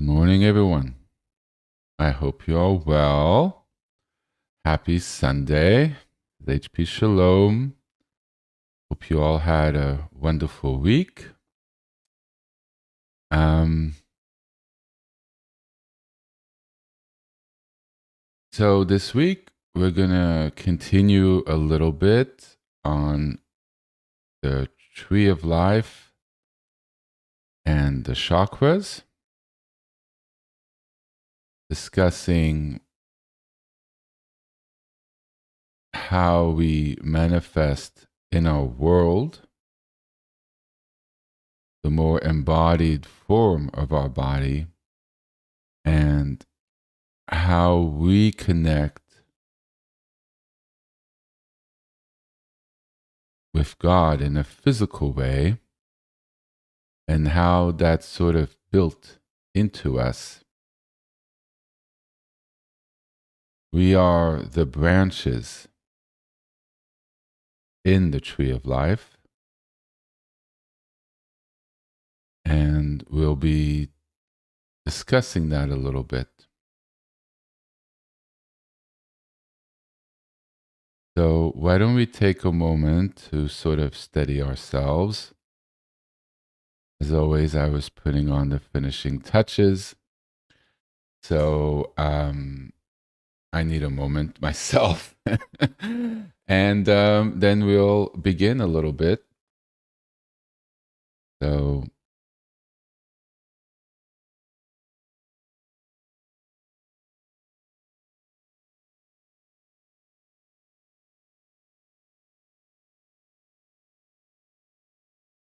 Good morning, everyone. I hope you're all well. Happy Sunday. HP Shalom. Hope you all had a wonderful week. So this week, we're going to continue a little bit on the Tree of Life and the chakras, discussing how we manifest in our world, the more embodied form of our body, and how we connect with God in a physical way, and how that's sort of built into us. We are the branches in the tree of life, and we'll be discussing that a little bit. So why don't we take a moment to sort of steady ourselves. As always, I was putting on the finishing touches. So I need a moment myself. And then we'll begin a little bit. So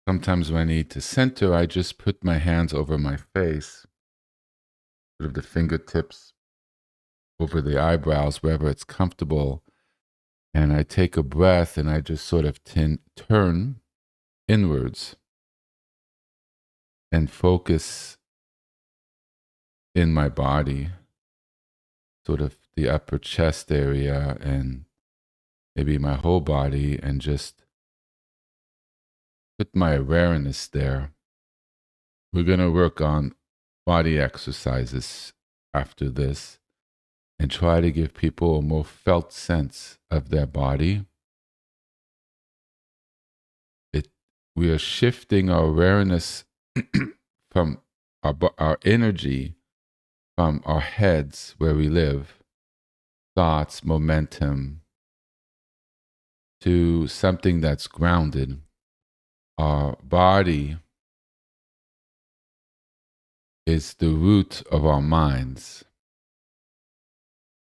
sometimes when I need to center, I just put my hands over my face, sort of the fingertips over the eyebrows, wherever it's comfortable. And I take a breath and I just sort of turn inwards and focus in my body, sort of the upper chest area and maybe my whole body, and just put my awareness there. We're going to work on body exercises after this and try to give people a more felt sense of their body. We are shifting our awareness from our energy, from our heads where we live, thoughts, momentum, to something that's grounded. Our body is the root of our minds.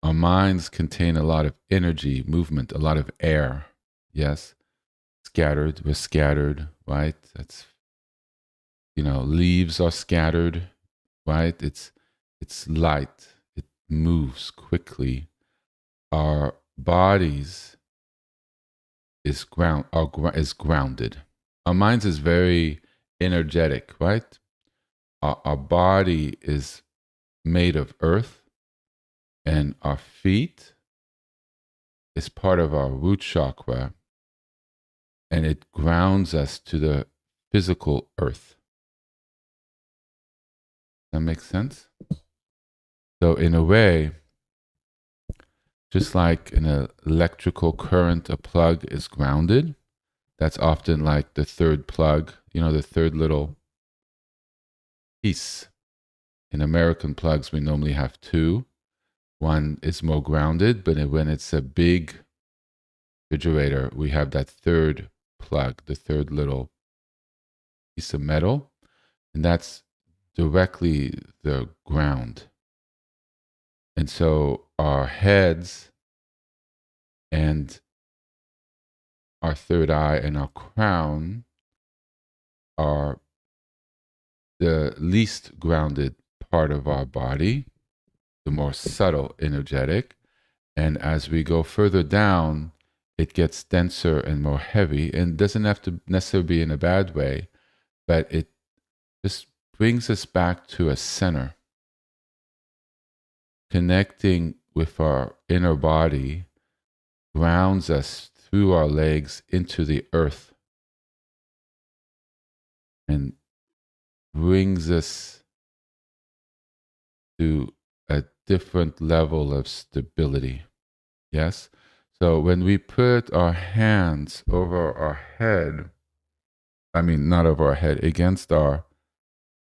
Our minds contain a lot of energy, movement, a lot of air. Yes, scattered. We're scattered, right? That's, leaves are scattered, right? It's light. It moves quickly. Our bodies is grounded. Our minds is very energetic, right? Our body is made of earth, and our feet is part of our root chakra, and it grounds us to the physical earth. That makes sense? So in a way, just like an electrical current, a plug is grounded. That's often like the third plug, the third little piece. In American plugs, we normally have two. One is more grounded, but when it's a big refrigerator, we have that third plug, the third little piece of metal, and that's directly the ground. And so our heads and our third eye and our crown are the least grounded part of our body, the more subtle, energetic. And as we go further down, it gets denser and more heavy, and doesn't have to necessarily be in a bad way, but it just brings us back to a center, connecting with our inner body, grounds us through our legs into the earth, and brings us to a different level of stability. Yes? So when we put our hands over our head, I mean, not over our head, against our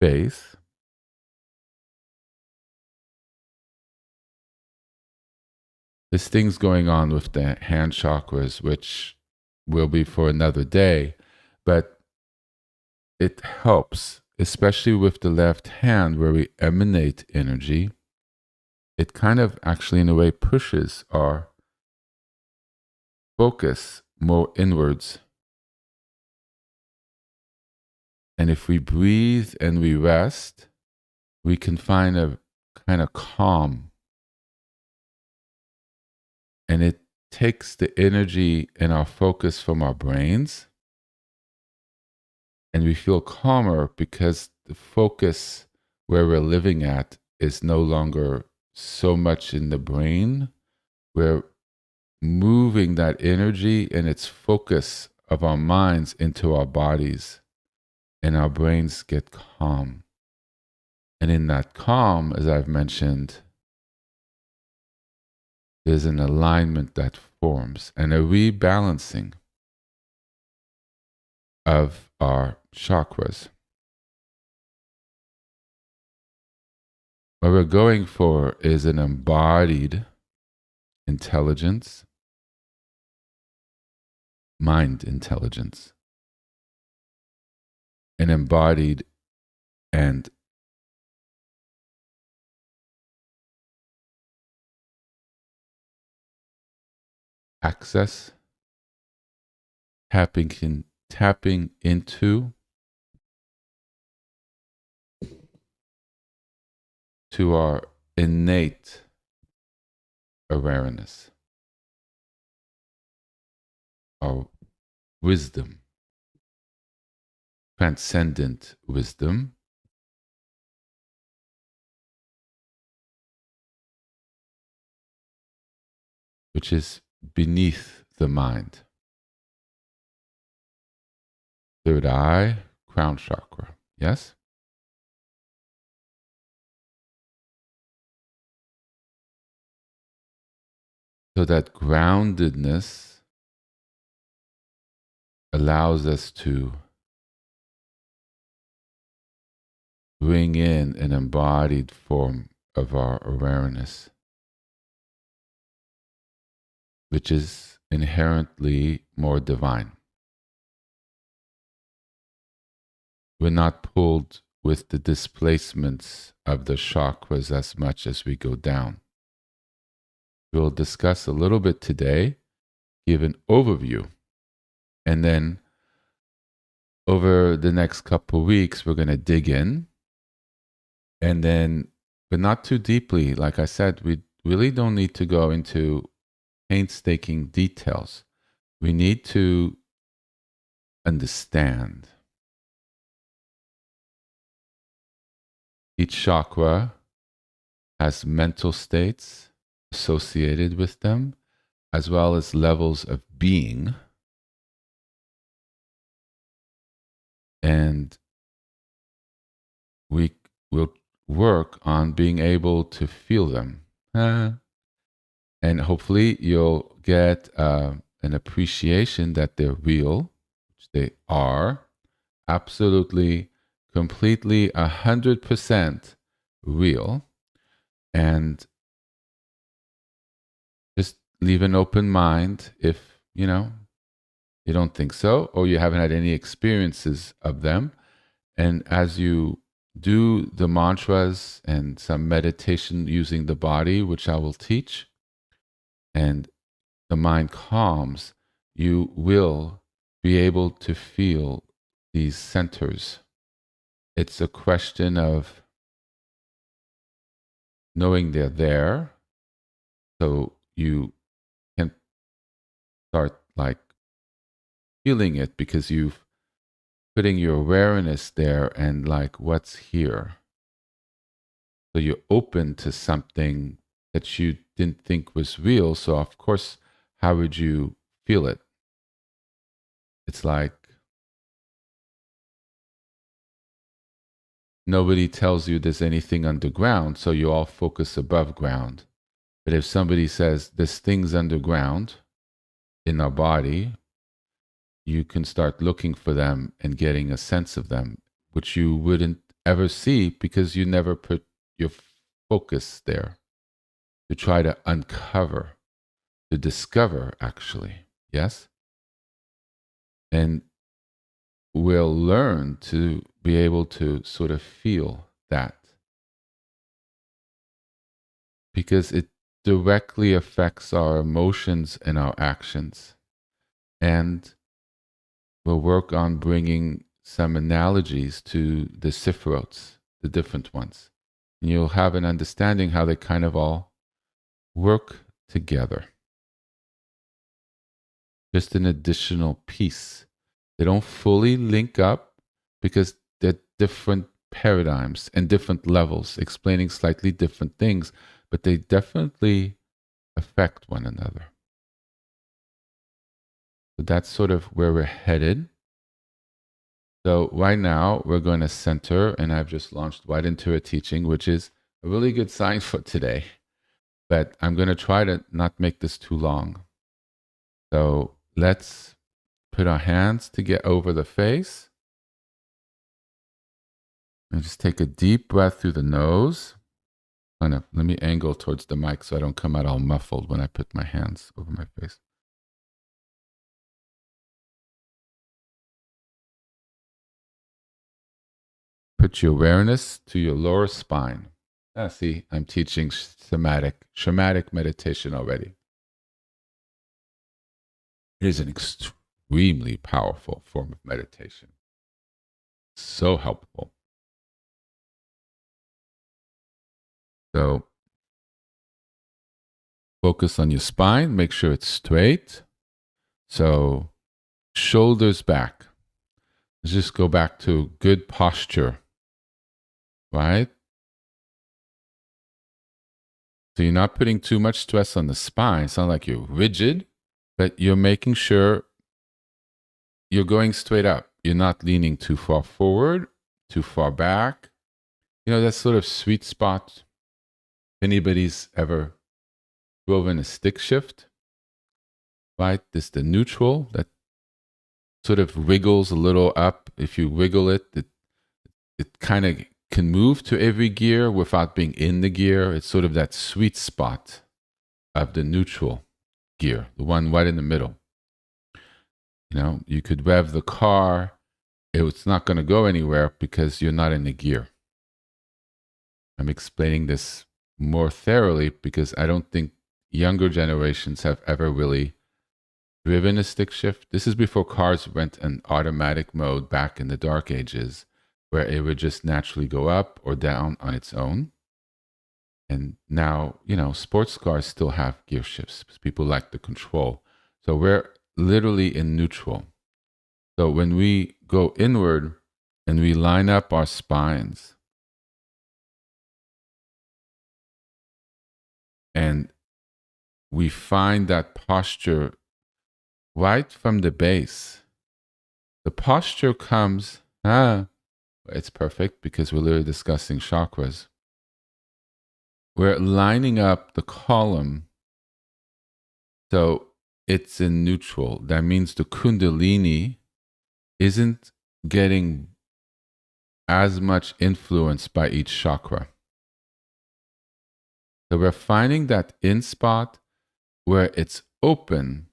face, there's things going on with the hand chakras, which will be for another day, but it helps, especially with the left hand where we emanate energy. It kind of actually, in a way, pushes our focus more inwards. And if we breathe and we rest, we can find a kind of calm. And it takes the energy and our focus from our brains. And we feel calmer because the focus where we're living at is no longer so much in the brain. We're moving that energy and its focus of our minds into our bodies, and our brains get calm. And in that calm, as I've mentioned, there's an alignment that forms and a rebalancing of our chakras. What we're going for is an embodied intelligence, mind intelligence, an embodied and access, tapping into to our innate awareness, our wisdom, transcendent wisdom, which is beneath the mind. Third eye, crown chakra. Yes? So that groundedness allows us to bring in an embodied form of our awareness, which is inherently more divine. We're not pulled with the displacements of the chakras as much as we go down. We'll discuss a little bit today, give an overview, and then over the next couple of weeks, we're going to dig in. And then, but not too deeply. Like I said, we really don't need to go into painstaking details. We need to understand. Each chakra has mental states associated with them, as well as levels of being. And we will work on being able to feel them. And hopefully you'll get an appreciation that they're real, which they are, absolutely, completely, 100% real. And just leave an open mind if, you don't think so, or you haven't had any experiences of them. And as you do the mantras and some meditation using the body, which I will teach, and the mind calms, you will be able to feel these centers. It's a question of knowing they're there, so you can start like feeling it because you've putting your awareness there and like what's here. So you're open to something that you didn't think was real. So of course, how would you feel it? It's like nobody tells you there's anything underground, so you all focus above ground. But if somebody says there's things underground in our body, you can start looking for them and getting a sense of them, which you wouldn't ever see because you never put your focus there to try to uncover, to discover, actually. Yes? And we'll learn to be able to sort of feel that because it directly affects our emotions and our actions. And we'll work on bringing some analogies to the sifrots, the different ones. And you'll have an understanding how they kind of all work together. Just an additional piece. They don't fully link up because they're different paradigms and different levels, explaining slightly different things, but they definitely affect one another. So that's sort of where we're headed. So right now we're going to center, and I've just launched right into a teaching, which is a really good sign for today. But I'm going to try to not make this too long. So let's put our hands to get over the face. And just take a deep breath through the nose. Let me angle towards the mic so I don't come out all muffled when I put my hands over my face. Put your awareness to your lower spine. See, I'm teaching shamanic meditation already. It is an extremely powerful form of meditation. So helpful. So focus on your spine. Make sure it's straight. So shoulders back. Let's just go back to good posture. Right? So you're not putting too much stress on the spine. It's not like you're rigid, but you're making sure you're going straight up. You're not leaning too far forward, too far back. You know, that sort of sweet spot. If anybody's ever driven a stick shift, right? This is the neutral that sort of wiggles a little up. If you wiggle it, it kind of can move to every gear without being in the gear. It's sort of that sweet spot of the neutral gear, the one right in the middle. You know, you could rev the car. It's not going to go anywhere because you're not in the gear. I'm explaining this more thoroughly because I don't think younger generations have ever really driven a stick shift. This is before cars went in automatic mode back in the dark ages, where it would just naturally go up or down on its own. And now, you know, sports cars still have gear shifts because people like the control. So we're literally in neutral. So when we go inward and we line up our spines and we find that posture right from the base, the posture comes, it's perfect because we're literally discussing chakras. We're lining up the column so it's in neutral. That means the Kundalini isn't getting as much influence by each chakra. So we're finding that in spot where it's open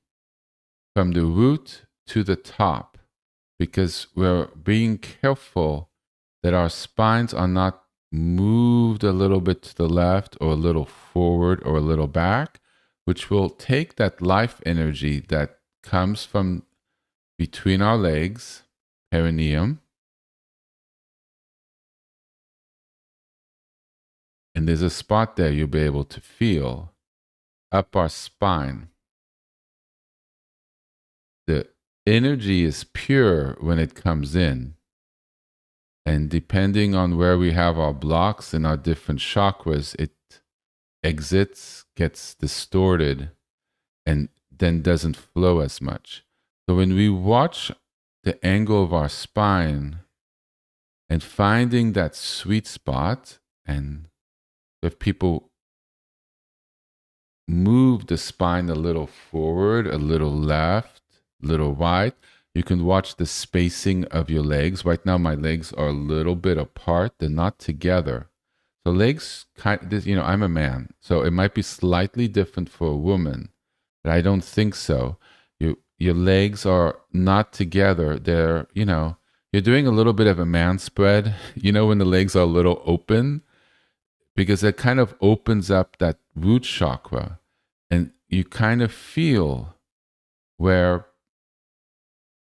from the root to the top, because we're being careful that our spines are not moved a little bit to the left or a little forward or a little back, which will take that life energy that comes from between our legs, perineum, and there's a spot there you'll be able to feel up our spine. The energy is pure when it comes in. And depending on where we have our blocks in our different chakras, it exits, gets distorted, and then doesn't flow as much. So when we watch the angle of our spine, and finding that sweet spot. And if people move the spine a little forward, a little left, a little right, you can watch the spacing of your legs. Right now, my legs are a little bit apart. They're not together. So legs, I'm a man, so it might be slightly different for a woman, but I don't think so. Your legs are not together. They're, you're doing a little bit of a man spread, when the legs are a little open, because it kind of opens up that root chakra. And you kind of feel where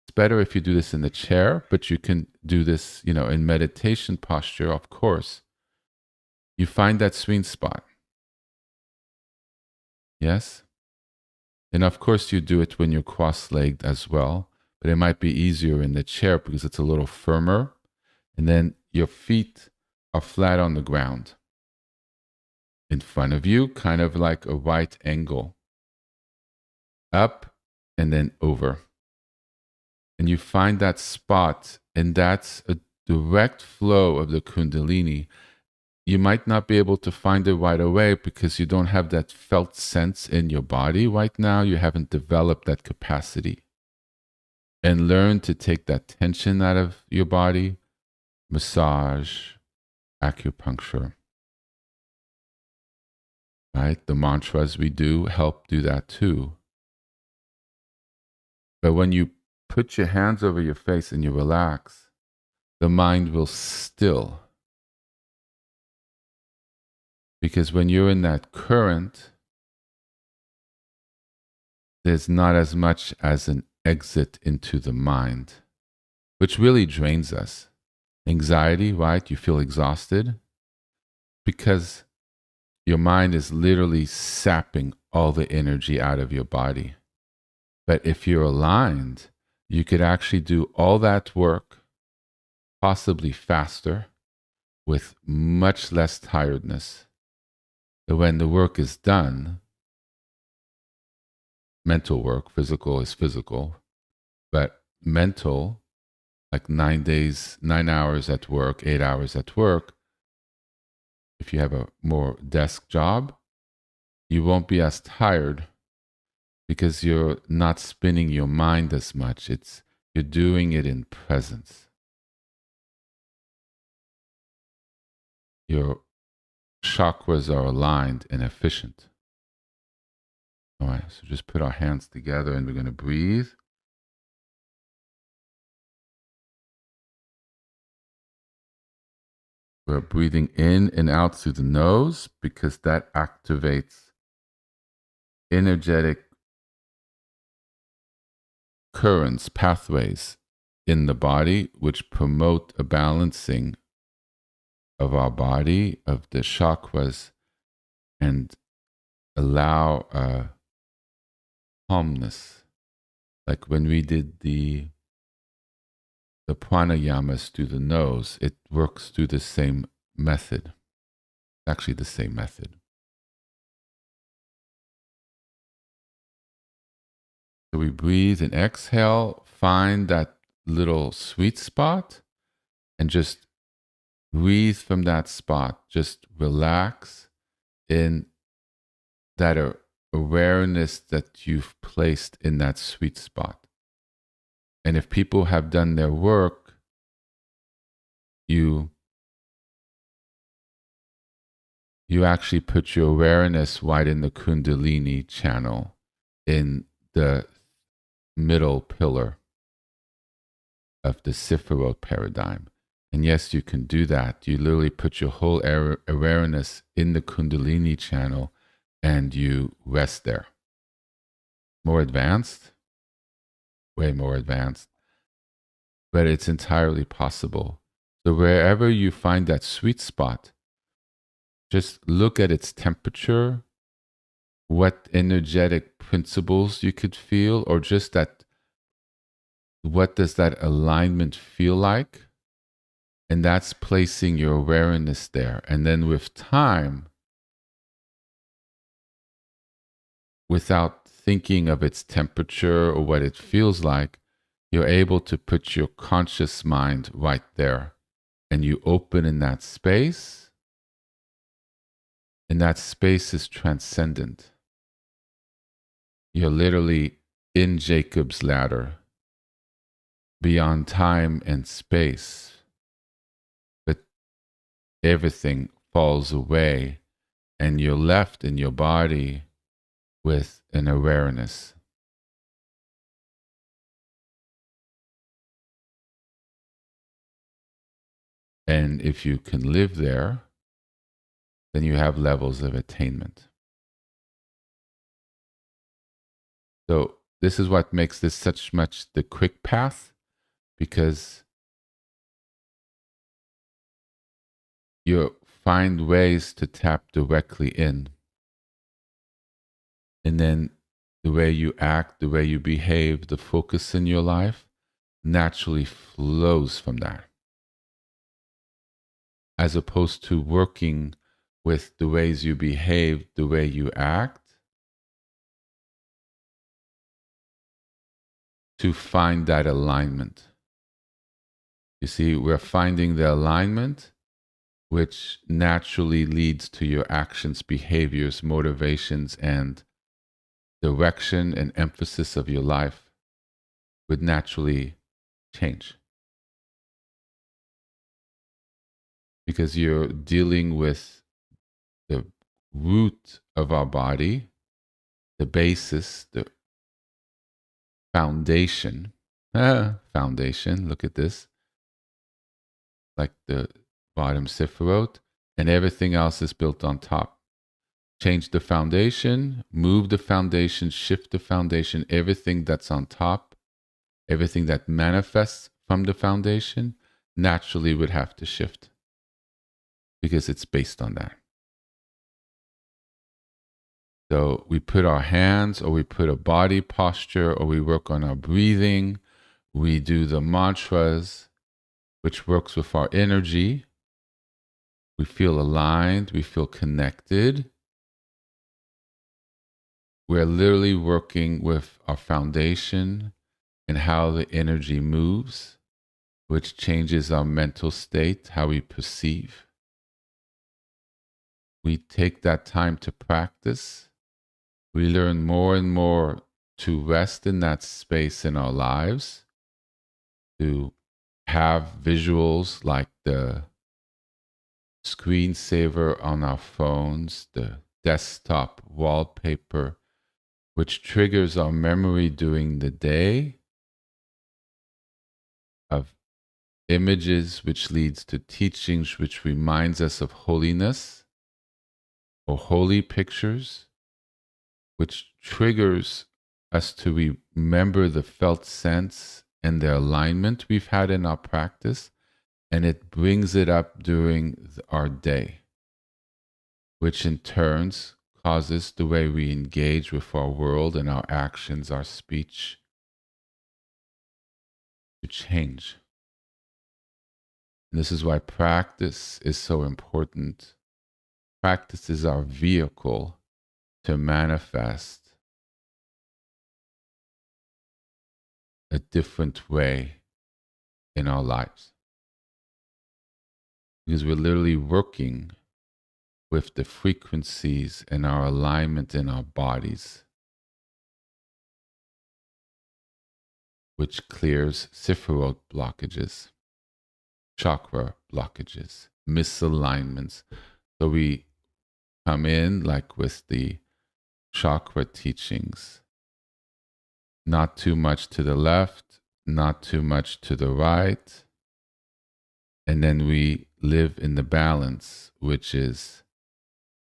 it's better if you do this in the chair, but you can do this, in meditation posture, of course. You find that sweet spot. Yes? And of course, you do it when you're cross-legged as well, but it might be easier in the chair because it's a little firmer. And then your feet are flat on the ground. In front of you, kind of like a right angle. Up and then over. And you find that spot, and that's a direct flow of the Kundalini. You might not be able to find it right away because you don't have that felt sense in your body right now. You haven't developed that capacity. And learn to take that tension out of your body. Massage, acupuncture. Right? The mantras we do help do that too. But when you put your hands over your face and you relax, the mind will still. Because when you're in that current, there's not as much as an exit into the mind, which really drains us. Anxiety, right? You feel exhausted because your mind is literally sapping all the energy out of your body. But if you're aligned, you could actually do all that work, possibly faster, with much less tiredness. But when the work is done, mental work, physical is physical, but mental, like 9 hours at work, 8 hours at work, if you have a more desk job, you won't be as tired because you're not spinning your mind as much. You're doing it in presence. Your chakras are aligned and efficient. All right, so just put our hands together and we're going to breathe. We're breathing in and out through the nose because that activates energetic currents, pathways in the body, which promote a balancing of our body, of the chakras, and allow calmness. Like when we did the pranayamas through the nose, it works through the same method. Actually, the same method. So we breathe and exhale, find that little sweet spot, and just breathe from that spot. Just relax in that awareness that you've placed in that sweet spot. And if people have done their work, you actually put your awareness right in the Kundalini channel, in the middle pillar of the Sephiroth paradigm. And yes, you can do that. You literally put your whole awareness in the Kundalini channel and you rest there. More advanced, way more advanced, but it's entirely possible. So wherever you find that sweet spot, just look at its temperature, what energetic principles you could feel, or just that, what does that alignment feel like? And that's placing your awareness there. And then with time, without thinking of its temperature or what it feels like, you're able to put your conscious mind right there. and you open in that space, and that space is transcendent. You're literally in Jacob's ladder, beyond time and space, but everything falls away, and you're left in your body with an awareness. And if you can live there, then you have levels of attainment. So this is what makes this such much the quick path, because you find ways to tap directly in. And then the way you act, the way you behave, the focus in your life naturally flows from that. As opposed to working with the ways you behave, the way you act, to find that alignment. You see, we're finding the alignment which naturally leads to your actions, behaviors, motivations, and direction and emphasis of your life would naturally change. Because you're dealing with the root of our body, the basis, the foundation. Foundation, look at this. Like the bottom sifrot, and everything else is built on top. Change the foundation, move the foundation, shift the foundation, everything that's on top, everything that manifests from the foundation naturally would have to shift because it's based on that. So we put our hands, or we put a body posture, or we work on our breathing, we do the mantras, which works with our energy. We feel aligned, we feel connected. We're literally working with our foundation and how the energy moves, which changes our mental state, how we perceive. We take that time to practice. We learn more and more to rest in that space in our lives, to have visuals like the screensaver on our phones, the desktop wallpaper, which triggers our memory during the day of images, which leads to teachings, which reminds us of holiness, or holy pictures, which triggers us to remember the felt sense and the alignment we've had in our practice, and it brings it up during our day, which in turns causes the way we engage with our world and our actions, our speech, to change. And this is why practice is so important. Practice is our vehicle to manifest a different way in our lives. Because we're literally working with the frequencies and our alignment in our bodies, which clears sifrot blockages, chakra blockages, misalignments. So we come in like with the chakra teachings, not too much to the left, not too much to the right. And then we live in the balance, which is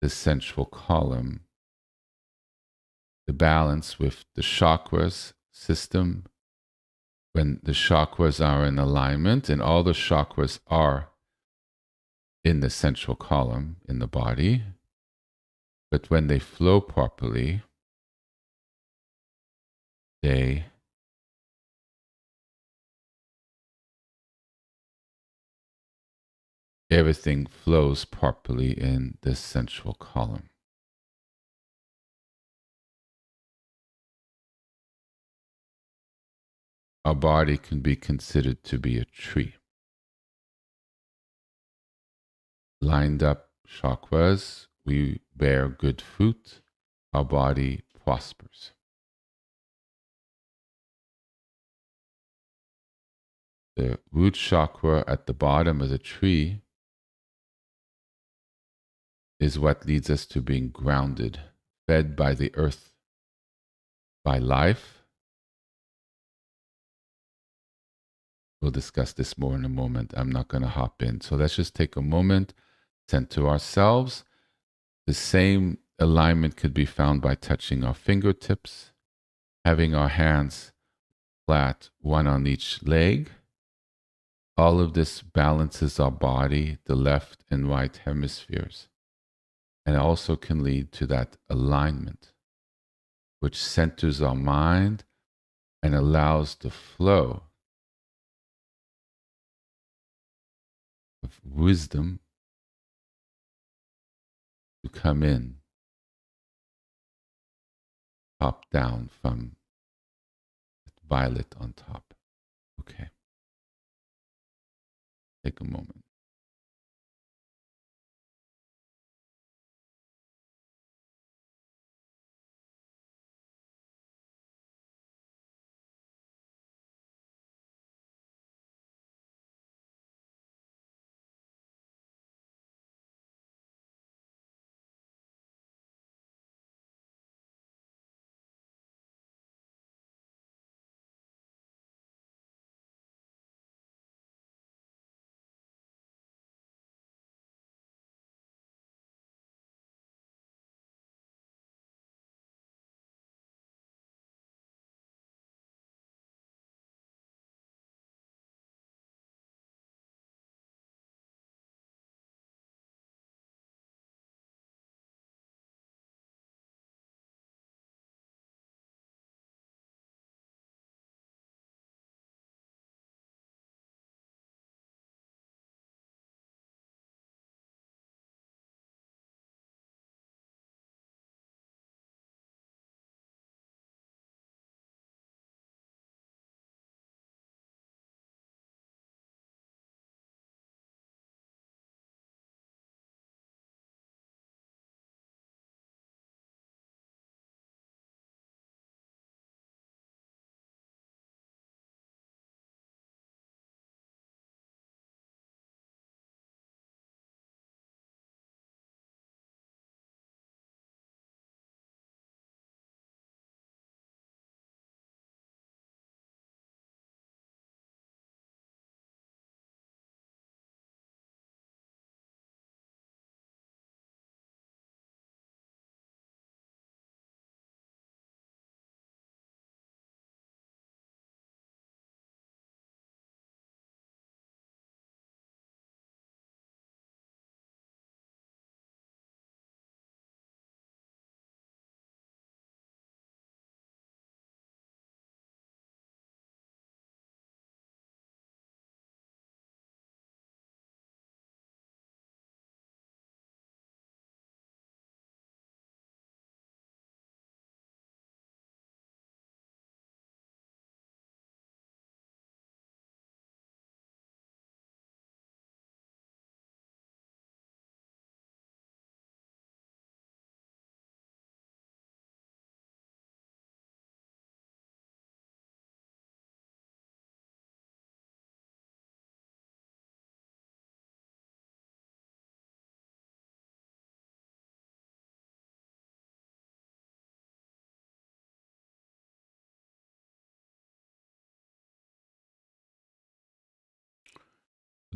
the central column, the balance with the chakras system. When the chakras are in alignment, and all the chakras are in the central column in the body, but when they flow properly, everything flows properly in this central column. Our body can be considered to be a tree. lined up chakras, we bear good fruit, our body prospers. The root chakra at the bottom of the tree is what leads us to being grounded, fed by the earth, by life. We'll discuss this more in a moment. I'm not going to hop in. So let's just take a moment, center ourselves. The same alignment could be found by touching our fingertips, having our hands flat, one on each leg. All of this balances our body, the left and right hemispheres, and also can lead to that alignment, which centers our mind and allows the flow of wisdom to come in, top down from violet on top. Okay, take a moment.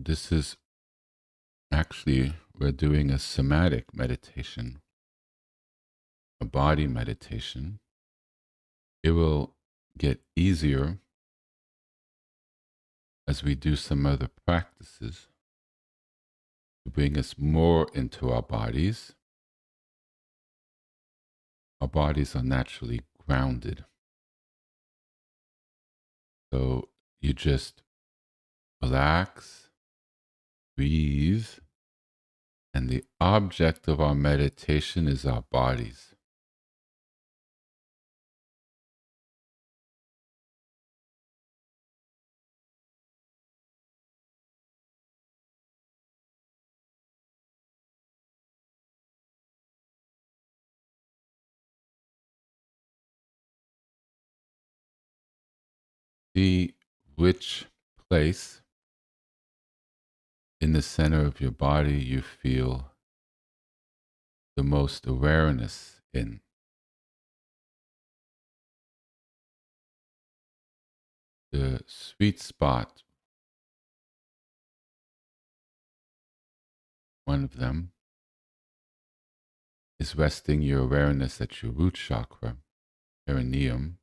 This is actually, we're doing a somatic meditation, a body meditation. It will get easier as we do some other practices to bring us more into our bodies. Our bodies are naturally grounded. So you just relax, breathe, and the object of our meditation is our bodies. See which place in the center of your body you feel the most awareness in. The sweet spot, one of them, is resting your awareness at your root chakra, perineum,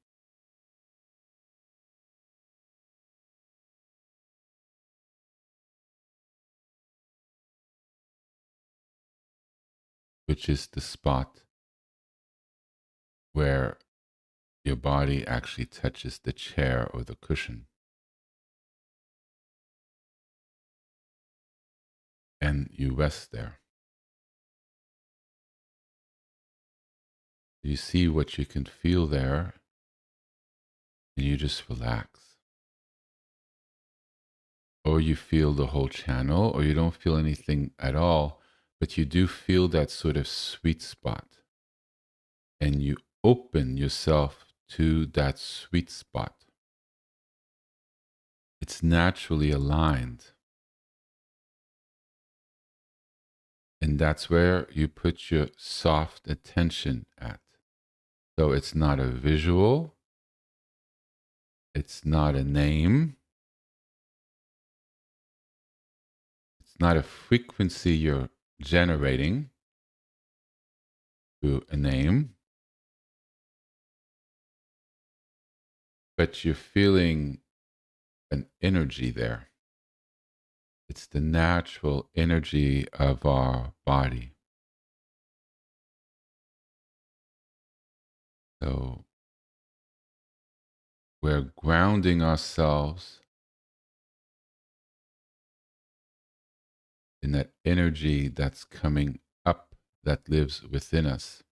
which is the spot where your body actually touches the chair or the cushion. And you rest there. You see what you can feel there, and you just relax. Or you feel the whole channel, or you don't feel anything at all, but you do feel that sort of sweet spot. And you open yourself to that sweet spot. It's naturally aligned. And that's where you put your soft attention at. So it's not a visual, it's not a name, it's not a frequency you're generating through a name, but you're feeling an energy there. It's the natural energy of our body. So we're grounding ourselves in that energy that's coming up, that lives within us,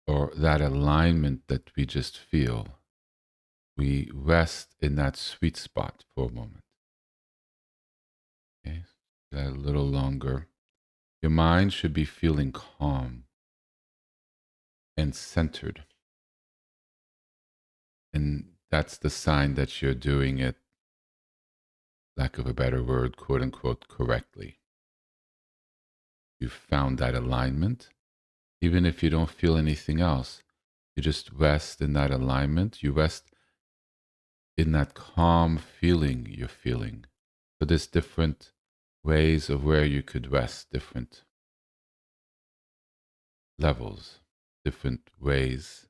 or that alignment that we just feel. We rest in that sweet spot for a moment. Okay, that a little longer. Your mind should be feeling calm and centered. And that's the sign that you're doing it, lack of a better word, quote unquote, correctly. You've found that alignment. Even if you don't feel anything else, you just rest in that alignment. You rest in that calm feeling you're feeling. So there's different ways of where you could rest, different levels, different ways.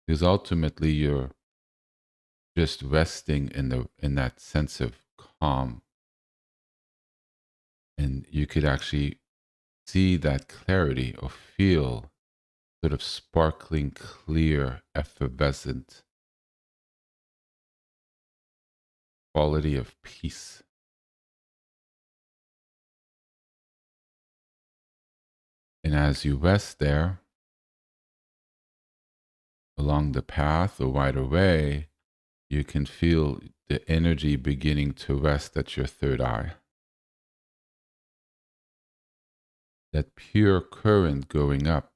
Because ultimately you're just resting in that sense of calm. And you could actually see that clarity or feel sort of sparkling, clear, effervescent quality of peace. And as you rest there, along the path or right away, you can feel the energy beginning to rest at your third eye. That pure current going up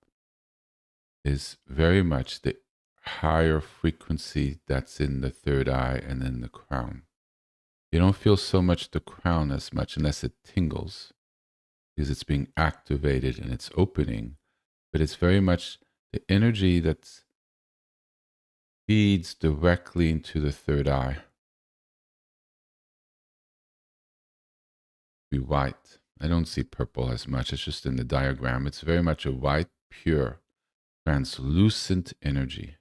is very much the higher frequency that's in the third eye and in the crown. You don't feel so much the crown as much unless it tingles because it's being activated and it's opening, but it's very much the energy that feeds directly into the third eye. Be white. I don't see purple as much. It's just in the diagram. It's very much a white, pure, translucent energy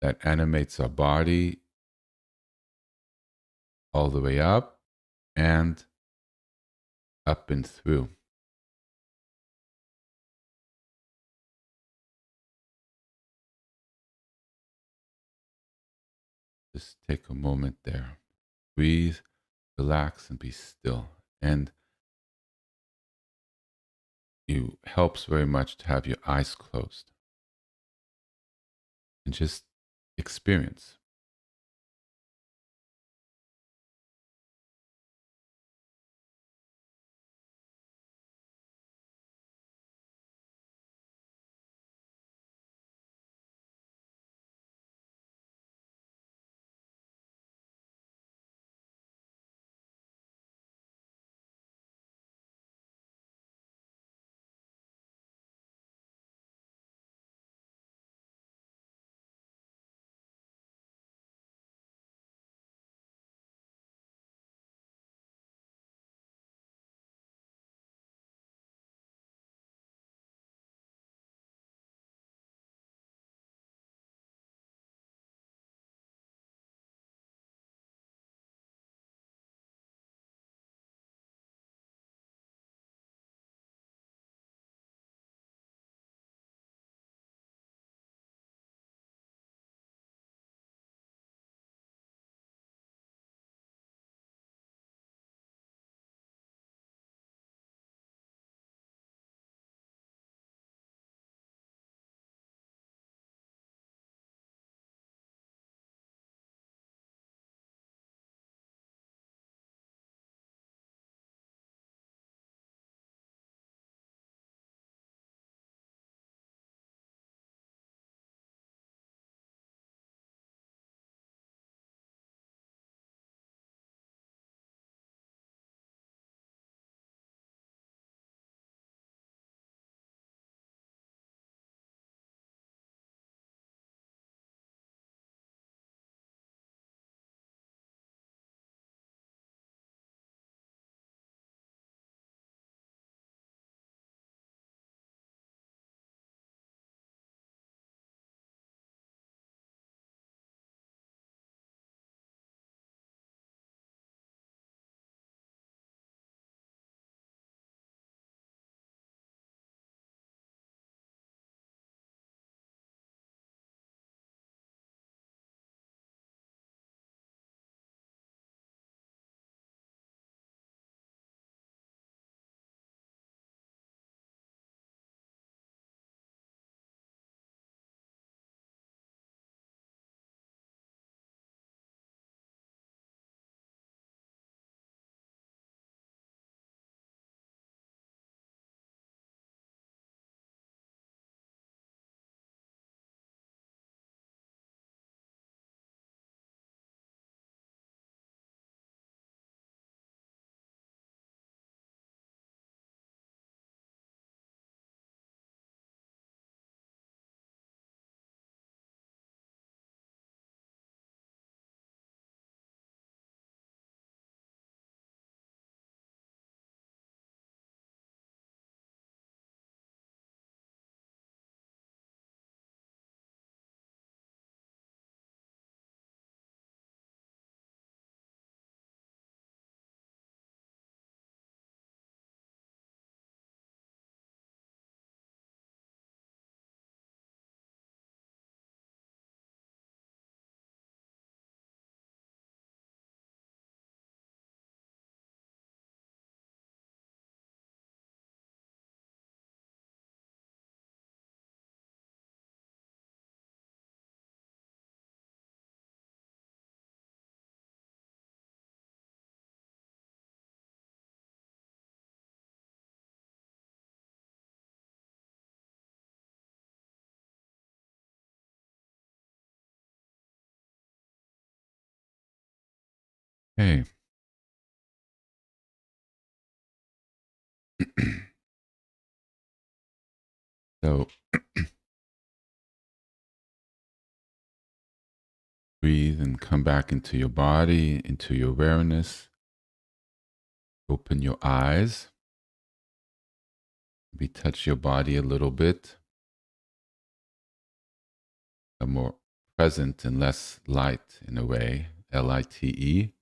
that animates our body all the way up and through. Just take a moment there. Breathe, relax, and be still. And it helps very much to have your eyes closed and just experience. Okay. So breathe and come back into your body, into your awareness. Open your eyes. Maybe touch your body a little bit. A more present and less light in a way. Lite.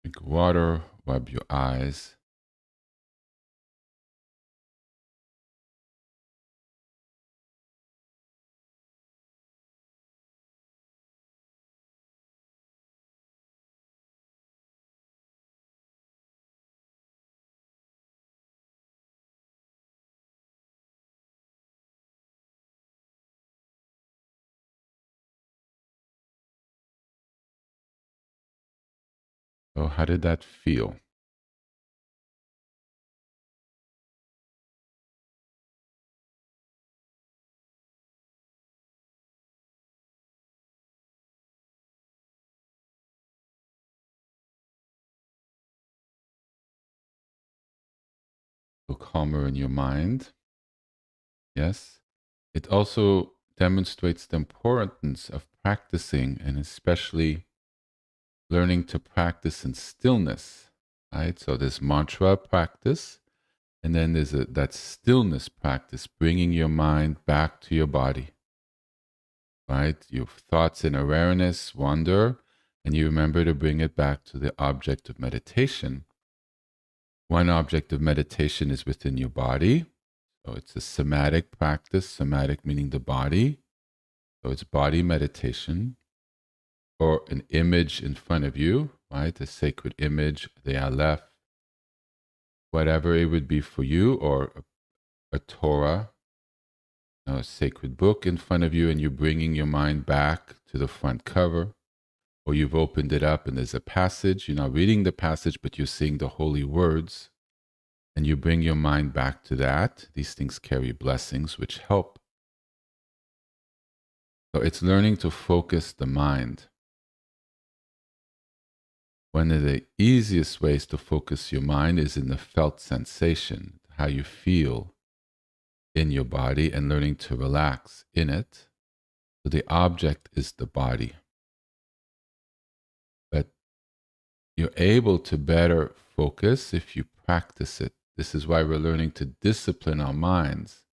Drink water, rub your eyes. So, how did that feel? Feel calmer in your mind? Yes. It also demonstrates the importance of practicing and especially learning to practice in stillness, right? So there's mantra practice, and then there's that stillness practice, bringing your mind back to your body, right? Your thoughts and awareness wander, and you remember to bring it back to the object of meditation. One object of meditation is within your body. So it's a somatic practice, somatic meaning the body. So it's body meditation or an image in front of you, right? A sacred image, the Aleph, whatever it would be for you, or a Torah, a sacred book in front of you, and you're bringing your mind back to the front cover, or you've opened it up and there's a passage. You're not reading the passage, but you're seeing the holy words, and you bring your mind back to that. These things carry blessings which help. So it's learning to focus the mind. One of the easiest ways to focus your mind is in the felt sensation, how you feel in your body, and learning to relax in it. So the object is the body. But you're able to better focus if you practice it. This is why we're learning to discipline our minds.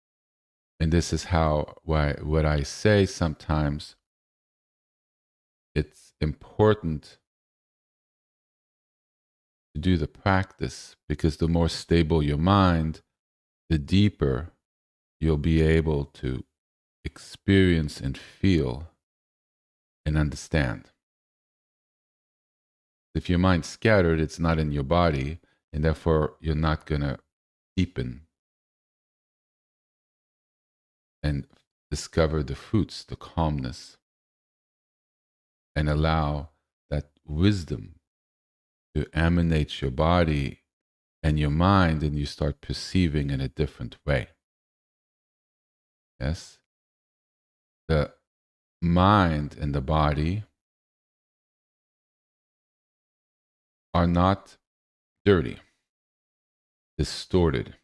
And this is what I say sometimes, it's important to do the practice, because the more stable your mind, the deeper you'll be able to experience and feel and understand. If your mind's scattered, it's not in your body, and therefore you're not going to deepen and discover the fruits, the calmness, and allow that wisdom to emanate your body and your mind, and you start perceiving in a different way. Yes? The mind and the body are not dirty, distorted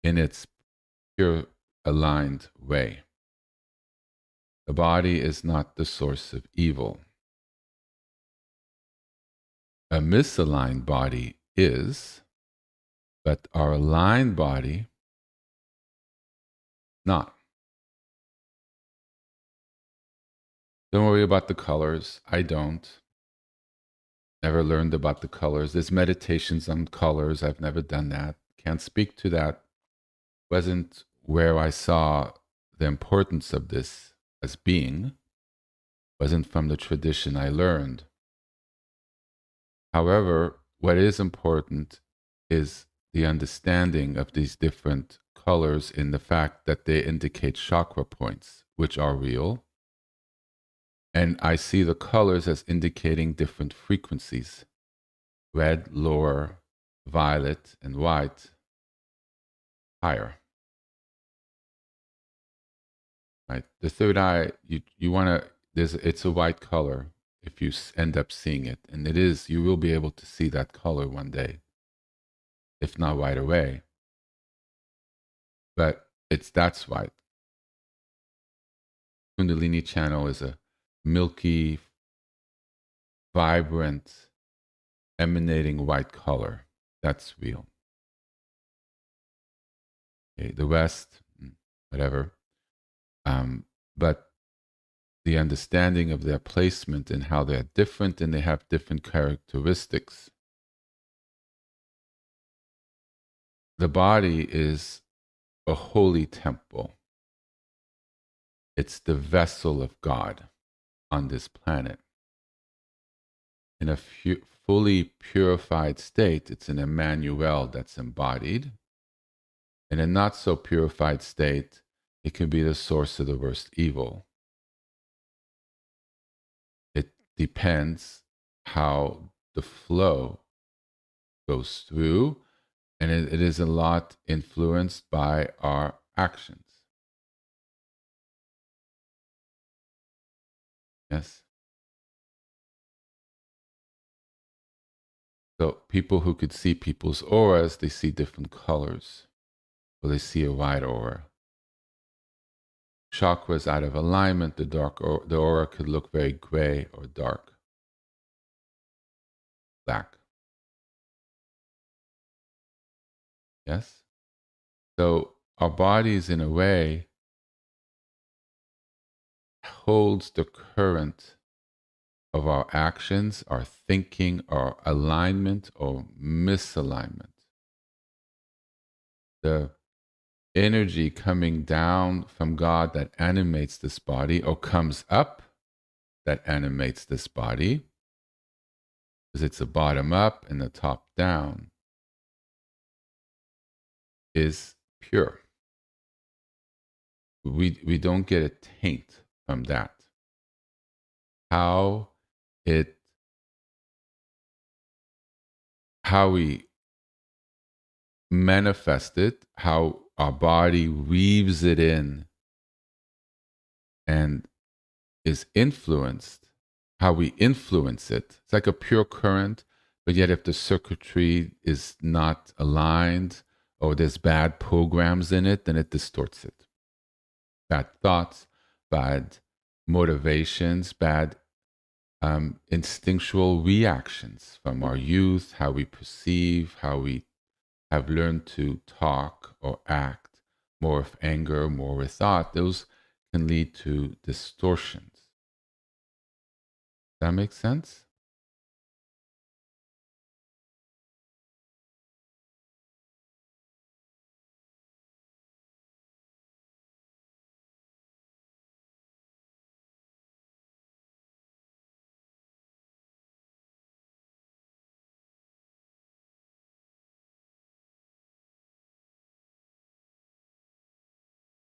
in its pure aligned way. The body is not the source of evil. A misaligned body is, but our aligned body, not. Don't worry about the colors. I don't. Never learned about the colors. There's meditations on colors. I've never done that. Can't speak to that. Wasn't where I saw the importance of this as being. Wasn't from the tradition I learned. However, what is important is the understanding of these different colors in the fact that they indicate chakra points, which are real. And I see the colors as indicating different frequencies: red, lower, violet, and white, higher. right? The third eye, you want to, it's a white color if you end up seeing it. And it is, you will be able to see that color one day, if not right away. But that's white. Kundalini channel is a milky, vibrant, emanating white color. That's real. Okay, the West, whatever. But the understanding of their placement and how they're different and they have different characteristics. The body is a holy temple. It's the vessel of God on this planet. In a fully purified state, it's an Emmanuel that's embodied. In a not so purified state, it can be the source of the worst evil. It depends how the flow goes through, and it is a lot influenced by our actions. Yes. So people who could see people's auras, they see different colors, or they see a white aura. Chakras out of alignment, the aura could look very gray or dark, black. Yes. So our bodies, in a way, holds the current of our actions, our thinking, our alignment or misalignment. The energy coming down from God that animates this body, or comes up that animates this body, because it's a bottom up and the top down, is pure. We don't get a taint from that. How we manifest it, how our body weaves it in and is influenced, how we influence it. It's like a pure current, but yet if the circuitry is not aligned or there's bad programs in it, then it distorts it. Bad thoughts, bad motivations, bad instinctual reactions from our youth, how we perceive, how we have learned to talk or act more with anger, more with thought. Those can lead to distortions. That makes sense?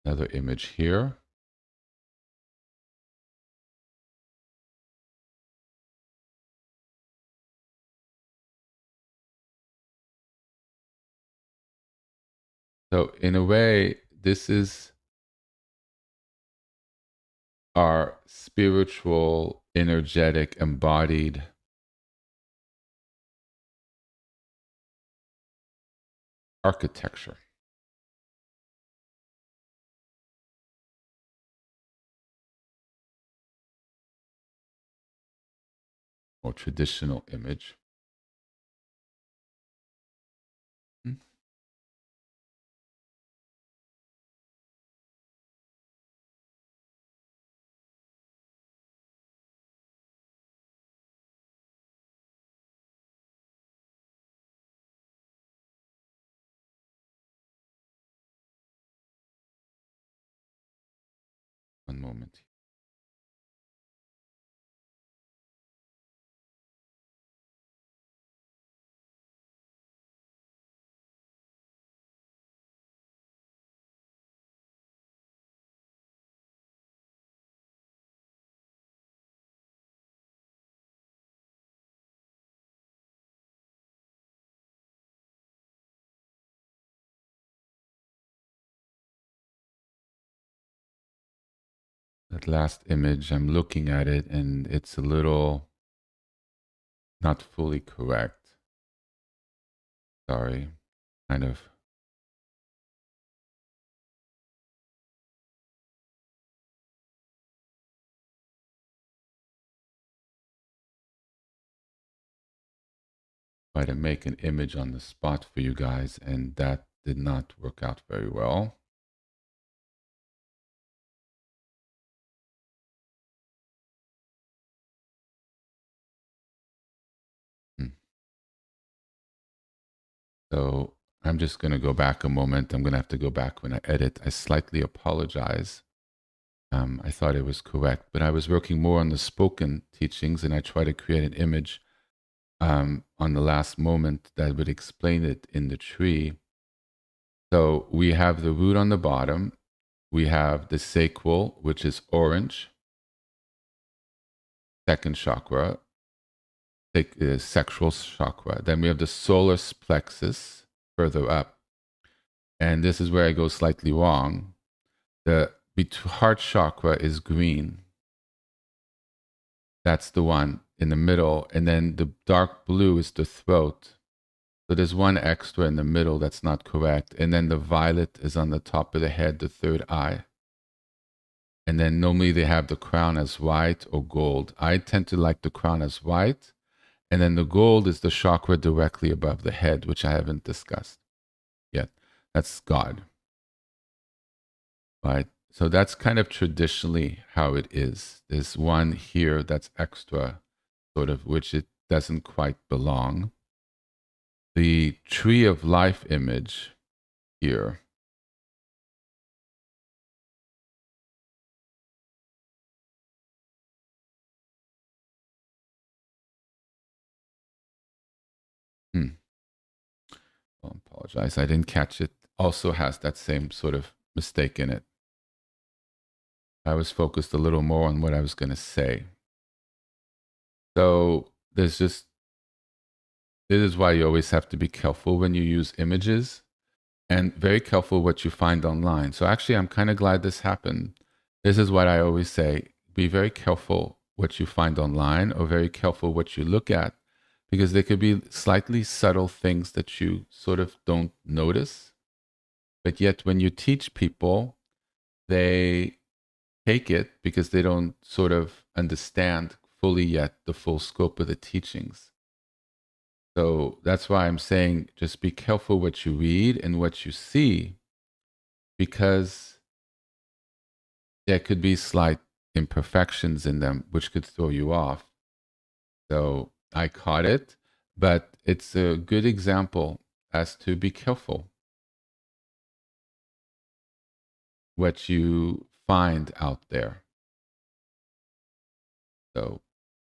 Another image here. So, in a way, this is our spiritual, energetic, embodied architecture. Or traditional image. Hmm. One moment. That last image, I'm looking at it and it's a little not fully correct. Sorry. Kind of. Try to make an image on the spot for you guys, and that did not work out very well. Hmm. So I'm just going to go back a moment. I'm going to have to go back when I edit. I slightly apologize. I thought it was correct, but I was working more on the spoken teachings, and I try to create an image on the last moment that would explain it in the tree. So we have the root on the bottom. We have the sacral, which is orange, second chakra, sexual chakra. Then we have the solar plexus further up. And this is where I go slightly wrong. The heart chakra is green. That's the one in the middle. And then the dark blue is the throat. So there's one extra in the middle that's not correct. And then the violet is on the top of the head, the third eye. And then normally they have the crown as white or gold. I tend to like the crown as white. And then the gold is the chakra directly above the head, which I haven't discussed yet. That's God. Right? So that's kind of traditionally how it is. There's one here that's extra, sort of, which it doesn't quite belong. The tree of life image here. I apologize. I didn't catch it. Also has that same sort of mistake in it. I was focused a little more on what I was going to say. So there's just, this is why you always have to be careful when you use images and very careful what you find online. So actually, I'm kind of glad this happened. This is what I always say. Be very careful what you find online or very careful what you look at because there could be slightly subtle things that you sort of don't notice. But yet when you teach people, they take it because they don't sort of understand fully yet the full scope of the teachings. So that's why I'm saying just be careful what you read and what you see because there could be slight imperfections in them which could throw you off. So I caught it, but it's a good example as to be careful what you find out there. So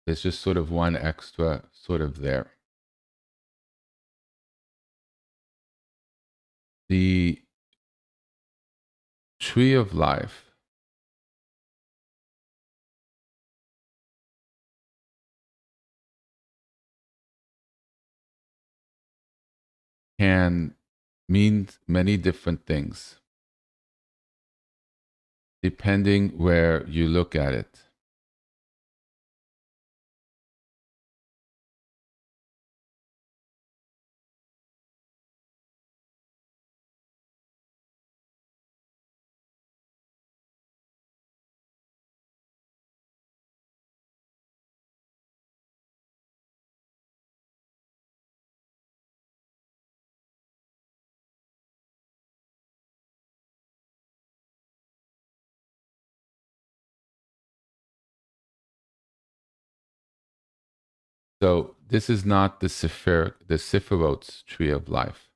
there's just sort of one extra sort of there. The tree of life can mean many different things depending where you look at it. So this is not the Sephiroth's tree of life.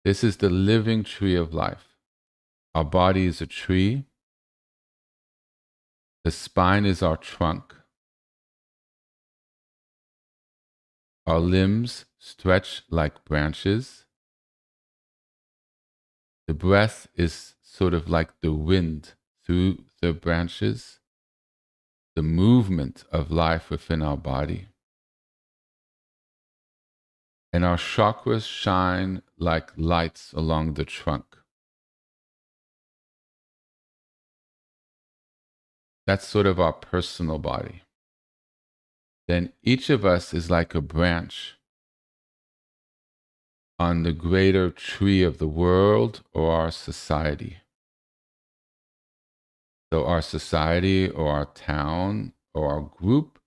This is the living tree of life. Our body is a tree. The spine is our trunk. Our limbs stretch like branches. The breath is sort of like the wind through the branches, the movement of life within our body. And our chakras shine like lights along the trunk. That's sort of our personal body. Then each of us is like a branch on the greater tree of the world or our society. So our society or our town or our group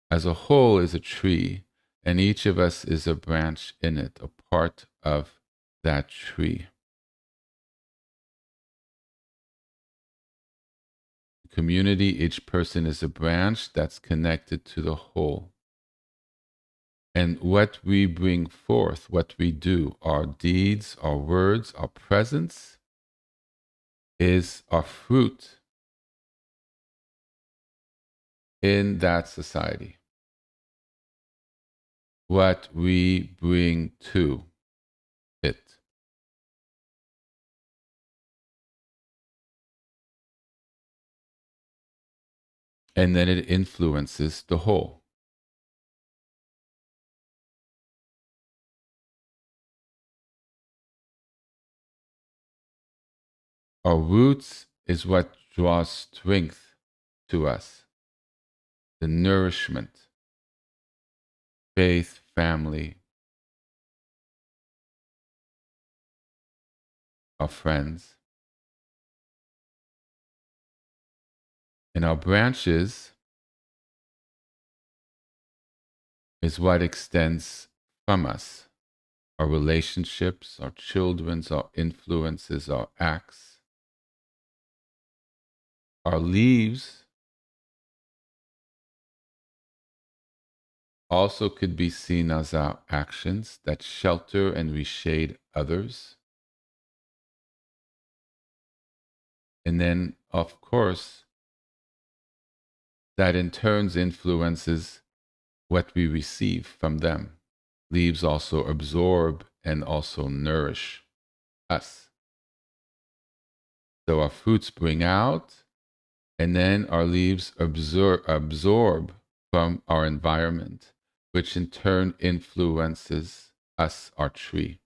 as a whole is a tree, and each of us is a branch in it, a part of that tree. Community, each person is a branch that's connected to the whole. And what we bring forth, what we do, our deeds, our words, our presence, is our fruit in that society. What we bring to it. And then it influences the whole. Our roots is what draws strength to us, the nourishment, faith, family, our friends. And our branches is what extends from us, our relationships, our children's, our influences, our acts. Our leaves also could be seen as our actions that shelter and reshade others. And then, of course, that in turns influences what we receive from them. Leaves also absorb and also nourish us. So our fruits bring out, and then our leaves absorb from our environment, which in turn influences us, our tree.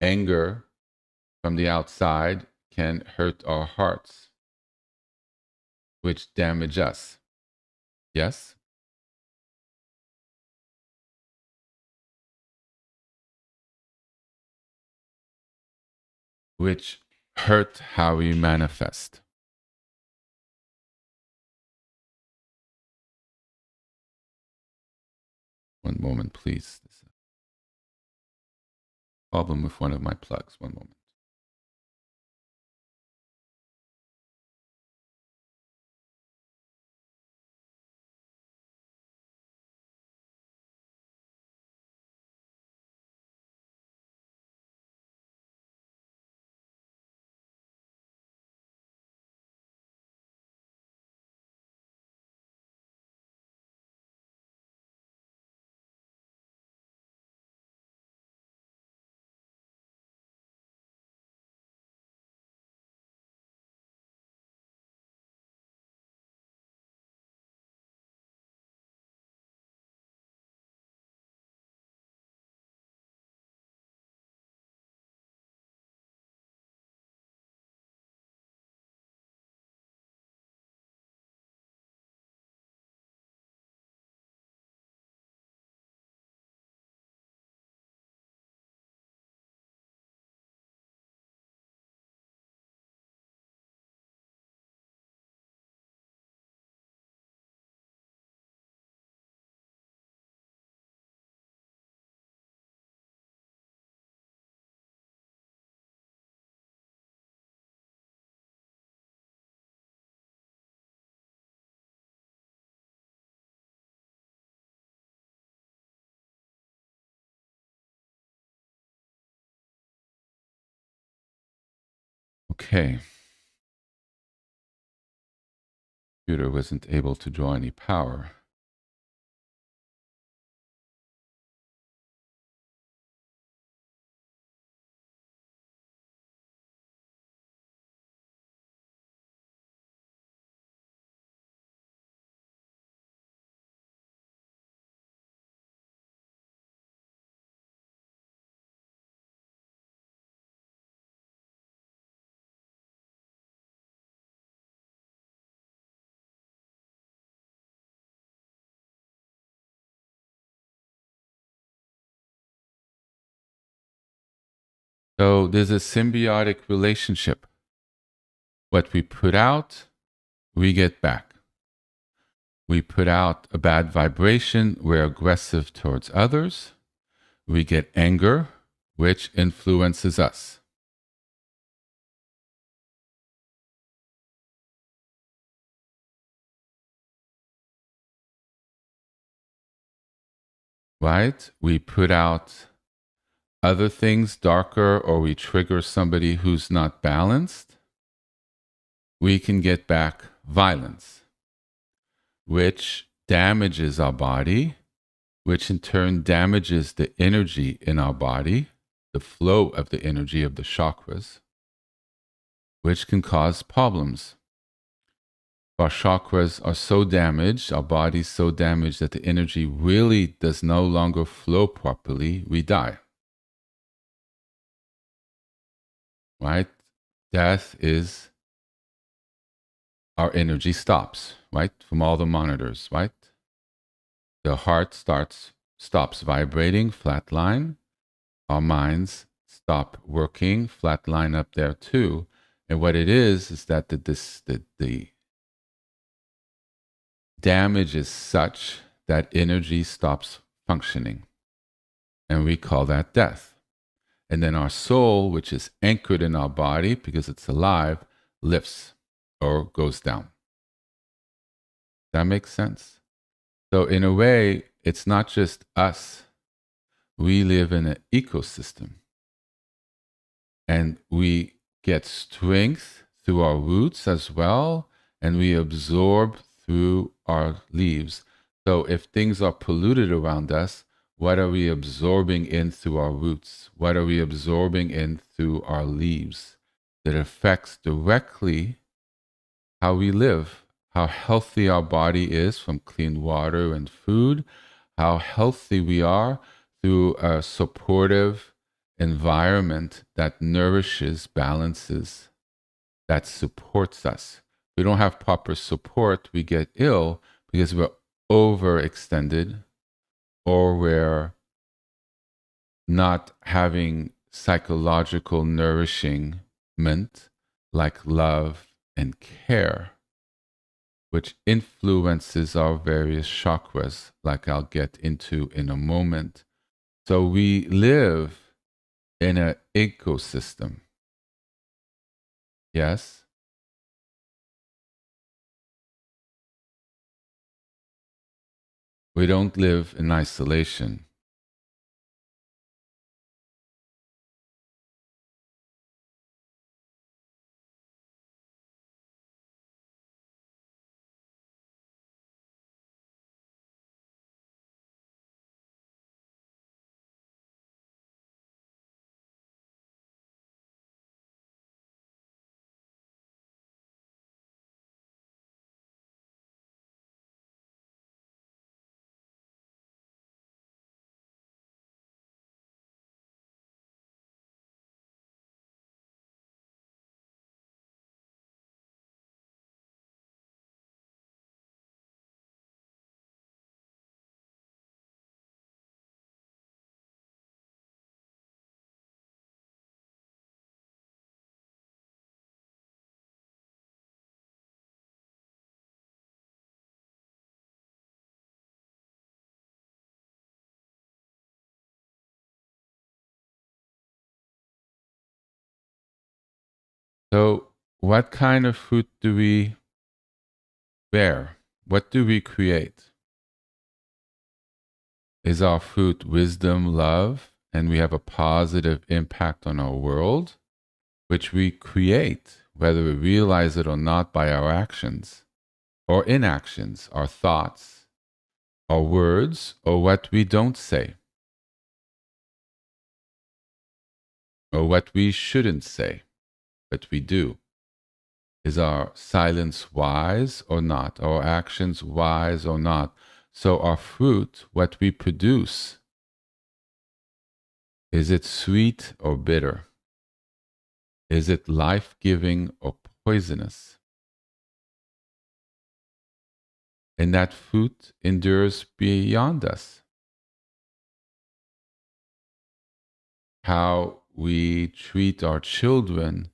Anger from the outside can hurt our hearts, which damage us. Yes? Which hurt how we manifest. One moment, please. There's a problem with one of my plugs. One moment. Okay. Computer wasn't able to draw any power. So there's a symbiotic relationship. What we put out, we get back. We put out a bad vibration, we're aggressive towards others. We get anger, which influences us. Right? We put out other things darker, or we trigger somebody who's not balanced. We can get back violence, which damages our body, which in turn damages the energy in our body, the flow of the energy of the chakras, which can cause problems. Our chakras are so damaged, our body's so damaged that the energy really does no longer flow properly, we die. Right? Death is our energy stops, right? From all the monitors, right? The heart stops vibrating, flatline. Our minds stop working, flatline up there too. And what it is that the damage is such that energy stops functioning. And we call that death. And then our soul, which is anchored in our body because it's alive, lifts or goes down. That makes sense? So, in a way, it's not just us. We live in an ecosystem and we get strength through our roots as well, and we absorb through our leaves. So, if things are polluted around us, what are we absorbing in through our roots? What are we absorbing in through our leaves? That affects directly how we live, how healthy our body is from clean water and food, how healthy we are through a supportive environment that nourishes, balances, that supports us. If we don't have proper support, we get ill because we're overextended or we're not having psychological nourishment like love and care, which influences our various chakras, like I'll get into in a moment. So we live in an ecosystem. Yes? We don't live in isolation. So, what kind of fruit do we bear? What do we create? Is our fruit wisdom, love, and we have a positive impact on our world, which we create, whether we realize it or not, by our actions or inactions, our thoughts, our words, or what we don't say, or what we shouldn't say, but we do. Is our silence wise or not? Our actions wise or not? So, our fruit, what we produce, is it sweet or bitter? Is it life giving or poisonous? And that fruit endures beyond us. How we treat our children,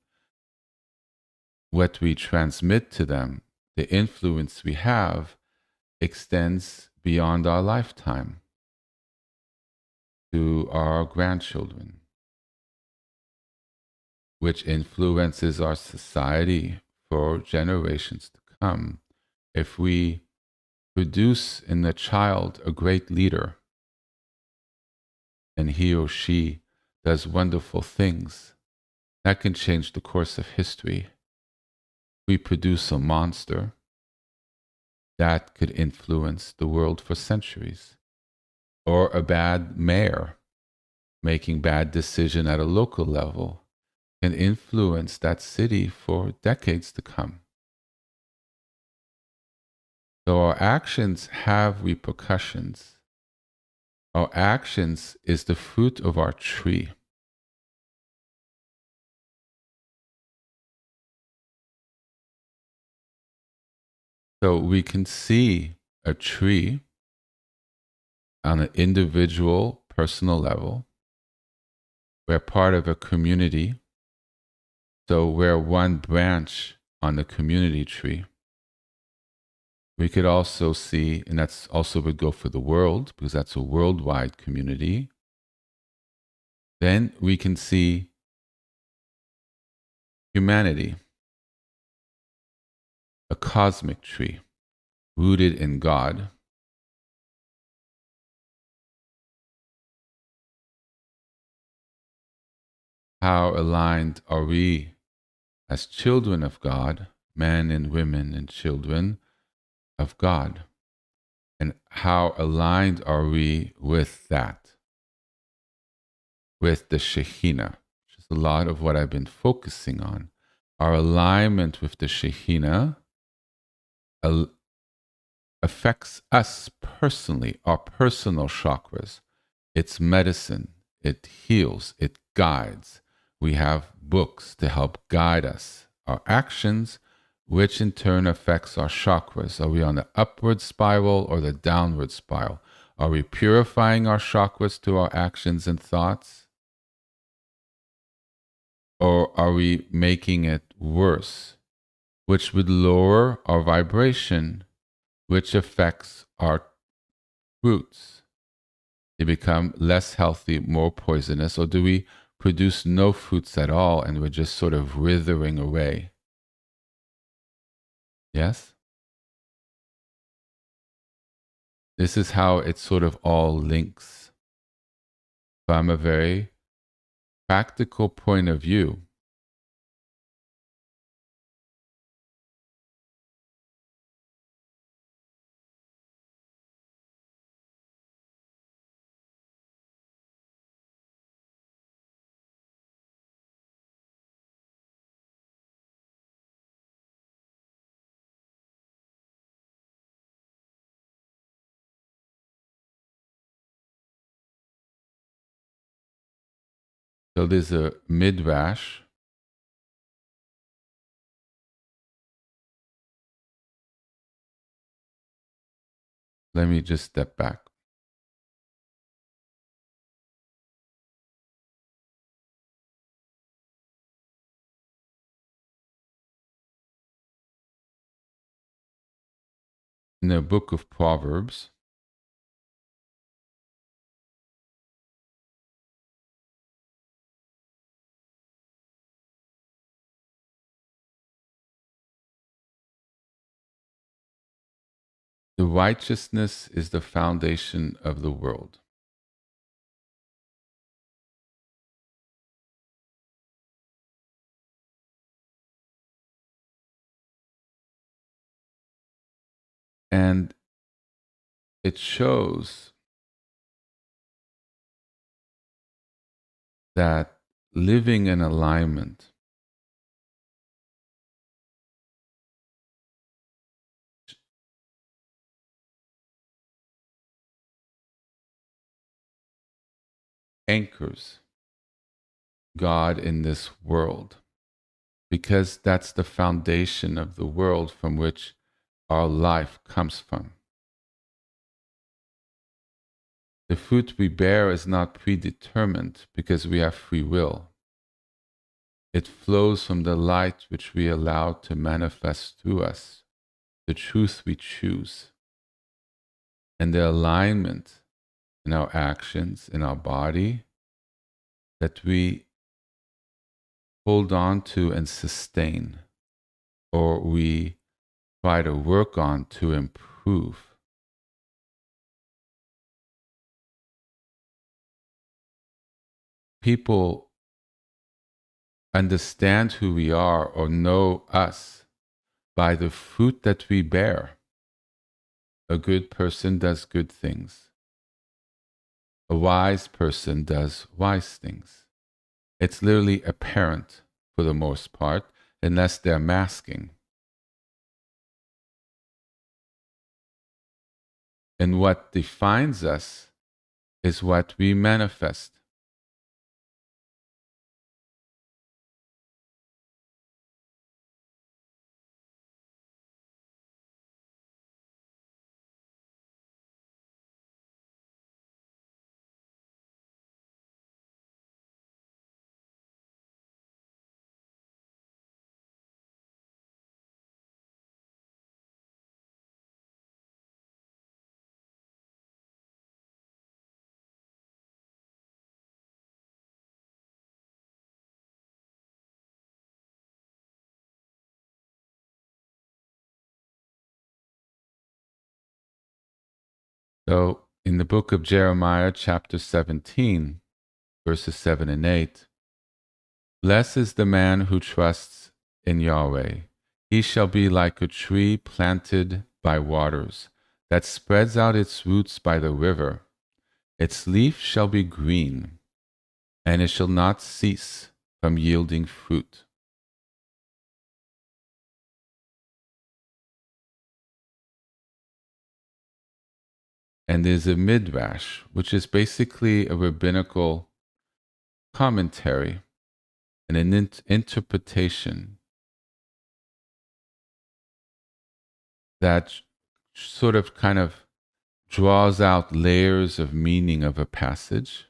what we transmit to them, the influence we have extends beyond our lifetime to our grandchildren, which influences our society for generations to come. If we produce in the child a great leader, and he or she does wonderful things, that can change the course of history. We produce a monster that could influence the world for centuries, or a bad mayor making bad decision at a local level can influence that city for decades to come. So our actions have repercussions. Our actions is the fruit of our tree. So we can see a tree on an individual, personal level. We're part of a community. So we're one branch on the community tree. We could also see, and that's also would go for the world, because that's a worldwide community. Then we can see humanity, a cosmic tree rooted in God. How aligned are we as children of God, men and women and children of God? And how aligned are we with that, with the Shekhinah, which is a lot of what I've been focusing on. Our alignment with the Shekhinah affects us personally, our personal chakras. It's medicine, it heals, it guides. We have books to help guide us. Our actions, which in turn affects our chakras. Are we on the upward spiral or the downward spiral? Are we purifying our chakras through our actions and thoughts? Or are we making it worse, which would lower our vibration, which affects our roots? They become less healthy, more poisonous, or do we produce no fruits at all and we're just sort of withering away? Yes? This is how it sort of all links. From a very practical point of view, so there's a midrash. Let me just step back. In the book of Proverbs, the righteousness is the foundation of the world. And it shows that living in alignment anchors God in this world, because that's the foundation of the world from which our life comes from. The fruit we bear is not predetermined because we have free will. It flows from the light which we allow to manifest through us, the truth we choose, and the alignment in our actions, in our body, that we hold on to and sustain, or we try to work on to improve. People understand who we are or know us by the fruit that we bear. A good person does good things. A wise person does wise things. It's literally apparent for the most part, unless they're masking. And what defines us is what we manifest. So, in the book of Jeremiah, chapter 17, verses 7 and 8, blessed is the man who trusts in Yahweh. He shall be like a tree planted by waters, that spreads out its roots by the river. Its leaf shall be green, and it shall not cease from yielding fruit. And there's a midrash, which is basically a rabbinical commentary and an interpretation that sort of kind of draws out layers of meaning of a passage.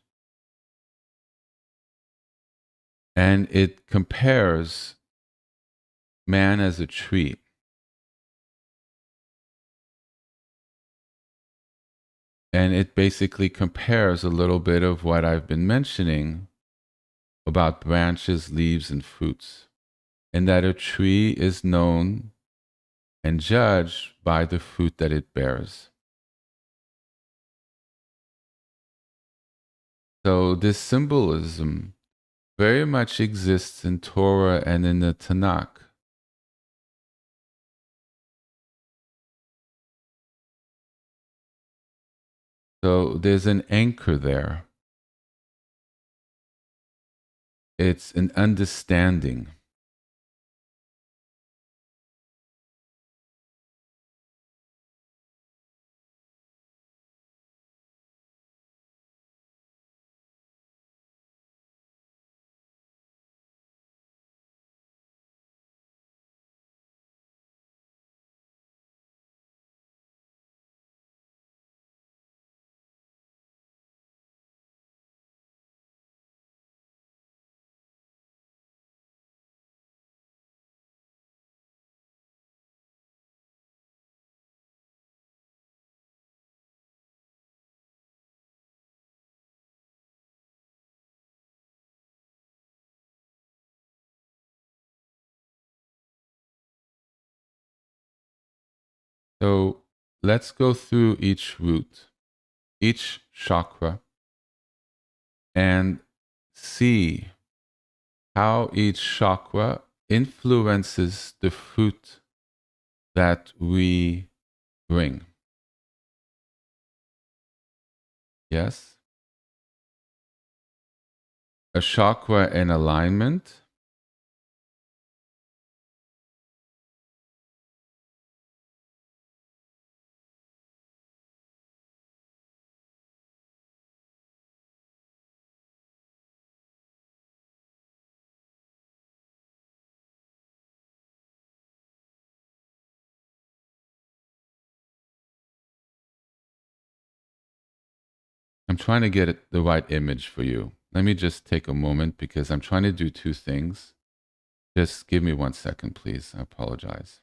And it compares man as a tree. And it basically compares a little bit of what I've been mentioning about branches, leaves, and fruits. And that a tree is known and judged by the fruit that it bears. So this symbolism very much exists in Torah and in the Tanakh. So there's an anchor there. It's an understanding. So let's go through each root, each chakra, and see how each chakra influences the fruit that we bring. Yes? A chakra in alignment I'm trying to get the right image for you. Let me just take a moment because I'm trying to do two things. Just give me 1 second, please. I apologize.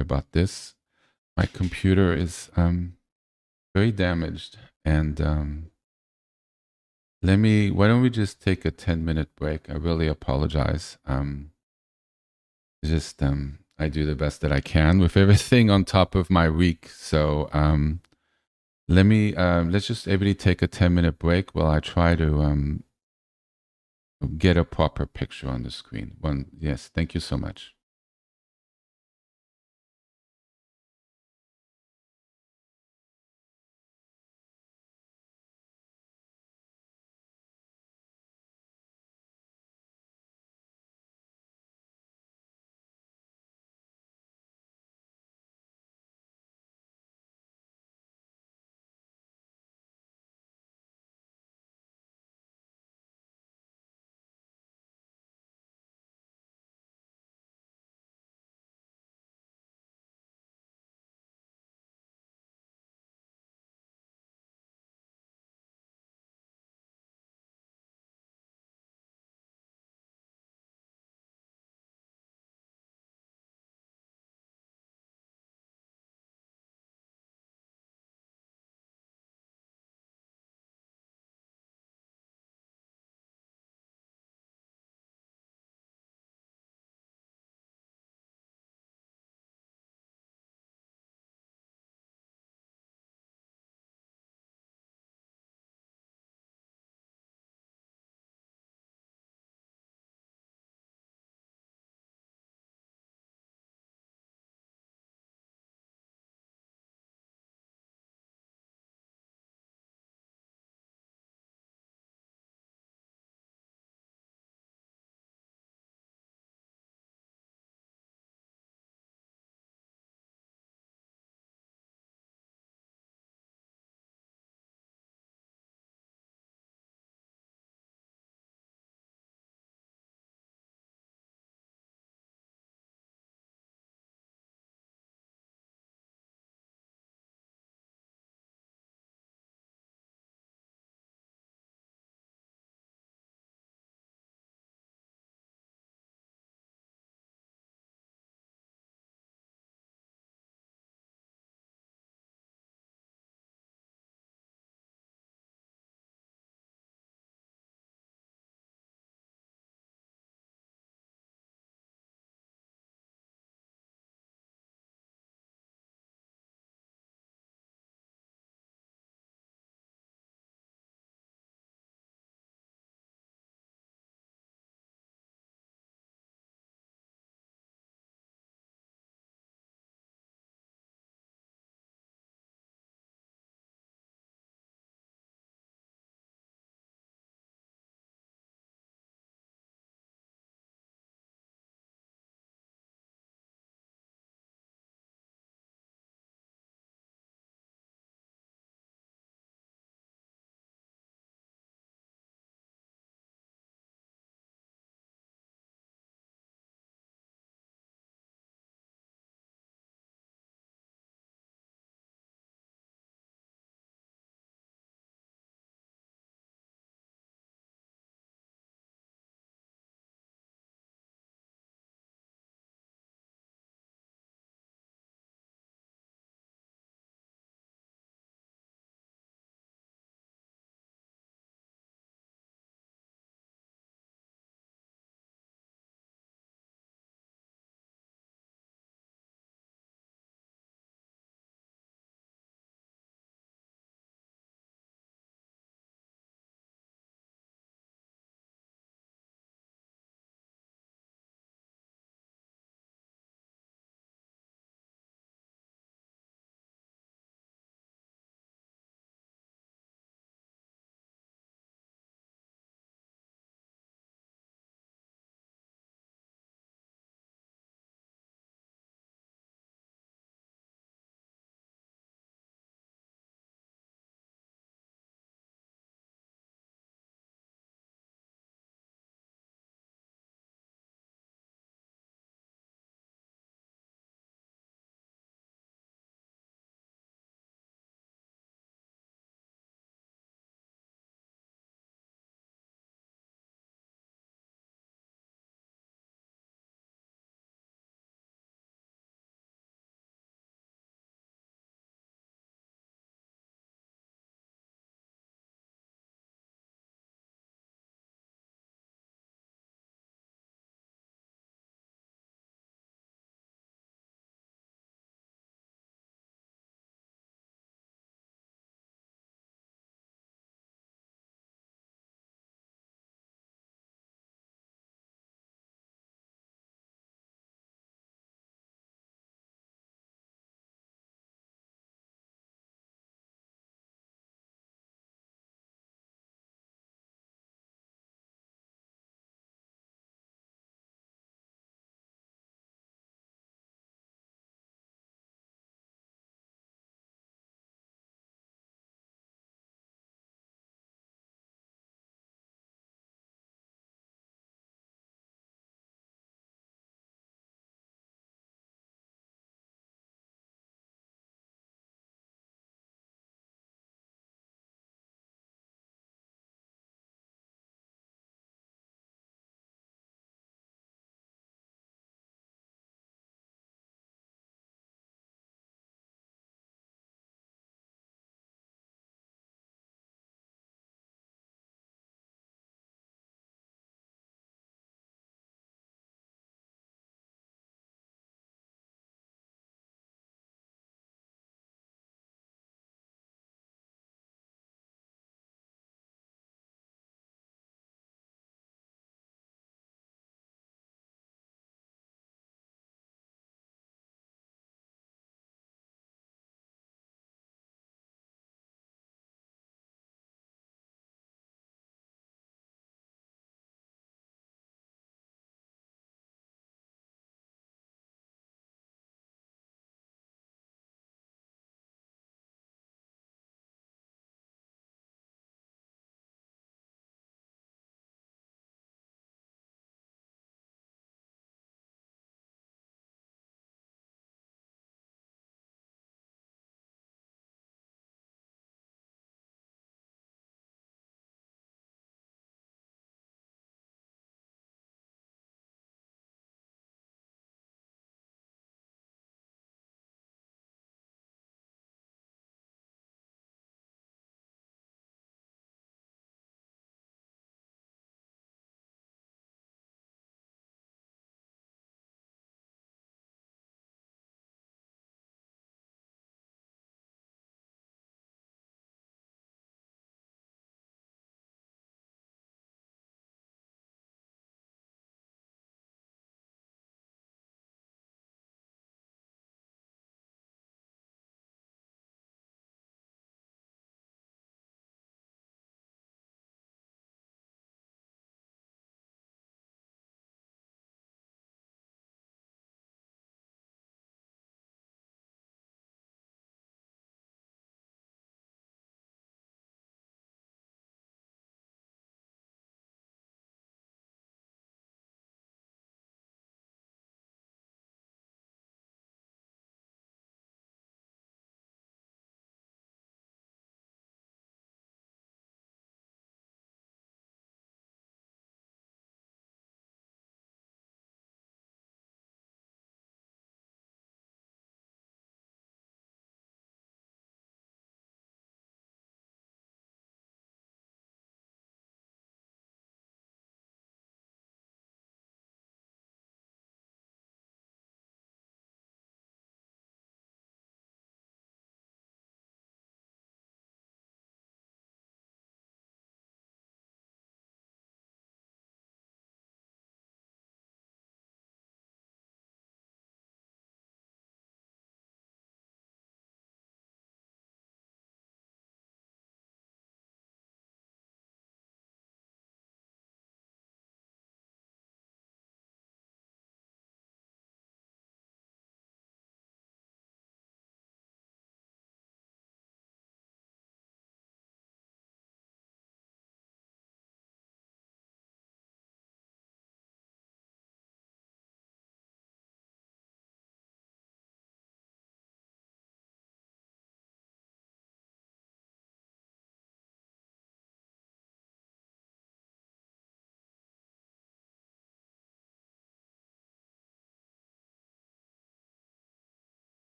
About this, my computer is very damaged, and why don't we just take a 10-minute break? I really apologize. Just I do the best that I can with everything on top of my week. So let's just everybody take a 10-minute break while I try to get a proper picture on the screen. Yes, thank you so much.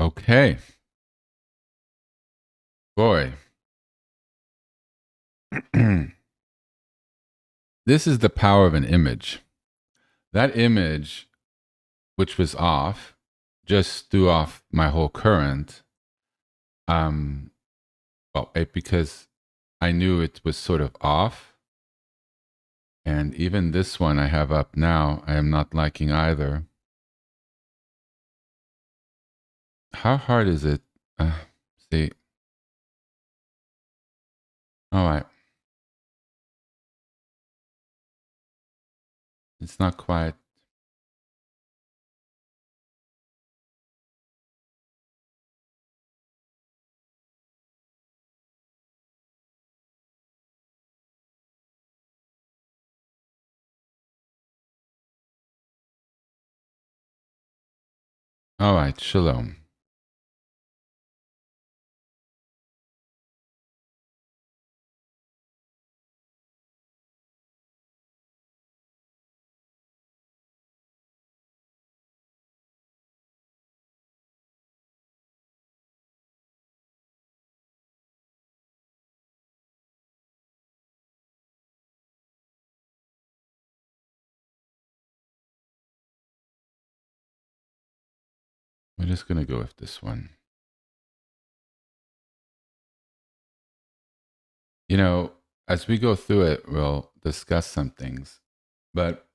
Okay. Boy. This is the power of an image. That image, which was off, just threw off my whole current. Um, because I knew it was sort of off. And even this one I have up now, I am not liking either. How hard is it? See. All right. It's not quite. All right. Shalom. We're just going to go with this one. You know, as we go through it, we'll discuss some things. But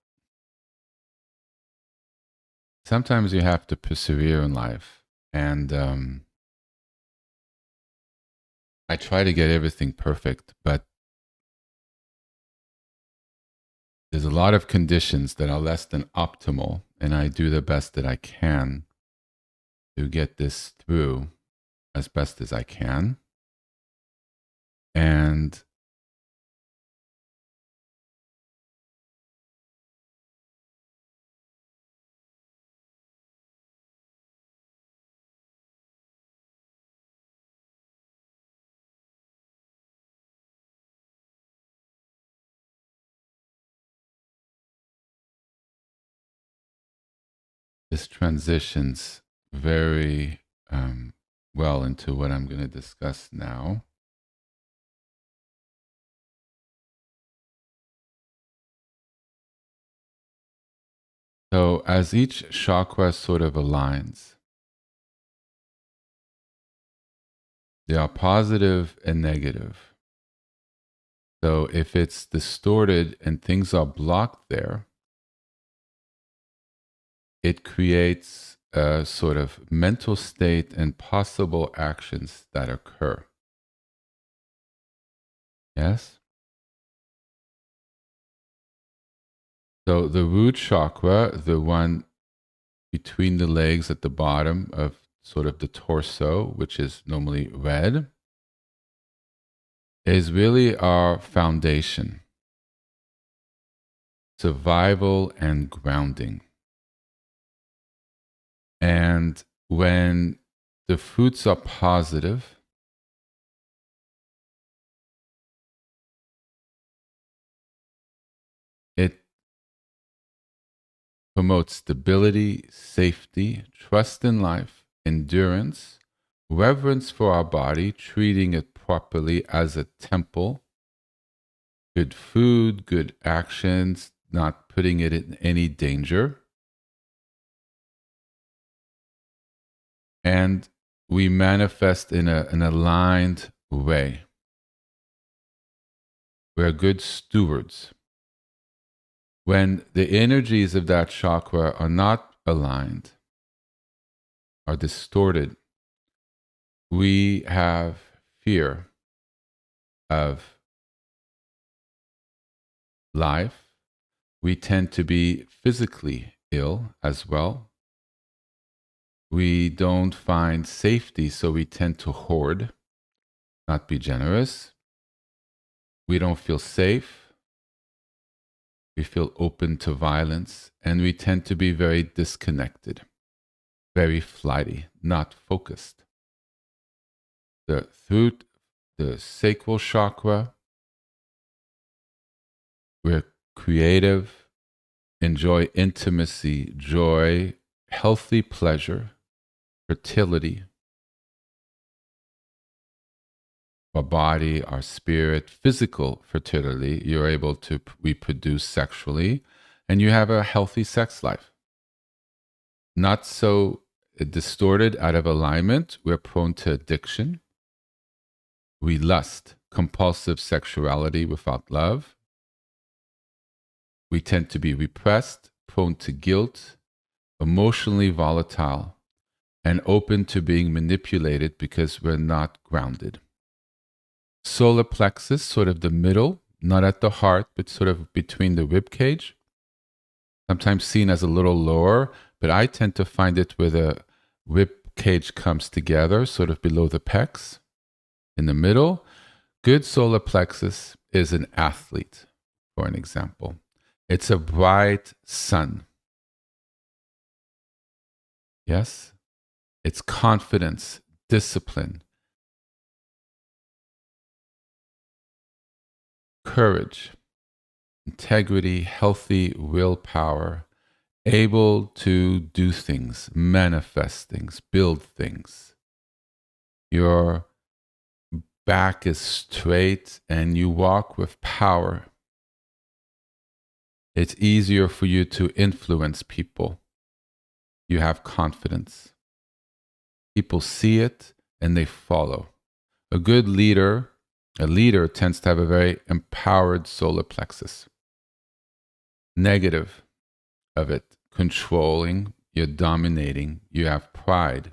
sometimes you have to persevere in life. And I try to get everything perfect, but there's a lot of conditions that are less than optimal. And I do the best that I can to get this through as best as I can. And this transitions very well into what I'm going to discuss now. So, as each chakra sort of aligns, there are positive and negative. So, if it's distorted and things are blocked there, it creates a sort of mental state and possible actions that occur. Yes? So, the root chakra, the one between the legs at the bottom of sort of the torso, which is normally red, is really our foundation, survival and grounding. And when the fruits are positive, it promotes stability, safety, trust in life, endurance, reverence for our body, treating it properly as a temple, good food, good actions, not putting it in any danger. And we manifest in an aligned way. We're good stewards. When the energies of that chakra are not aligned, are distorted, we have fear of life. We tend to be physically ill as well. We don't find safety, so we tend to hoard, not be generous. We don't feel safe. We feel open to violence, and we tend to be very disconnected, very flighty, not focused. Through the sacral chakra, we're creative, enjoy intimacy, joy, healthy pleasure. fertility, our body, our spirit, physical fertility. You're able to reproduce sexually, and you have a healthy sex life. Not so distorted, out of alignment, we're prone to addiction. We lust, compulsive sexuality without love. We tend to be repressed, prone to guilt, emotionally volatile, and open to being manipulated because we're not grounded. Solar plexus, sort of the middle, not at the heart, but sort of between the rib cage, sometimes seen as a little lower, but I tend to find it where the rib cage comes together, sort of below the pecs, in the middle. Good solar plexus is an athlete, for an example. It's a bright sun. Yes? It's confidence, discipline, courage, integrity, healthy willpower, able to do things, manifest things, build things. Your back is straight and you walk with power. It's easier for you to influence people. You have confidence. People see it and they follow. A leader tends to have a very empowered solar plexus. Negative of it, controlling, you're dominating, you have pride,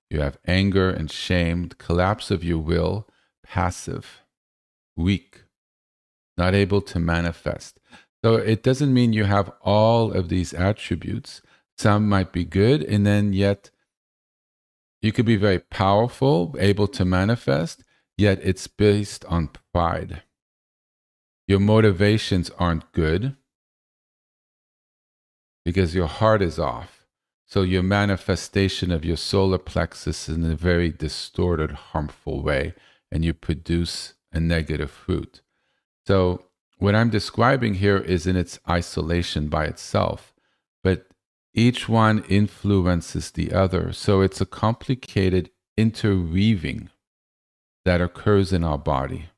you have anger and shame, collapse of your will, passive, weak, not able to manifest. So it doesn't mean you have all of these attributes. Some might be good, and then yet you could be very powerful, able to manifest, yet it's based on pride. Your motivations aren't good because your heart is off. So your manifestation of your solar plexus is in a very distorted, harmful way, and you produce a negative fruit. So what I'm describing here is in its isolation by itself, but each one influences the other. So it's a complicated interweaving that occurs in our body.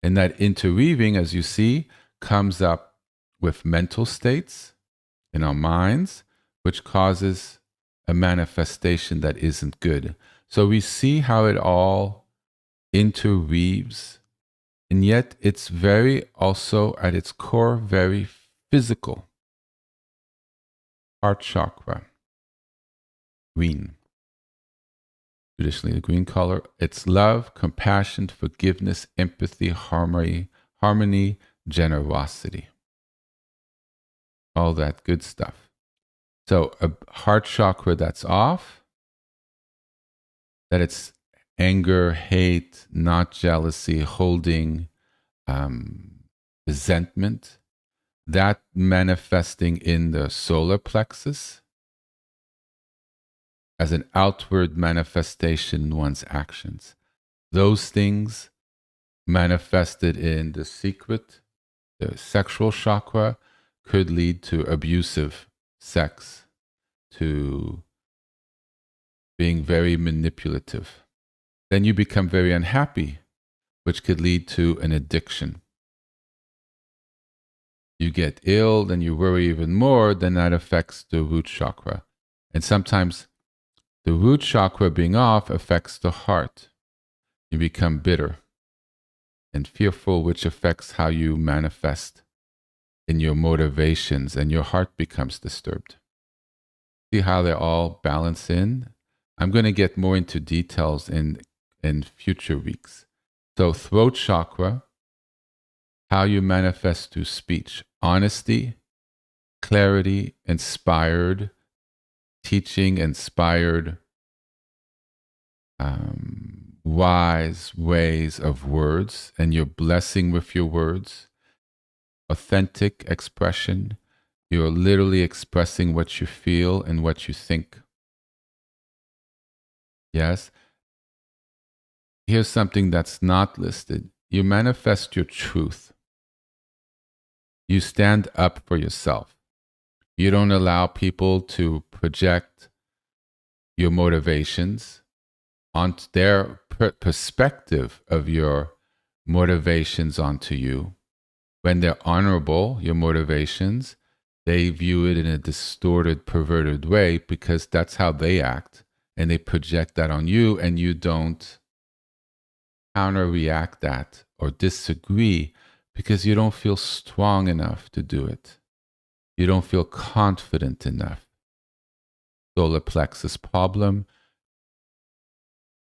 And that interweaving, as you see, comes up with mental states in our minds, which causes a manifestation that isn't good. So we see how it all interweaves, and yet it's very also at its core, very physical. Heart chakra, green. Traditionally the green color. It's love, compassion, forgiveness, empathy, harmony, generosity. All that good stuff. So a heart chakra that's off, that it's anger, hate, not jealousy, holding, resentment, that manifesting in the solar plexus as an outward manifestation in one's actions. Those things manifested in the secret, the sexual chakra, could lead to abusive sex, to being very manipulative. Then you become very unhappy, which could lead to an addiction. You get ill, then you worry even more, then that affects the root chakra. And sometimes the root chakra being off affects the heart. You become bitter and fearful, which affects how you manifest in your motivations, and your heart becomes disturbed. See how they all balance in? I'm going to get more into details in future weeks. So throat chakra, how you manifest through speech. Honesty, clarity, inspired, teaching, inspired, wise ways of words, and you're blessing with your words. Authentic expression. You're literally expressing what you feel and what you think. Yes. Here's something that's not listed. You manifest your truth. You stand up for yourself. You don't allow people to project your motivations, on their perspective of your motivations onto you. When they're honorable, your motivations, they view it in a distorted, perverted way because that's how they act. And they project that on you, and you don't counter react that or disagree because you don't feel strong enough to do it. You don't feel confident enough. Solar plexus problem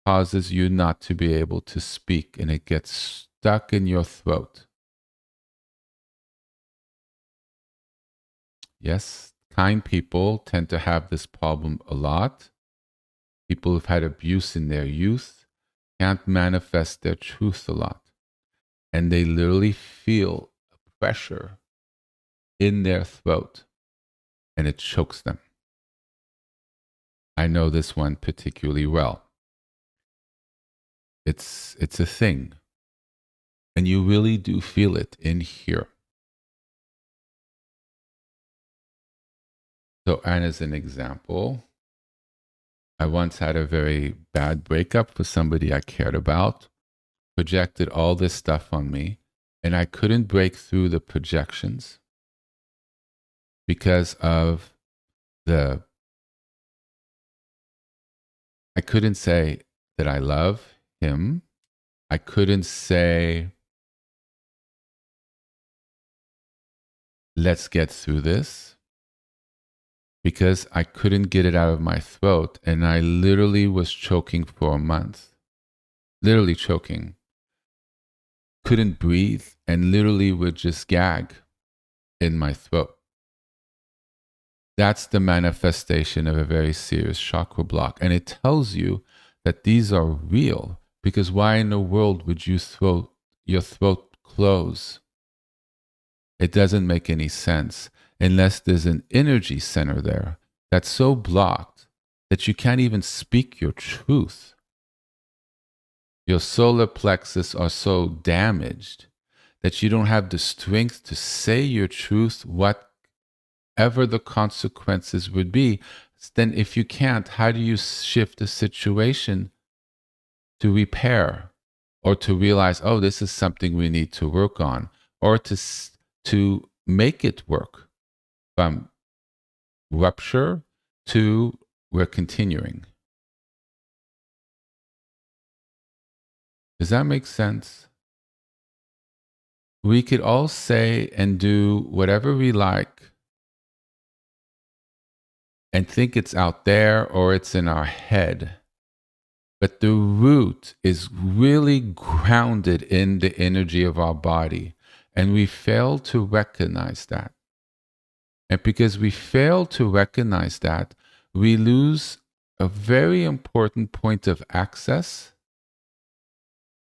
causes you not to be able to speak, and it gets stuck in your throat. Yes, kind people tend to have this problem a lot. People who've had abuse in their youth can't manifest their truth a lot. And they literally feel a pressure in their throat, and it chokes them. I know this one particularly well. It's a thing. And you really do feel it in here. So, and as an example, I once had a very bad breakup with somebody I cared about, projected all this stuff on me, and I couldn't break through the projections because of I couldn't say that I love him. I couldn't say, let's get through this, because I couldn't get it out of my throat. And I literally was choking for a month, literally choking. Couldn't breathe and literally would just gag in my throat. That's the manifestation of a very serious chakra block. And it tells you that these are real, because why in the world would you your throat close? It doesn't make any sense unless there's an energy center there that's so blocked that you can't even speak your truth. Your solar plexus are so damaged that you don't have the strength to say your truth, whatever the consequences would be. Then if you can't, how do you shift the situation to repair, or to realize, oh, this is something we need to work on, or to make it work from rupture to we're continuing? Does that make sense? We could all say and do whatever we like and think it's out there or it's in our head. But the root is really grounded in the energy of our body. And we fail to recognize that. And because we fail to recognize that, we lose a very important point of access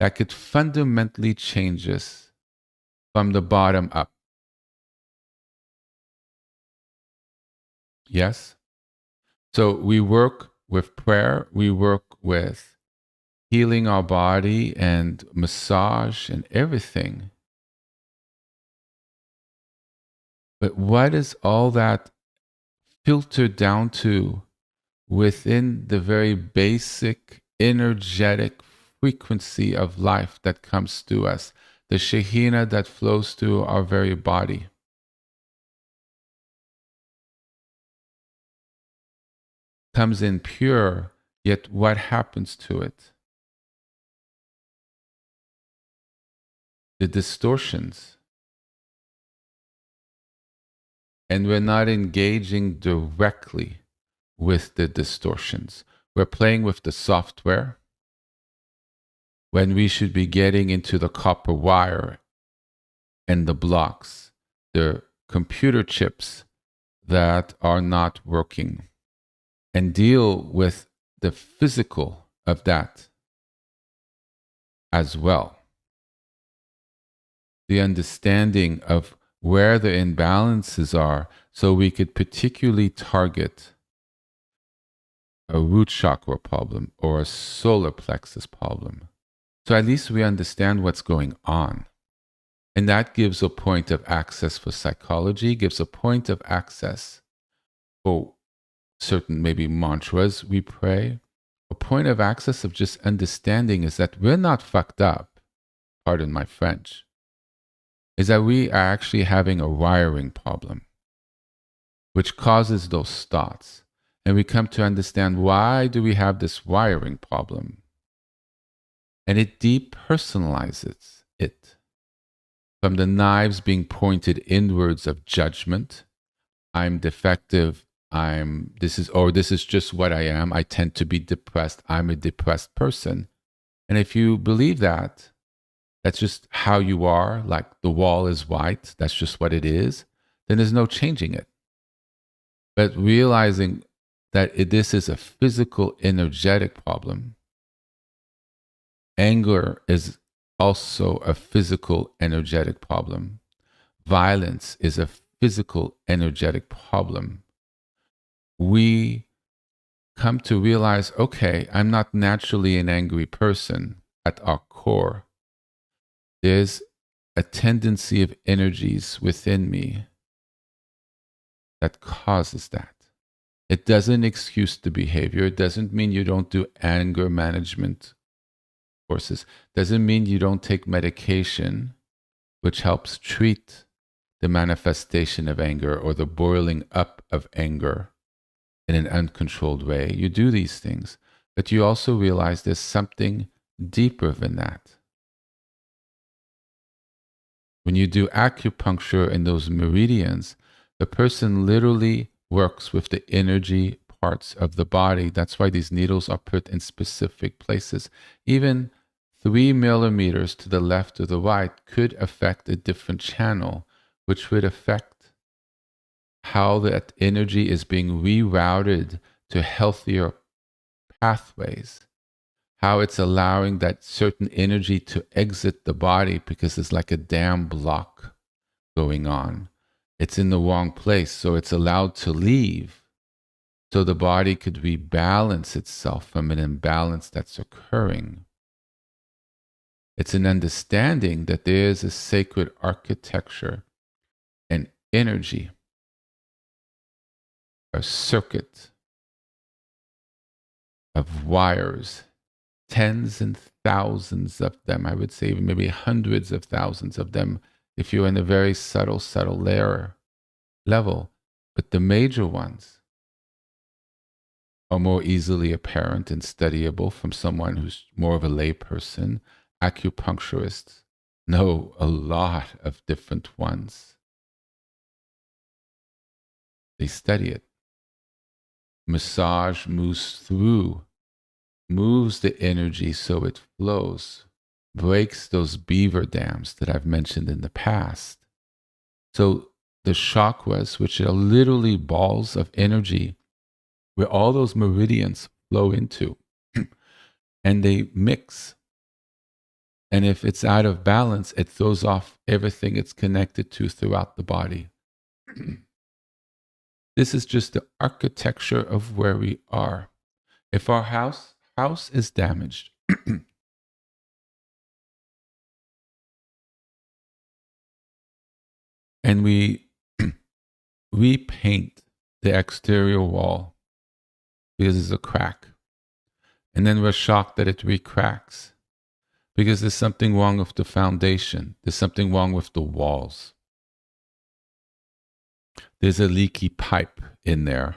that could fundamentally change us from the bottom up. Yes? So we work with prayer, we work with healing our body and massage and everything. But what is all that filtered down to within the very basic energetic frequency of life that comes through us, the Shekhinah that flows through our very body? Comes in pure, yet what happens to it? The distortions. And we're not engaging directly with the distortions. We're playing with the software when we should be getting into the copper wire and the blocks, the computer chips that are not working, and deal with the physical of that as well. The understanding of where the imbalances are, so we could particularly target a root chakra problem or a solar plexus problem. So at least we understand what's going on. And that gives a point of access for psychology, gives a point of access for certain maybe mantras we pray. A point of access of just understanding is that we're not fucked up, pardon my French, is that we are actually having a wiring problem, which causes those thoughts. And we come to understand, why do we have this wiring problem? And it depersonalizes it. From the knives being pointed inwards of judgment, I'm defective, this is just what I am. I tend to be depressed. I'm a depressed person. And if you believe that, that's just how you are, like the wall is white, that's just what it is, then there's no changing it. But realizing that this is a physical, energetic problem. Anger is also a physical, energetic problem. Violence is a physical, energetic problem. We come to realize, okay, I'm not naturally an angry person at our core. There's a tendency of energies within me that causes that. It doesn't excuse the behavior. It doesn't mean you don't do anger management courses. It doesn't mean you don't take medication, which helps treat the manifestation of anger or the boiling up of anger in an uncontrolled way. You do these things, but you also realize there's something deeper than that. When you do acupuncture in those meridians, the person literally works with the energy parts of the body. That's why these needles are put in specific places. Even 3 millimeters to the left or the right could affect a different channel, which would affect how that energy is being rerouted to healthier pathways, how it's allowing that certain energy to exit the body because it's like a dam block going on. It's in the wrong place, so it's allowed to leave so the body could rebalance itself from an imbalance that's occurring. It's an understanding that there is a sacred architecture and energy, a circuit of wires, tens and thousands of them, I would say maybe hundreds of thousands of them, if you're in a very subtle level. But the major ones are more easily apparent and studyable from someone who's more of a lay person. Acupuncturists know a lot of different ones. They study it. Massage moves the energy so it flows, breaks those beaver dams that I've mentioned in the past. So the chakras, which are literally balls of energy, where all those meridians flow into, and they mix. And if it's out of balance, it throws off everything it's connected to throughout the body. This is just the architecture of where we are. If our house is damaged, and we repaint the exterior wall because there's a crack, and then we're shocked that it recracks because there's something wrong with the foundation. There's something wrong with the walls. There's a leaky pipe in there,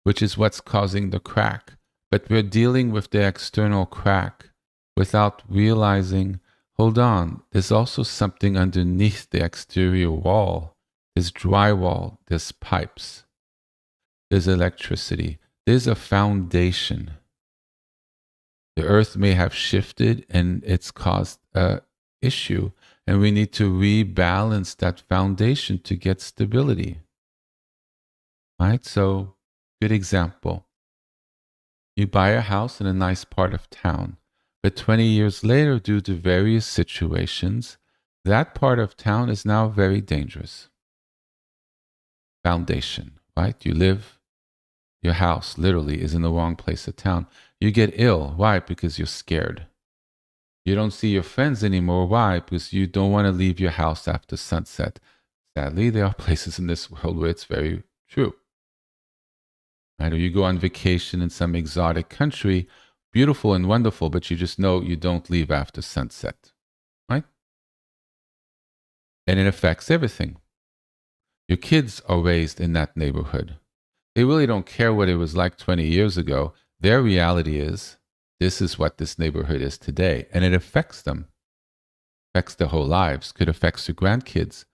which is what's causing the crack. But we're dealing with the external crack without realizing, hold on, there's also something underneath the exterior wall. There's drywall, there's pipes, there's electricity, there's a foundation. The earth may have shifted and it's caused an issue, and we need to rebalance that foundation to get stability. Right? So, good example. You buy a house in a nice part of town, but 20 years later, due to various situations, that part of town is now very dangerous. Foundation, right? Your house literally is in the wrong place of town. You get ill. Why? Because you're scared. You don't see your friends anymore. Why? Because you don't want to leave your house after sunset. Sadly, there are places in this world where it's very true. right? Or you go on vacation in some exotic country, beautiful and wonderful, but you just know you don't leave after sunset, right? And it affects everything. Your kids are raised in that neighborhood. They really don't care what it was like 20 years ago. Their reality is this is what this neighborhood is today. And it affects them, affects their whole lives, could affect your grandkids.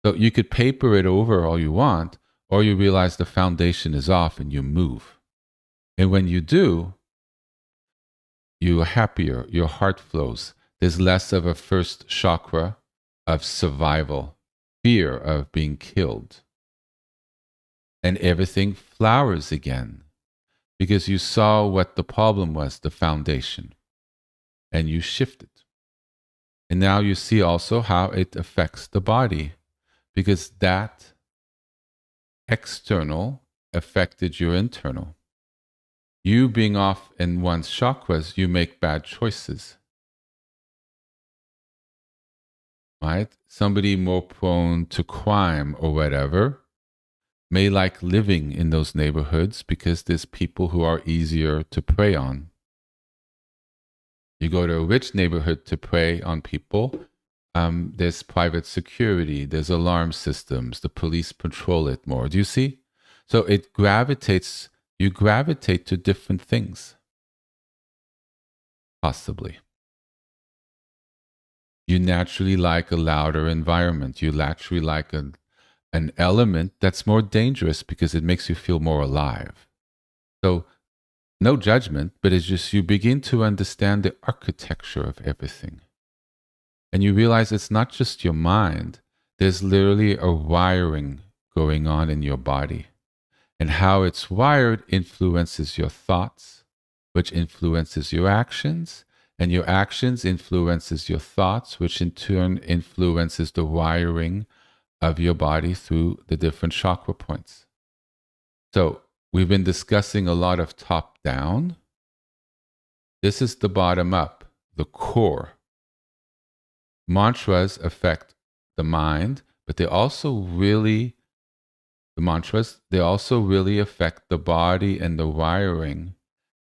So you could paper it over all you want, or you realize the foundation is off and you move. And when you do, you are happier, your heart flows. There's less of a first chakra of survival, fear of being killed. And everything flowers again because you saw what the problem was, the foundation, and you shifted. And now you see also how it affects the body because that external affected your internal. You being off in one's chakras, you make bad choices. Right? Somebody more prone to crime or whatever may like living in those neighborhoods because there's people who are easier to prey on. You go to a rich neighborhood to prey on people, there's private security, there's alarm systems, the police patrol it more. Do you see? So it gravitates, you gravitate to different things, possibly. You naturally like a louder environment. You naturally like an element that's more dangerous because it makes you feel more alive. So no judgment, but it's just you begin to understand the architecture of everything. And you realize it's not just your mind. There's literally a wiring going on in your body. And how it's wired influences your thoughts, which influences your actions. And your actions influences your thoughts, which in turn influences the wiring of your body through the different chakra points. So we've been discussing a lot of top down. This is the bottom up, the core. Mantras affect the mind, but they also really affect the body and the wiring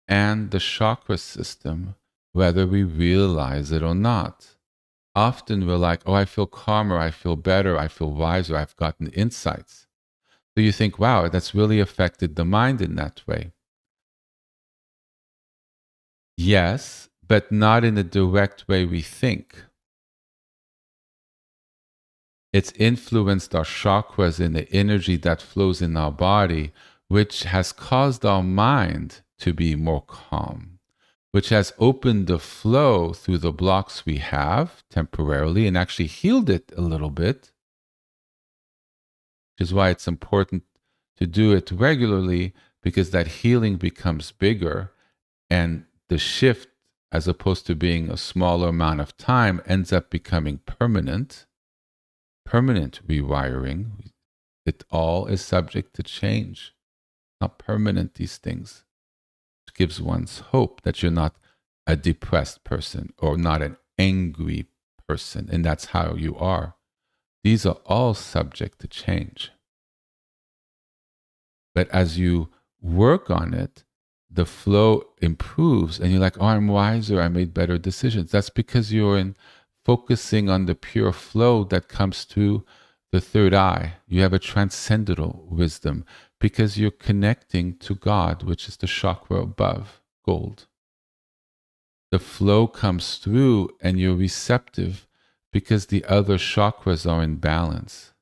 and the chakra system, whether we realize it or not. Often we're like, oh, I feel calmer, I feel better, I feel wiser, I've gotten insights. So you think, wow, that's really affected the mind in that way. Yes, but not in the direct way we think. It's influenced our chakras and the energy that flows in our body, which has caused our mind to be more calm, which has opened the flow through the blocks we have temporarily and actually healed it a little bit, which is why it's important to do it regularly because that healing becomes bigger and the shift, as opposed to being a smaller amount of time, ends up becoming permanent rewiring. It all is subject to change, not permanent, these things. It gives one's hope that you're not a depressed person or not an angry person, and that's how you are. These are all subject to change. But as you work on it, the flow improves and you're like, oh, I'm wiser, I made better decisions. That's because you're focusing on the pure flow that comes through the third eye. You have a transcendental wisdom because you're connecting to God, which is the chakra above, gold. The flow comes through and you're receptive because the other chakras are in balance.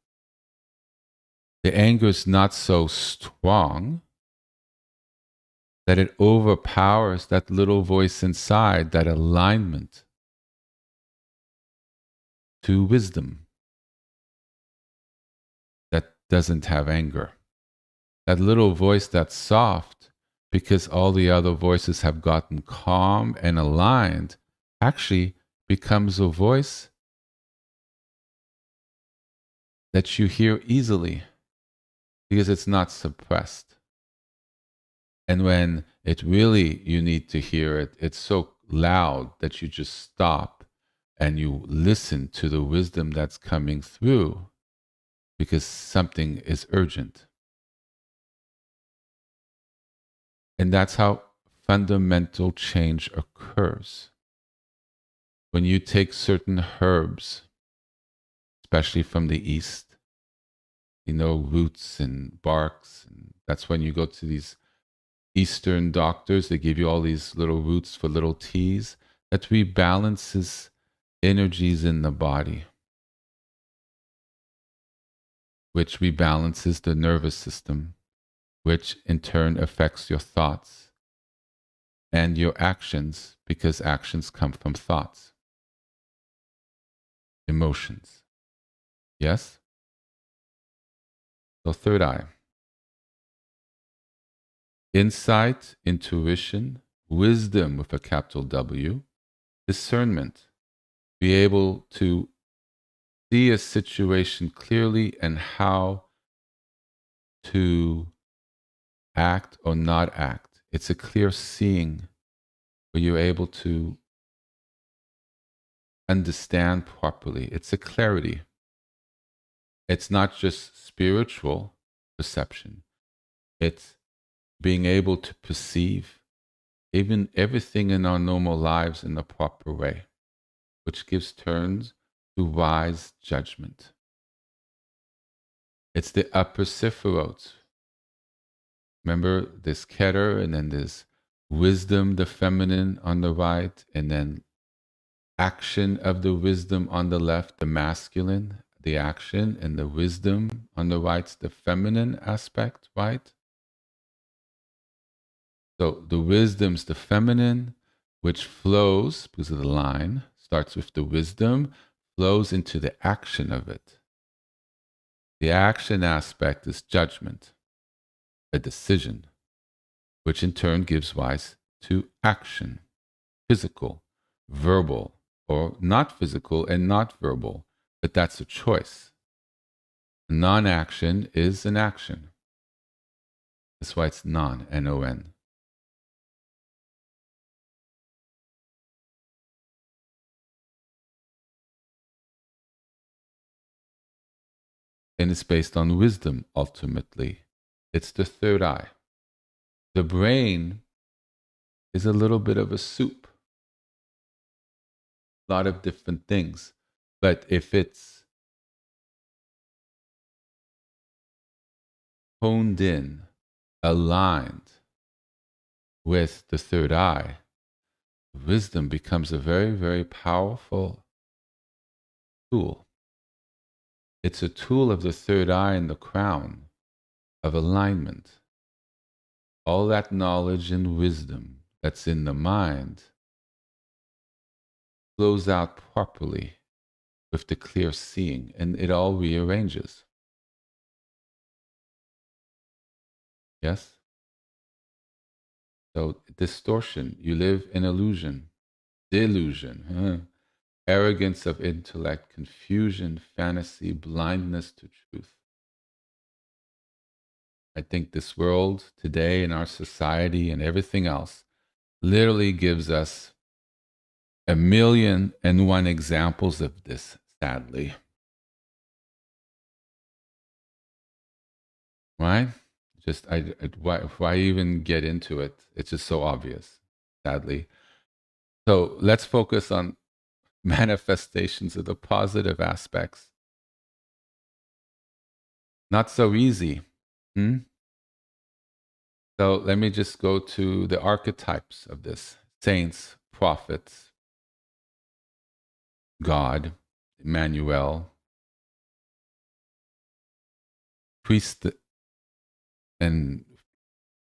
The anger is not so strong that it overpowers that little voice inside, that alignment to wisdom that doesn't have anger. That little voice that's soft because all the other voices have gotten calm and aligned actually becomes a voice that you hear easily because it's not suppressed. And when it really, you need to hear it, it's so loud that you just stop and you listen to the wisdom that's coming through because something is urgent. And that's how fundamental change occurs. When you take certain herbs, especially from the East, roots and barks, and that's when you go to these Eastern doctors, they give you all these little roots for little teas, that rebalances energies in the body, which rebalances the nervous system, which in turn affects your thoughts and your actions, because actions come from thoughts, emotions. Yes? So, third eye. Insight, intuition, wisdom with a capital W, discernment. Be able to see a situation clearly and how to act or not act. It's a clear seeing where you're able to understand properly. It's a clarity. It's not just spiritual perception. It's being able to perceive even everything in our normal lives in the proper way, which gives turns to wise judgment. It's the upper Sephiroth. Remember, there's Keter, and then there's wisdom, the feminine, on the right, and then action of the wisdom on the left, the masculine, the action, and the wisdom on the right, the feminine aspect, right? So the wisdom's the feminine, which flows, because of the line, starts with the wisdom, flows into the action of it. The action aspect is judgment, a decision, which in turn gives rise to action, physical, verbal, or not physical and not verbal, but that's a choice. Non-action is an action. That's why it's non, N-O-N. And it's based on wisdom, ultimately. It's the third eye. The brain is a little bit of a soup, a lot of different things. But if it's honed in, aligned with the third eye, wisdom becomes a very, very powerful tool. It's a tool of the third eye and the crown of alignment. All that knowledge and wisdom that's in the mind flows out properly with the clear seeing, and it all rearranges. Yes? So, distortion, you live in illusion, delusion, arrogance of intellect, confusion, fantasy, blindness to truth. I think this world today and our society and everything else literally gives us 1,000,001 examples of this, sadly. Right? Why even get into it? It's just so obvious, sadly. So let's focus on manifestations of the positive aspects. Not so easy. So let me just go to the archetypes of this: saints, prophets, God, Emmanuel, priests, and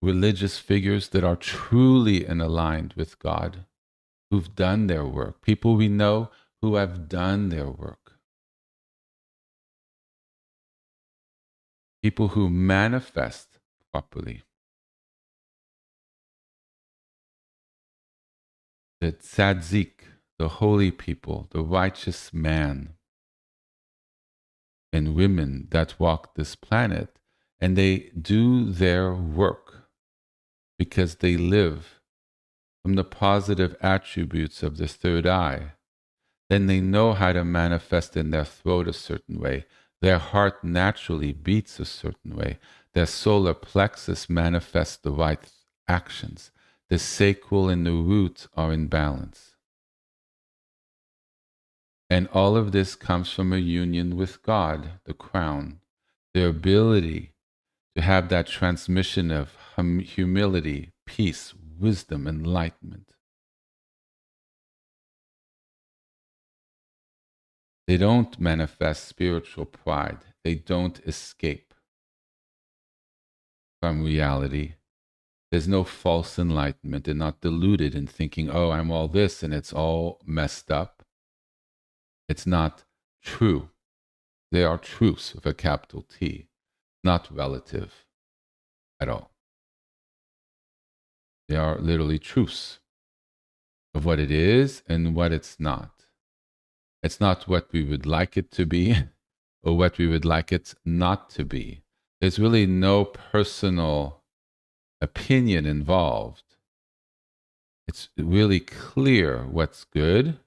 religious figures that are truly in aligned with God, who've done their work, people we know who have done their work, people who manifest properly. The tzaddik, the holy people, the righteous man and women that walk this planet, and they do their work because they live from the positive attributes of the third eye. Then they know how to manifest in their throat a certain way. Their heart naturally beats a certain way. Their solar plexus manifests the right actions. The sacral and the root are in balance. And all of this comes from a union with God, the crown, their ability to have that transmission of humility, peace, wisdom, enlightenment. They don't manifest spiritual pride. They don't escape from reality. There's no false enlightenment. They're not deluded in thinking, oh, I'm all this and it's all messed up. It's not true. They are truths with a capital T, not relative at all. They are literally truths of what it is and what it's not. It's not what we would like it to be or what we would like it not to be. There's really no personal opinion involved. It's really clear what's good,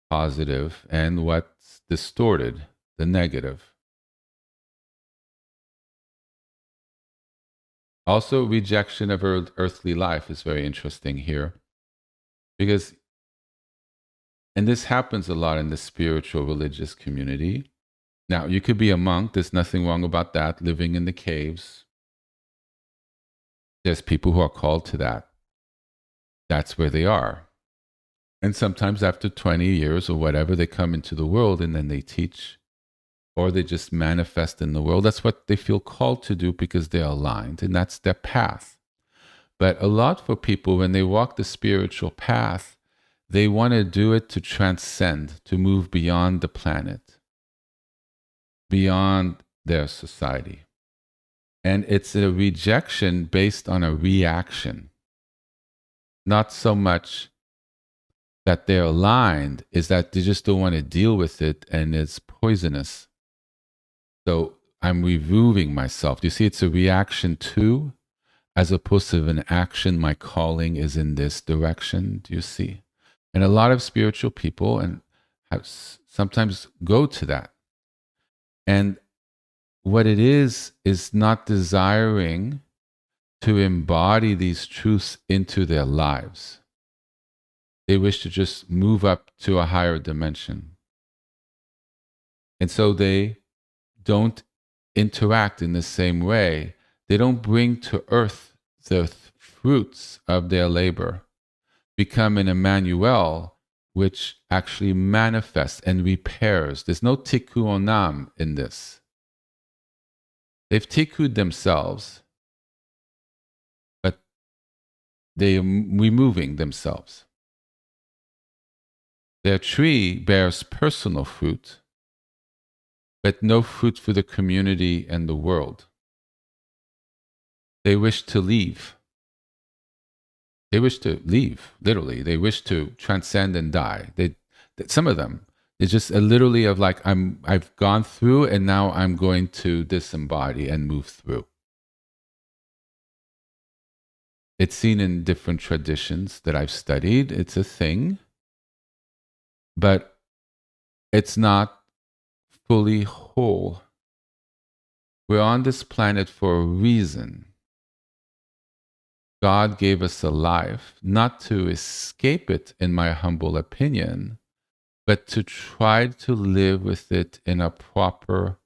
positive, and what's distorted, the negative. Also, rejection of earthly life is very interesting here because, and this happens a lot in the spiritual religious community. Now, you could be a monk, there's nothing wrong about that, living in the caves. There's people who are called to that. That's where they are. And sometimes after 20 years or whatever, they come into the world and then they teach, or they just manifest in the world. That's what they feel called to do because they're aligned, and that's their path. But a lot for people, when they walk the spiritual path, they want to do it to transcend, to move beyond the planet, beyond their society. And it's a rejection based on a reaction. Not so much that they're aligned, is that they just don't want to deal with it and it's poisonous. So I'm removing myself. You see, it's a reaction to, as opposed to an action. My calling is in this direction. Do you see? And a lot of spiritual people and have sometimes go to that. And what it is not desiring to embody these truths into their lives. They wish to just move up to a higher dimension. And so they don't interact in the same way. They don't bring to earth the fruits of their labor, become an Emmanuel, which actually manifests and repairs. There's no tikkun onam in this. They've tikku'd themselves, but they are removing themselves. Their tree bears personal fruit, but no fruit for the community and the world. They wish to leave. They wish to leave, literally. They wish to transcend and die. Some of them, it's just literally of like, I've gone through and now I'm going to disembody and move through. It's seen in different traditions that I've studied. It's a thing, but it's not fully whole. We're on this planet for a reason. God gave us a life, not to escape it, in my humble opinion, but to try to live with it in a proper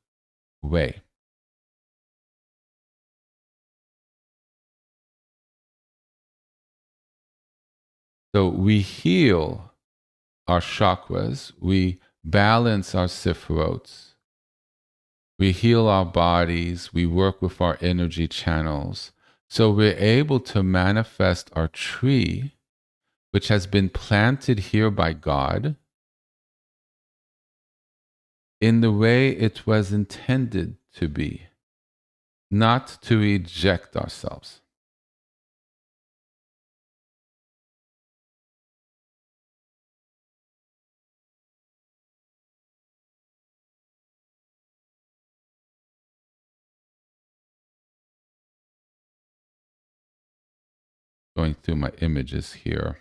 way. So we heal our chakras, we balance our sifrotes, we heal our bodies, we work with our energy channels. So we're able to manifest our tree, which has been planted here by God, in the way it was intended to be, not to reject ourselves. Going through my images here.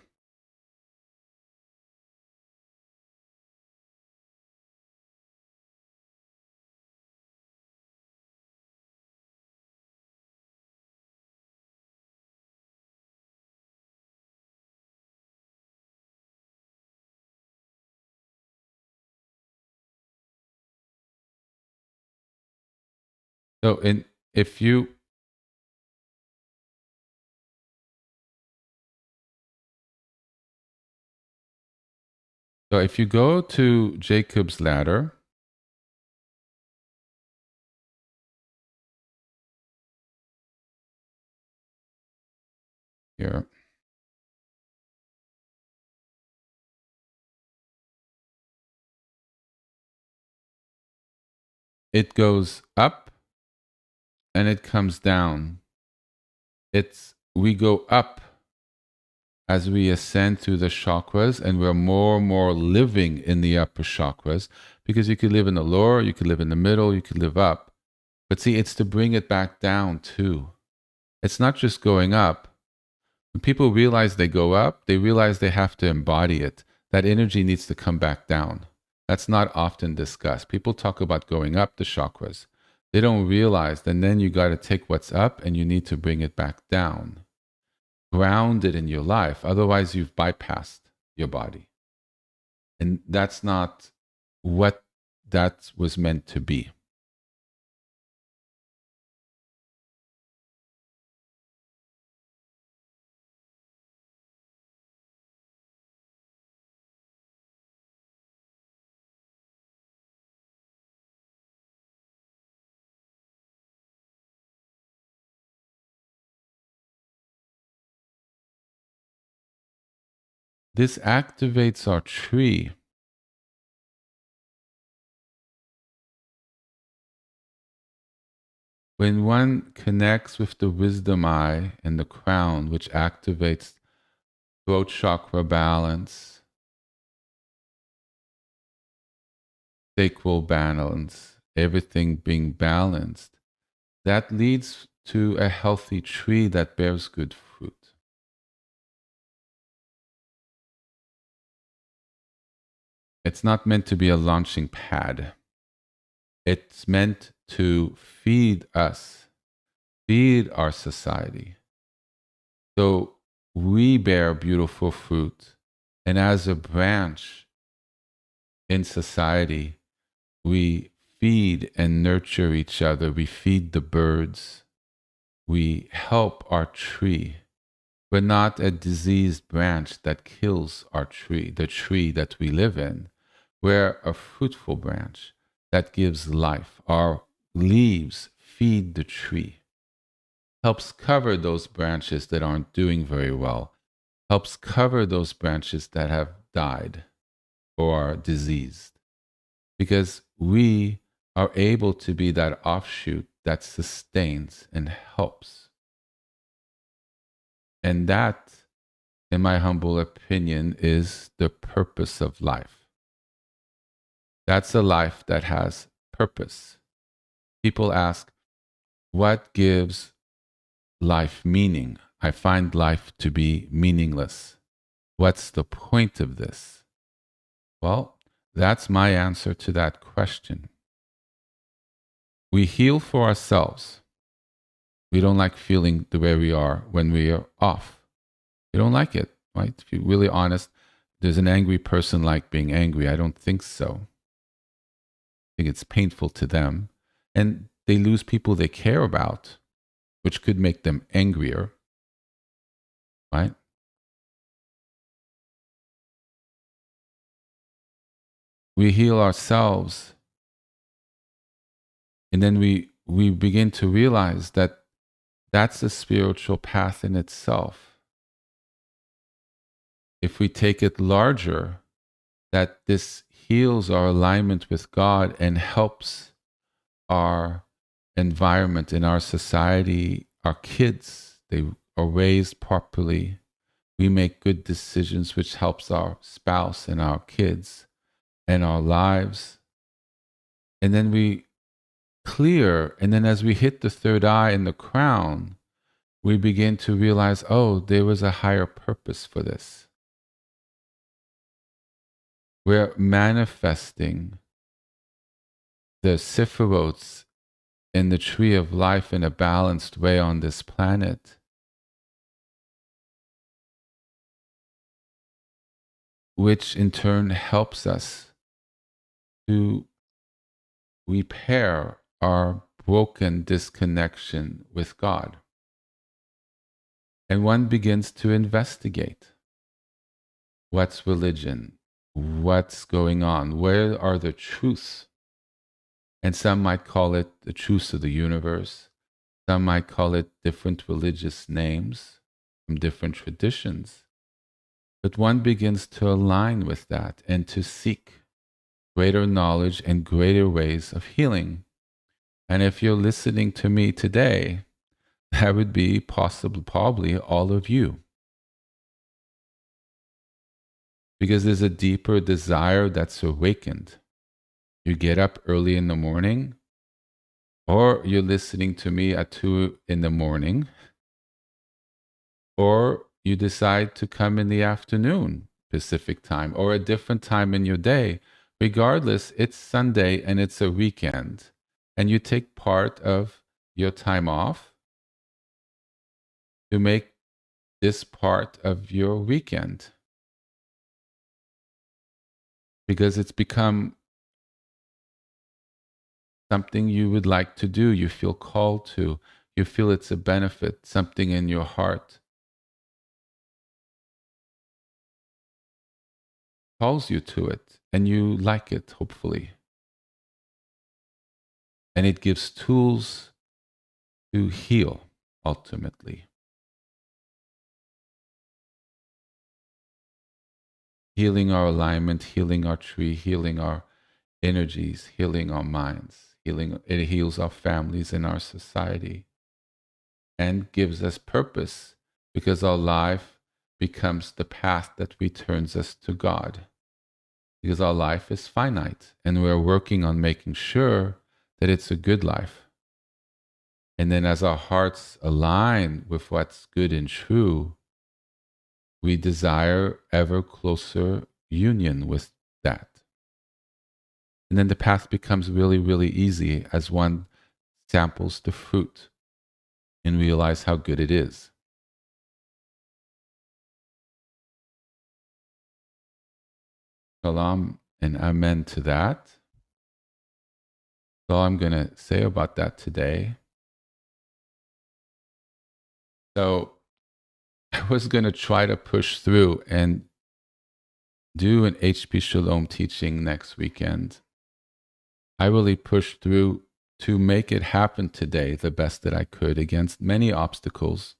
So if you if you go to Jacob's ladder here, it goes up and it comes down. We go up as we ascend through the chakras, and we're more and more living in the upper chakras, because you could live in the lower, you could live in the middle, you could live up. But see, it's to bring it back down too. It's not just going up. When people realize they go up, they realize they have to embody it. That energy needs to come back down. That's not often discussed. People talk about going up the chakras. They don't realize that then you got to take what's up and you need to bring it back down. Ground it in your life. Otherwise, you've bypassed your body. And that's not what that was meant to be. This activates our tree. When one connects with the wisdom eye and the crown, which activates throat chakra balance, sacral balance, everything being balanced, that leads to a healthy tree that bears good fruit. It's not meant to be a launching pad. It's meant to feed us, feed our society. So we bear beautiful fruit. And as a branch in society, we feed and nurture each other. We feed the birds. We help our tree. We're not a diseased branch that kills our tree, the tree that we live in. We're a fruitful branch that gives life. Our leaves feed the tree, helps cover those branches that aren't doing very well, helps cover those branches that have died or are diseased, because we are able to be that offshoot that sustains and helps. And that, in my humble opinion, is the purpose of life. That's a life that has purpose. People ask, what gives life meaning? I find life to be meaningless. What's the point of this? Well, that's my answer to that question. We heal for ourselves. We don't like feeling the way we are when we are off. We don't like it, right? If you're really honest, does an angry person like being angry? I don't think so. I think it's painful to them. And they lose people they care about, which could make them angrier, right? We heal ourselves, and then we begin to realize that that's a spiritual path in itself. If we take it larger, that this heals our alignment with God and helps our environment in our society, our kids, they are raised properly. We make good decisions, which helps our spouse and our kids and our lives. And then we clear, and then as we hit the third eye and the crown, we begin to realize, oh, there was a higher purpose for this. We're manifesting the Sephiroths in the tree of life in a balanced way on this planet, which in turn helps us to repair our broken disconnection with God. And one begins to investigate what's religion, what's going on, where are the truths. And some might call it the truths of the universe. Some might call it different religious names from different traditions. But one begins to align with that and to seek greater knowledge and greater ways of healing. And if you're listening to me today, that would be probably all of you. Because there's a deeper desire that's awakened. You get up early in the morning, or you're listening to me at 2 in the morning, or you decide to come in the afternoon, Pacific time, or a different time in your day. Regardless, it's Sunday and it's a weekend, and you take part of your time off to make this part of your weekend. Because it's become something you would like to do, you feel called to, you feel it's a benefit, something in your heart calls you to it, and you like it, hopefully. And it gives tools to heal, ultimately. Healing our alignment, healing our tree, healing our energies, healing our minds, it heals our families and our society, and gives us purpose, because our life becomes the path that returns us to God. Because our life is finite, and we're working on making sure that it's a good life. And then as our hearts align with what's good and true, we desire ever closer union with that. And then the path becomes really, really easy as one samples the fruit and realize how good it is. Shalom and amen to that. That's all I'm going to say about that today. So I was going to try to push through and do an HP Shalom teaching next weekend. I really pushed through to make it happen today the best that I could against many obstacles,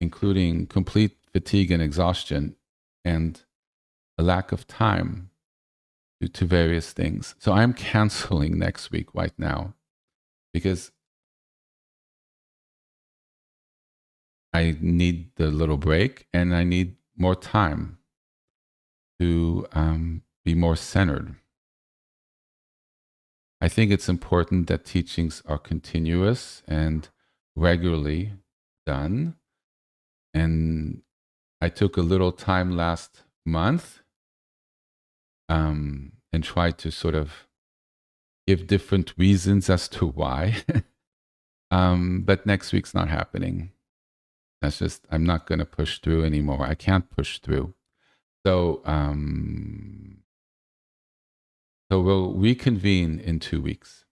including complete fatigue and exhaustion and a lack of time due to various things. So I'm canceling next week right now because I need the little break and I need more time to be more centered. I think it's important that teachings are continuous and regularly done. And I took a little time last month and tried to sort of give different reasons as to why. But next week's not happening. That's just, I'm not going to push through anymore. I can't push through. So, so we'll reconvene in 2 weeks.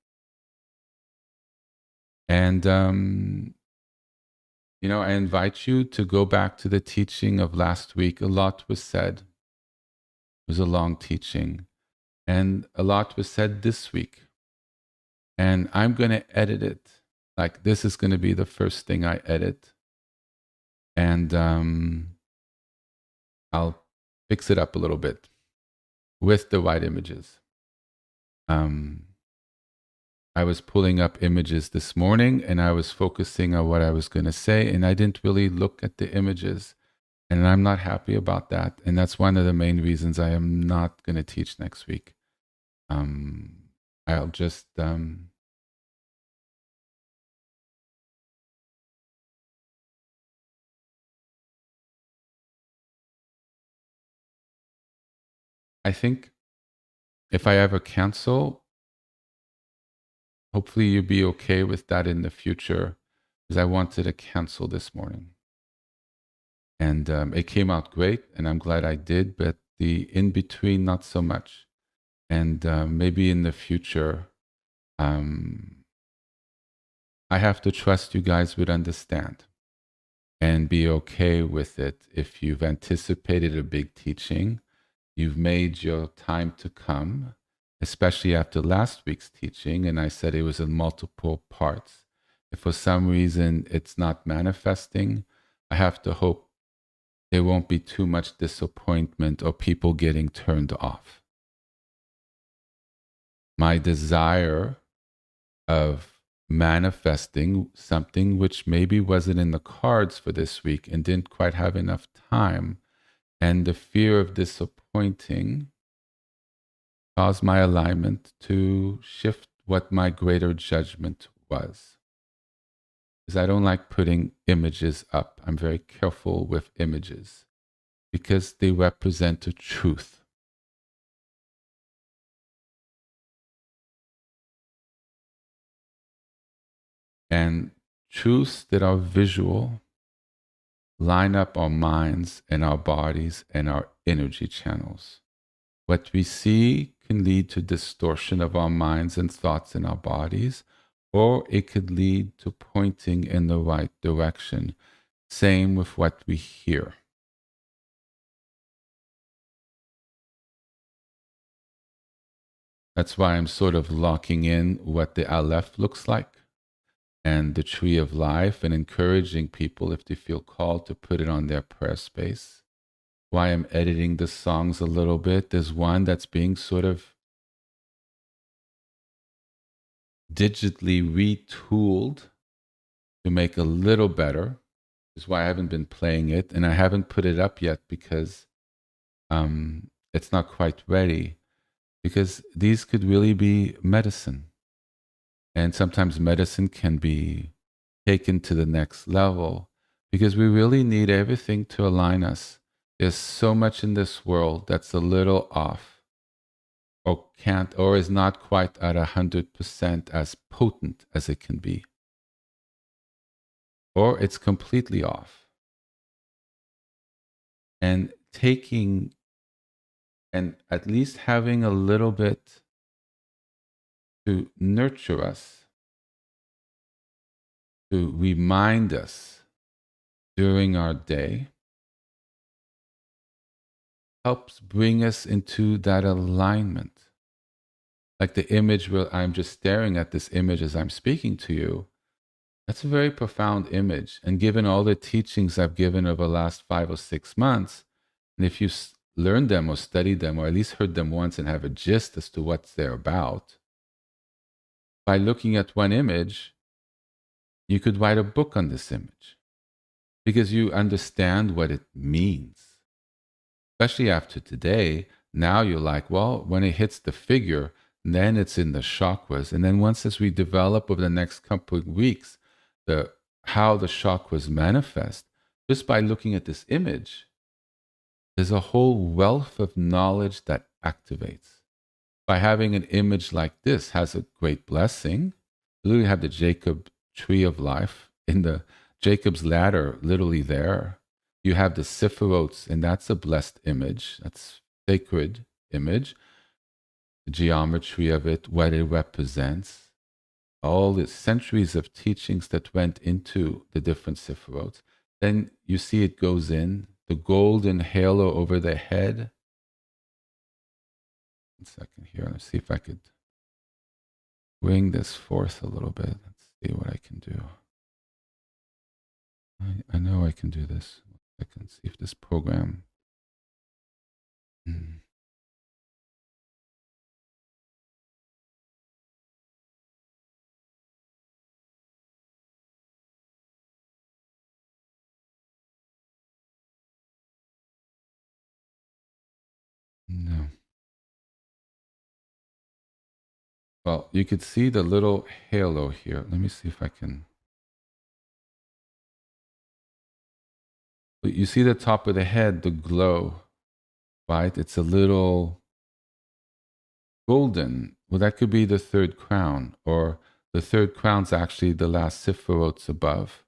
And, you know, I invite you to go back to the teaching of last week. A lot was said. It was a long teaching. And a lot was said this week. And I'm going to edit it. Like, this is going to be the first thing I edit. And I'll fix it up a little bit with the right images. I was pulling up images this morning and I was focusing on what I was going to say, and I didn't really look at the images, and I'm not happy about that. And that's one of the main reasons I am not going to teach next week. I'll just I think if I ever cancel, hopefully you'll be okay with that in the future, because I wanted to cancel this morning. And it came out great, and I'm glad I did, but the in between, not so much. And maybe in the future, I have to trust you guys would understand and be okay with it. If you've anticipated a big teaching, you've made your time to come, especially after last week's teaching, and I said it was in multiple parts. If for some reason it's not manifesting, I have to hope there won't be too much disappointment or people getting turned off. My desire of manifesting something which maybe wasn't in the cards for this week and didn't quite have enough time, and the fear of disappointing caused my alignment to shift what my greater judgment was. Because I don't like putting images up. I'm very careful with images because they represent a truth. And truths that are visual line up our minds and our bodies and our energy channels. What we see can lead to distortion of our minds and thoughts in our bodies, or it could lead to pointing in the right direction. Same with what we hear. That's why I'm sort of locking in what the Aleph looks like and the tree of life, and encouraging people, if they feel called, to put it on their prayer space. Why I'm editing the songs a little bit. There's one that's being sort of digitally retooled to make a little better. Is why I haven't been playing it, and I haven't put it up yet because it's not quite ready. Because these could really be medicine, and sometimes medicine can be taken to the next level because we really need everything to align us. There's so much in this world that's a little off, or can't, or is not quite at 100% as potent as it can be, or it's completely off. And taking and at least having a little bit to nurture us, to remind us during our day, helps bring us into that alignment. Like the image where I'm just staring at this image as I'm speaking to you, that's a very profound image. And given all the teachings I've given over the last 5 or 6 months, and if you learned them or studied them or at least heard them once and have a gist as to what they're about, by looking at one image, you could write a book on this image because you understand what it means. Especially after today, now you're like, well, when it hits the figure, then it's in the chakras. And then once as we develop over the next couple of weeks, how the chakras manifest, just by looking at this image, there's a whole wealth of knowledge that activates. By having an image like this has a great blessing. You literally have the Jacob tree of life in the Jacob's ladder, literally there. You have the Sephirotes, and that's a blessed image. That's sacred image. The geometry of it, what it represents, all the centuries of teachings that went into the different Sephirotes. Then you see it goes in, the golden halo over the head. 1 second here. Let's see if I could bring this forth a little bit. Let's see what I can do. I know I can do this. I can see if this program. No. Well, you could see the little halo here. Let me see if I can. You see the top of the head, the glow, right? It's a little golden. Well, that could be the third crown, or the third crown's actually the last Sephirotes above.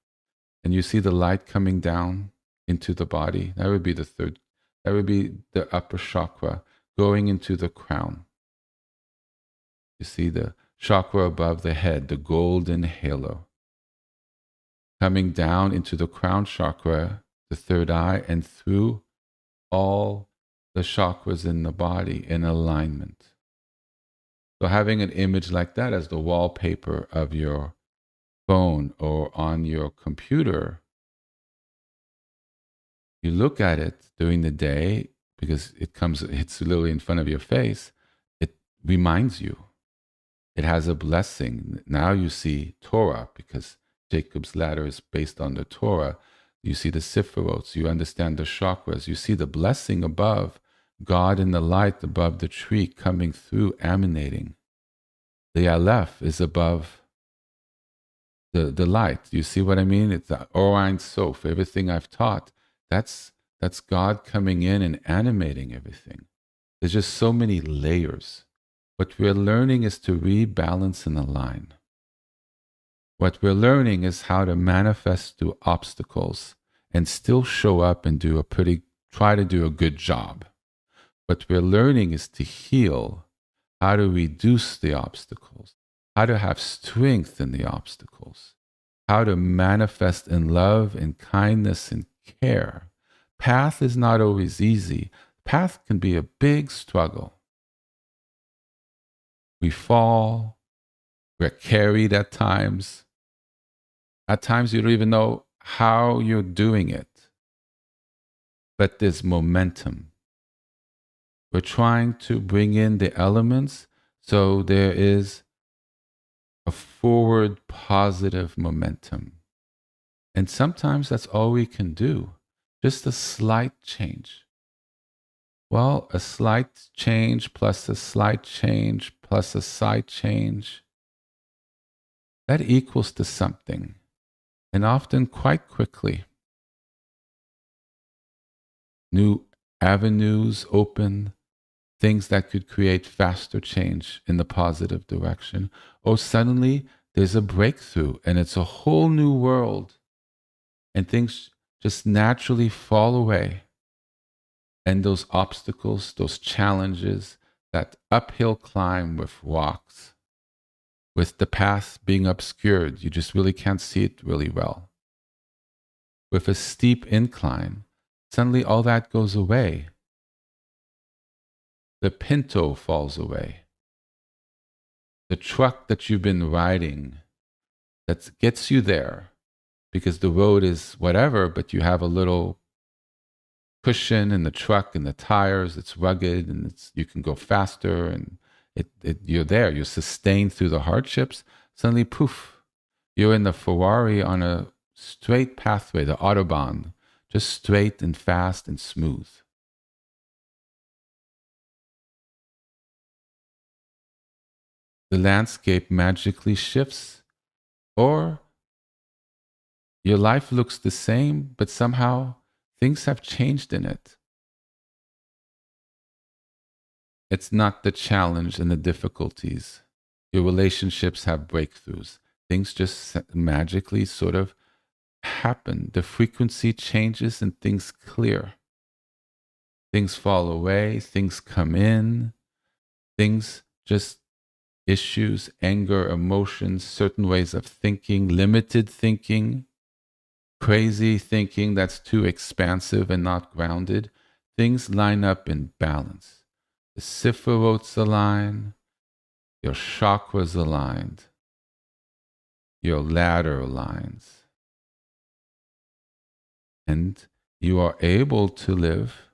And you see the light coming down into the body. That would be the third. That would be the upper chakra going into the crown. You see the chakra above the head, the golden halo. coming down into the crown chakra, the third eye, and through all the chakras in the body in alignment. So having an image like that as the wallpaper of your phone or on your computer, you look at it during the day because it's literally in front of your face. It reminds you. It has a blessing. Now you see Torah because Jacob's ladder is based on the Torah. You see the Sephiroth. You understand the chakras. You see the blessing above, God in the light above the tree coming through, emanating. The Aleph is above the light. You see what I mean? It's the Orion Sof. Everything I've taught, that's God coming in and animating everything. There's just so many layers. What we're learning is to rebalance and align. What we're learning is how to manifest through obstacles and still show up and try to do a good job. What we're learning is to heal, how to reduce the obstacles, how to have strength in the obstacles, how to manifest in love and kindness and care. Path is not always easy. Path can be a big struggle. We fall, we're carried at times. At times you don't even know how you're doing it. But there's momentum. We're trying to bring in the elements so there is a forward positive momentum. And sometimes that's all we can do, just a slight change. Well, a slight change plus a slight change plus a slight change, that equals to something, and often quite quickly. New avenues open, things that could create faster change in the positive direction. Or suddenly there's a breakthrough and it's a whole new world, and things just naturally fall away. And those obstacles, those challenges, that uphill climb with rocks, with the path being obscured, you just really can't see it really well. With a steep incline, suddenly all that goes away. The Pinto falls away. The truck that you've been riding that gets you there because the road is whatever, but you have a little cushion in the truck and the tires, it's rugged and you can go faster and you're there. You're sustained through the hardships. Suddenly, poof, you're in the Ferrari on a straight pathway, the Autobahn, just straight and fast and smooth. The landscape magically shifts, or your life looks the same, but somehow things have changed in it. It's not the challenge and the difficulties. Your relationships have breakthroughs. Things just magically sort of happen. The frequency changes and things clear. Things fall away, things come in, things just issues, anger, emotions, certain ways of thinking, limited thinking, crazy thinking that's too expansive and not grounded. Things line up in balance. The Sephiroths align, your chakras aligned, your ladder aligns, and you are able to live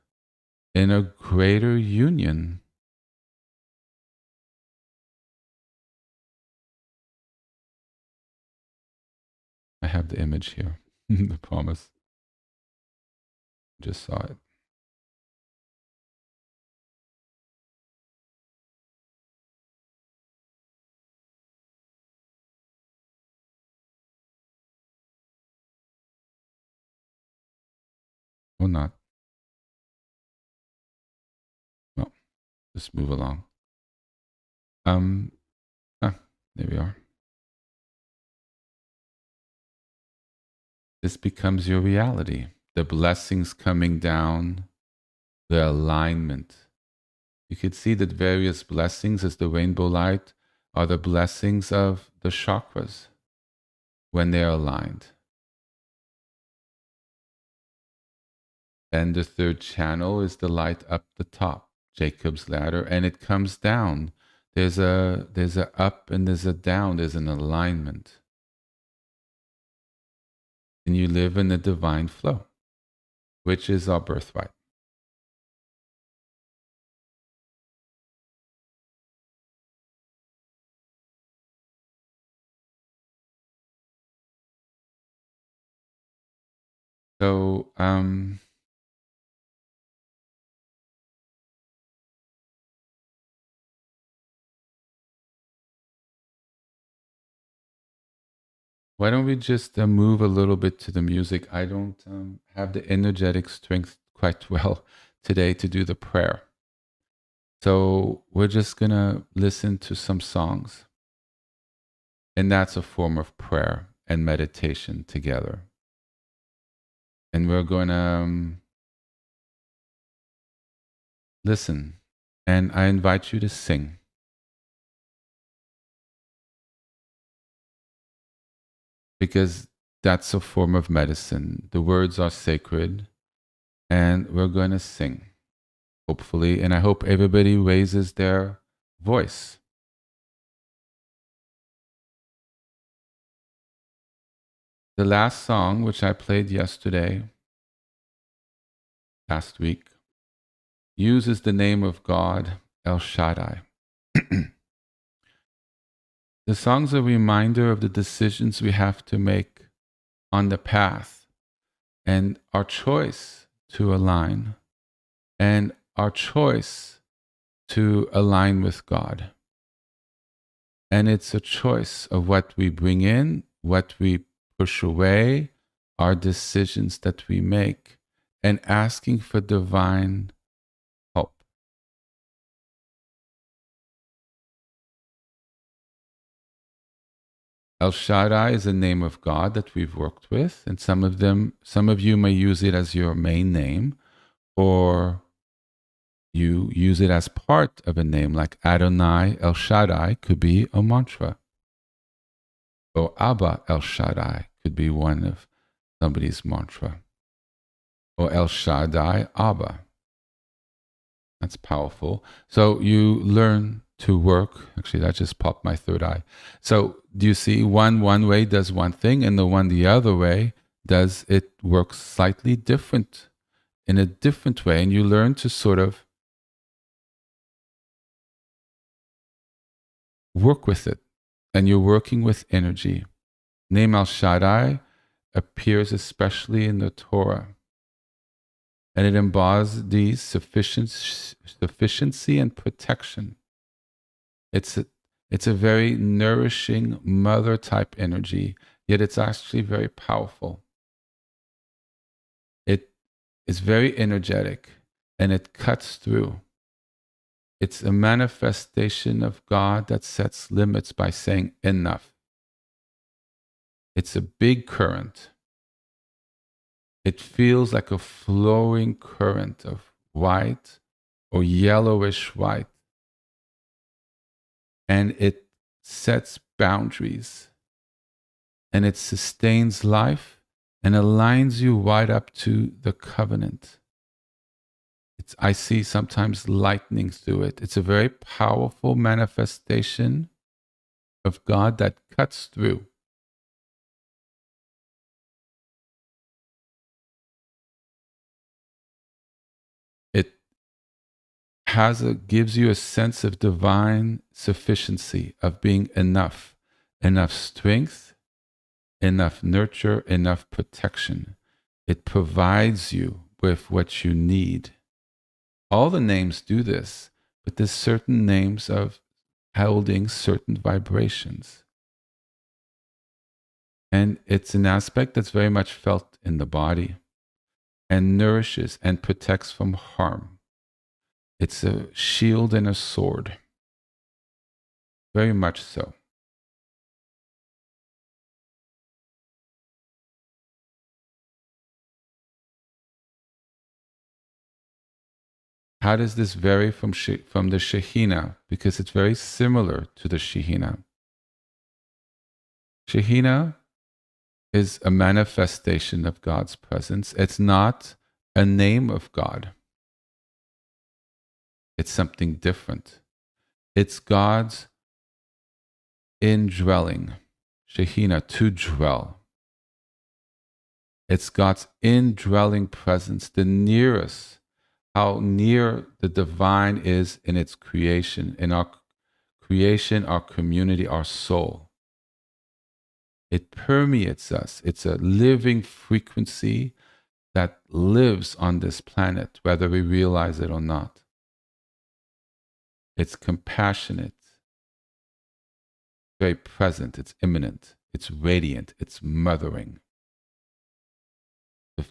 in a greater union. I have the image here, the promise. Just saw it. Or not. Well, just move along. There we are. This becomes your reality. The blessings coming down, the alignment. You could see that various blessings as the rainbow light are the blessings of the chakras when they are aligned. And the third channel is the light up the top, Jacob's ladder, and it comes down. There's a up and there's a down. There's an alignment. And you live in the divine flow, which is our birthright. So, why don't we just move a little bit to the music? I don't have the energetic strength quite well today to do the prayer. So we're just going to listen to some songs. And that's a form of prayer and meditation together. And we're going to listen. And I invite you to sing. Because that's a form of medicine. The words are sacred. And we're going to sing, hopefully. And I hope everybody raises their voice. The last song, which I played last week, uses the name of God, El Shaddai. The song's a reminder of the decisions we have to make on the path and our choice to align and our choice to align with God. And it's a choice of what we bring in, what we push away, our decisions that we make, and asking for divine help. El Shaddai is a name of God that we've worked with, and some of you may use it as your main name, or you use it as part of a name, like Adonai El Shaddai could be a mantra. Or Abba El Shaddai could be one of somebody's mantra. Or El Shaddai Abba. That's powerful. So you learn to work. Actually, that just popped my third eye. So do you see one way does one thing, and the other way does it work slightly different, in a different way, and you learn to sort of work with it, and you're working with energy. Name El Shaddai appears especially in the Torah, and it embodies sufficiency and protection. It's a very nourishing mother type energy, yet it's actually very powerful. It is very energetic and it cuts through. It's a manifestation of God that sets limits by saying enough. It's a big current. It feels like a flowing current of white or yellowish white. And it sets boundaries. And it sustains life and aligns you right up to the covenant. I see sometimes lightning through it. It's a very powerful manifestation of God that cuts through. It gives you a sense of divine sufficiency, of being enough strength, enough nurture, enough protection. It provides you with what you need. All the names do this, but there's certain names of holding certain vibrations. And it's an aspect that's very much felt in the body and nourishes and protects from harm. It's a shield and a sword. Very much so. How does this vary from the Shekhinah? Because it's very similar to the Shekhinah. Shekhinah is a manifestation of God's presence. It's not a name of God. It's something different. It's God's indwelling, Shekhinah, to dwell. It's God's indwelling presence, the nearest, how near the divine is in its creation, in our creation, our community, our soul. It permeates us. It's a living frequency that lives on this planet, whether we realize it or not. It's compassionate, very present, it's immanent, it's radiant, it's mothering.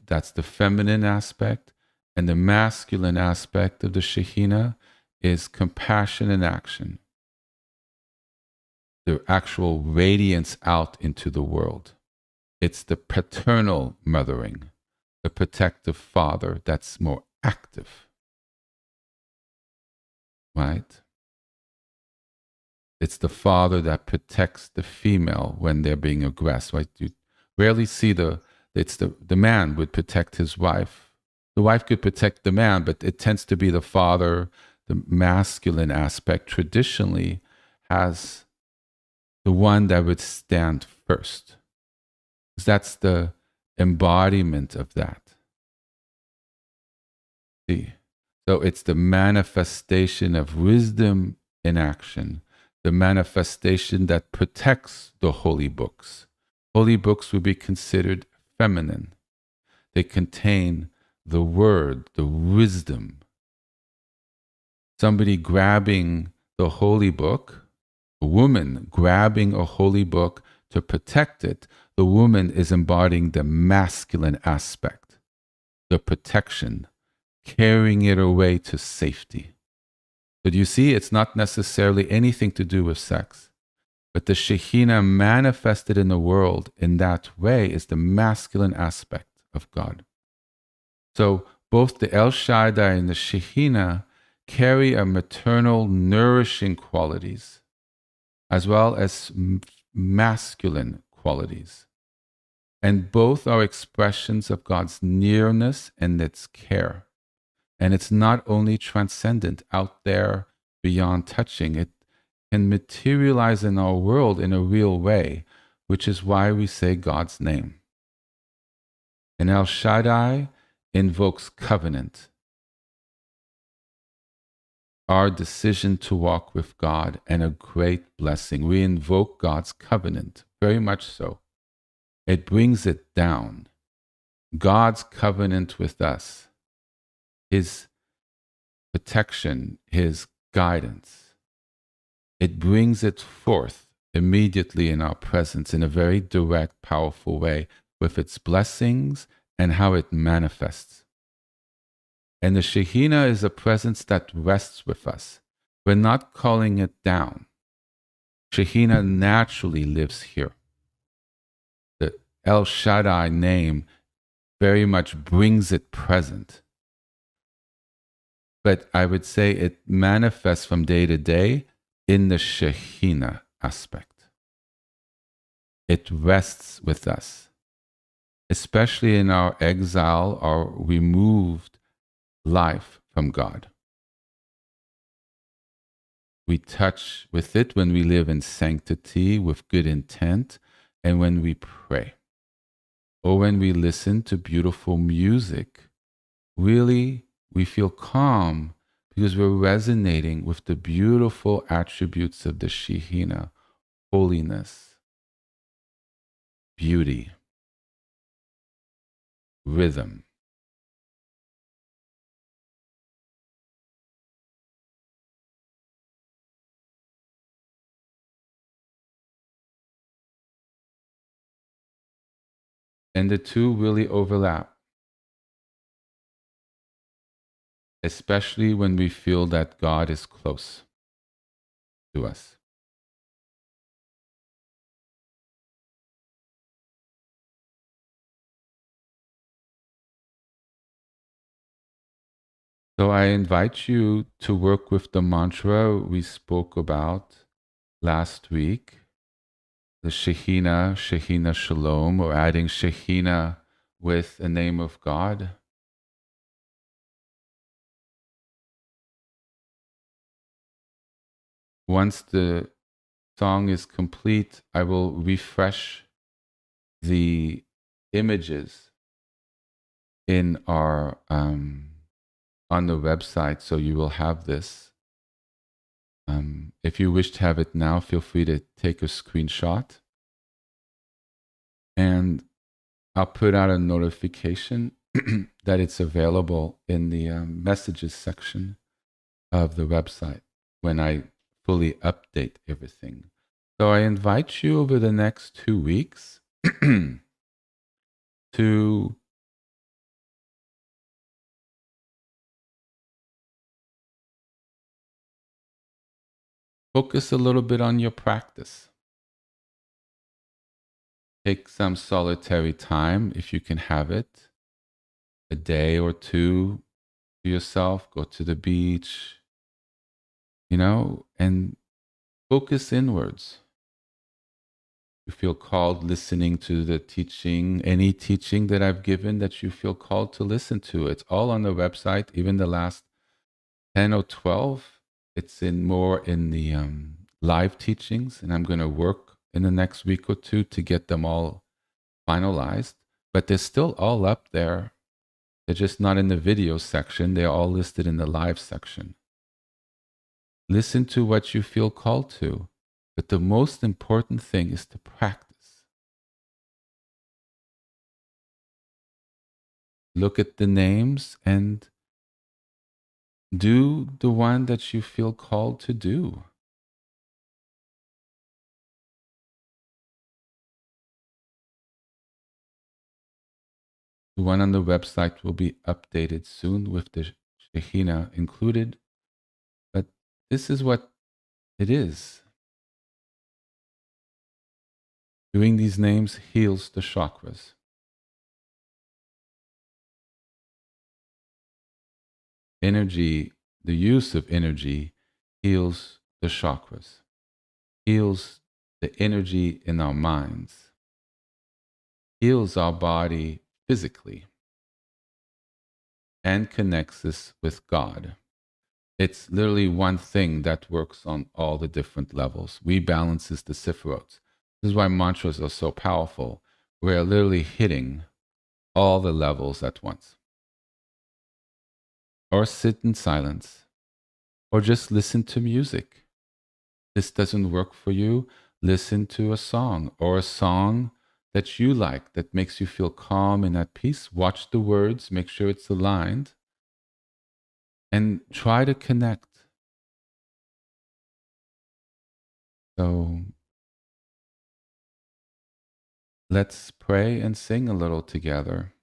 That's the feminine aspect. And the masculine aspect of the Shekhinah is compassion in action. The actual radiance out into the world. It's the paternal mothering, the protective father that's more active. Right? It's the father that protects the female when they're being aggressed. Right? You rarely see it's the man would protect his wife. The wife could protect the man, but it tends to be the father, the masculine aspect traditionally has the one that would stand first. That's the embodiment of that. See? So it's the manifestation of wisdom in action, the manifestation that protects the holy books. Holy books would be considered feminine. They contain the word, the wisdom. Somebody grabbing the holy book, a woman grabbing a holy book to protect it, the woman is embodying the masculine aspect, the protection, carrying it away to safety. But you see, it's not necessarily anything to do with sex. But the Shekhinah manifested in the world in that way is the masculine aspect of God. So both the El Shaddai and the Shekhinah carry a maternal, nourishing qualities, as well as masculine qualities. And both are expressions of God's nearness and its care. And it's not only transcendent, out there beyond touching. It can materialize in our world in a real way, which is why we say God's name. And El Shaddai invokes covenant, our decision to walk with God, and a great blessing. We invoke God's covenant, very much so. It brings it down. God's covenant with us, His protection, His guidance. It brings it forth immediately in our presence in a very direct, powerful way with its blessings and how it manifests. And the Shekhinah is a presence that rests with us. We're not calling it down. Shekhinah naturally lives here. The El Shaddai name very much brings it present. But I would say it manifests from day to day in the Shekhinah aspect. It rests with us, especially in our exile, our removed life from God. We touch with it when we live in sanctity with good intent and when we pray. Or when we listen to beautiful music, really we feel calm because we're resonating with the beautiful attributes of the Shekhinah, holiness, beauty, rhythm. And the two really overlap, especially when we feel that God is close to us. So I invite you to work with the mantra we spoke about last week, the Shekhinah, Shekhinah Shalom, or adding Shekhinah with a name of God. Once the song is complete, I will refresh the images in our on the website, so you will have this. If you wish to have it now, feel free to take a screenshot, and I'll put out a notification that it's available in the messages section of the website when I fully update everything. So I invite you over the next 2 weeks to focus a little bit on your practice. Take some solitary time if you can have it, a day or two to yourself, go to the beach, and focus inwards. You feel called listening to the teaching, any teaching that I've given that you feel called to listen to. It's all on the website, even the last 10 or 12. It's more in the live teachings, and I'm going to work in the next week or two to get them all finalized. But they're still all up there. They're just not in the video section. They're all listed in the live section. Listen to what you feel called to. But the most important thing is to practice. Look at the names and do the one that you feel called to do. The one on the website will be updated soon with the Shekhinah included. But this is what it is. Doing these names heals the chakras. Energy, the use of energy, heals the chakras, heals the energy in our minds, heals our body physically, and connects us with God. It's literally one thing that works on all the different levels. Rebalances the sifrot. This is why mantras are so powerful. We're literally hitting all the levels at once. Or sit in silence, or just listen to music. This doesn't work for you, listen to a song, or a song that you like, that makes you feel calm and at peace. Watch the words, make sure it's aligned, and try to connect. So let's pray and sing a little together.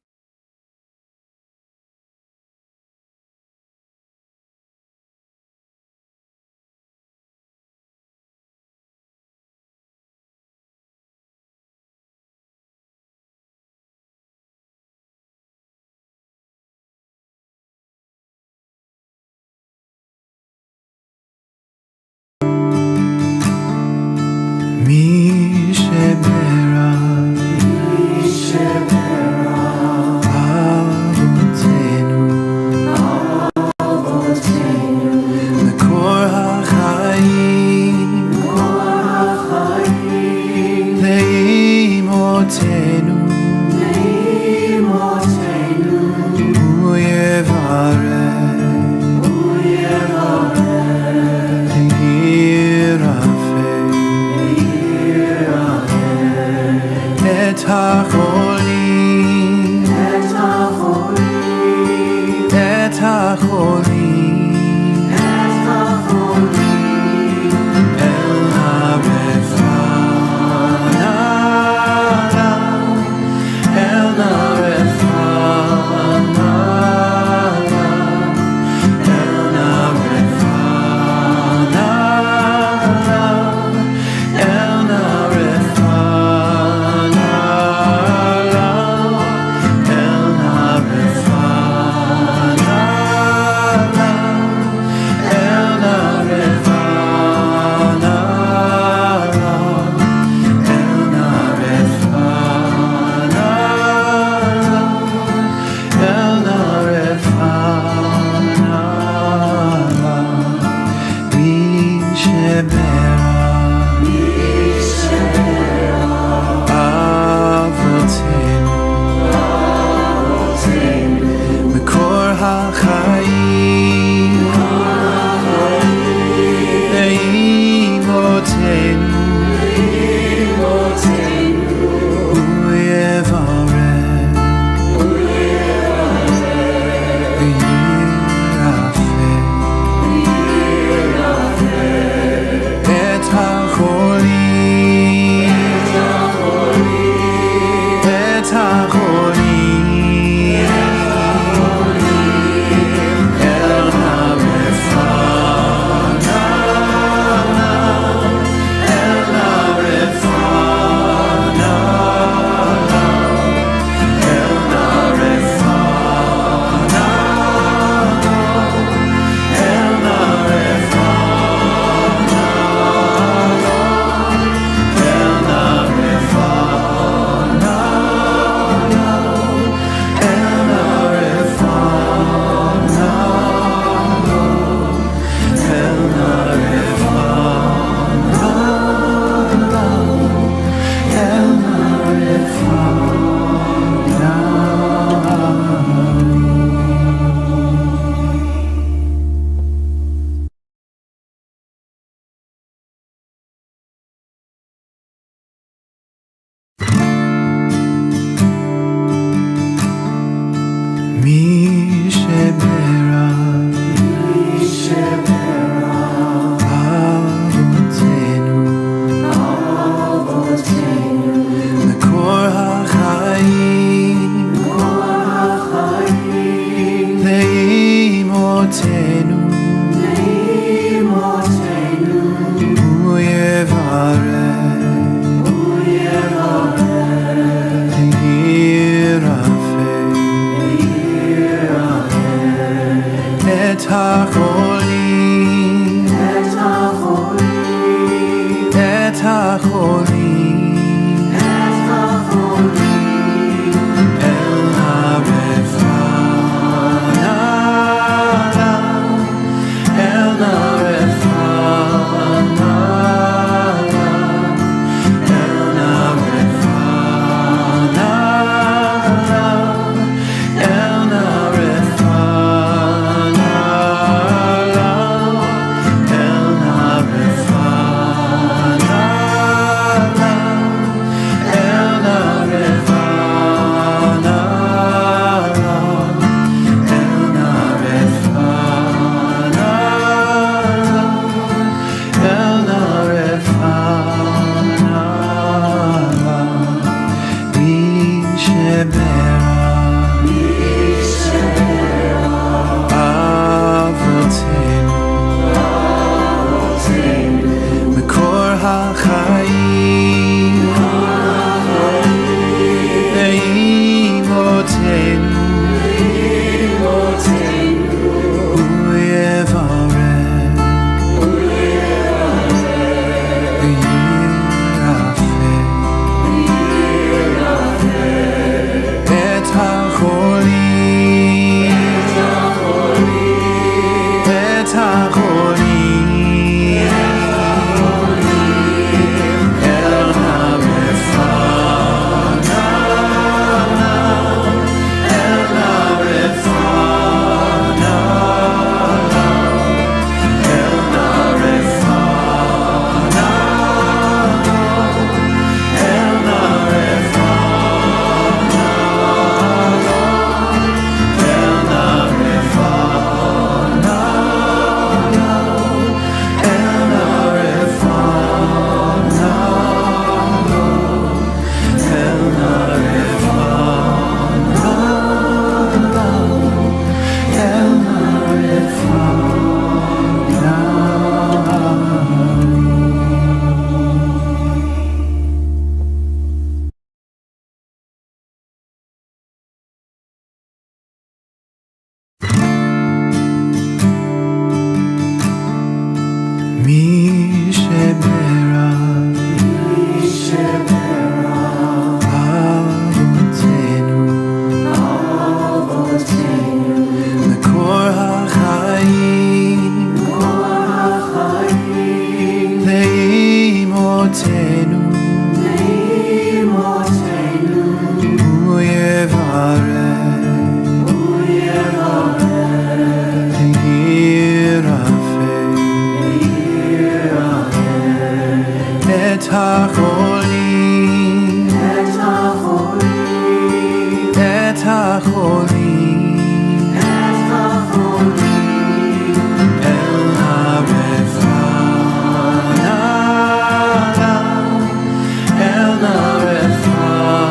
החולים, את החולים, אל הרפאנה, אל הרפאנה, אל הרפאנה,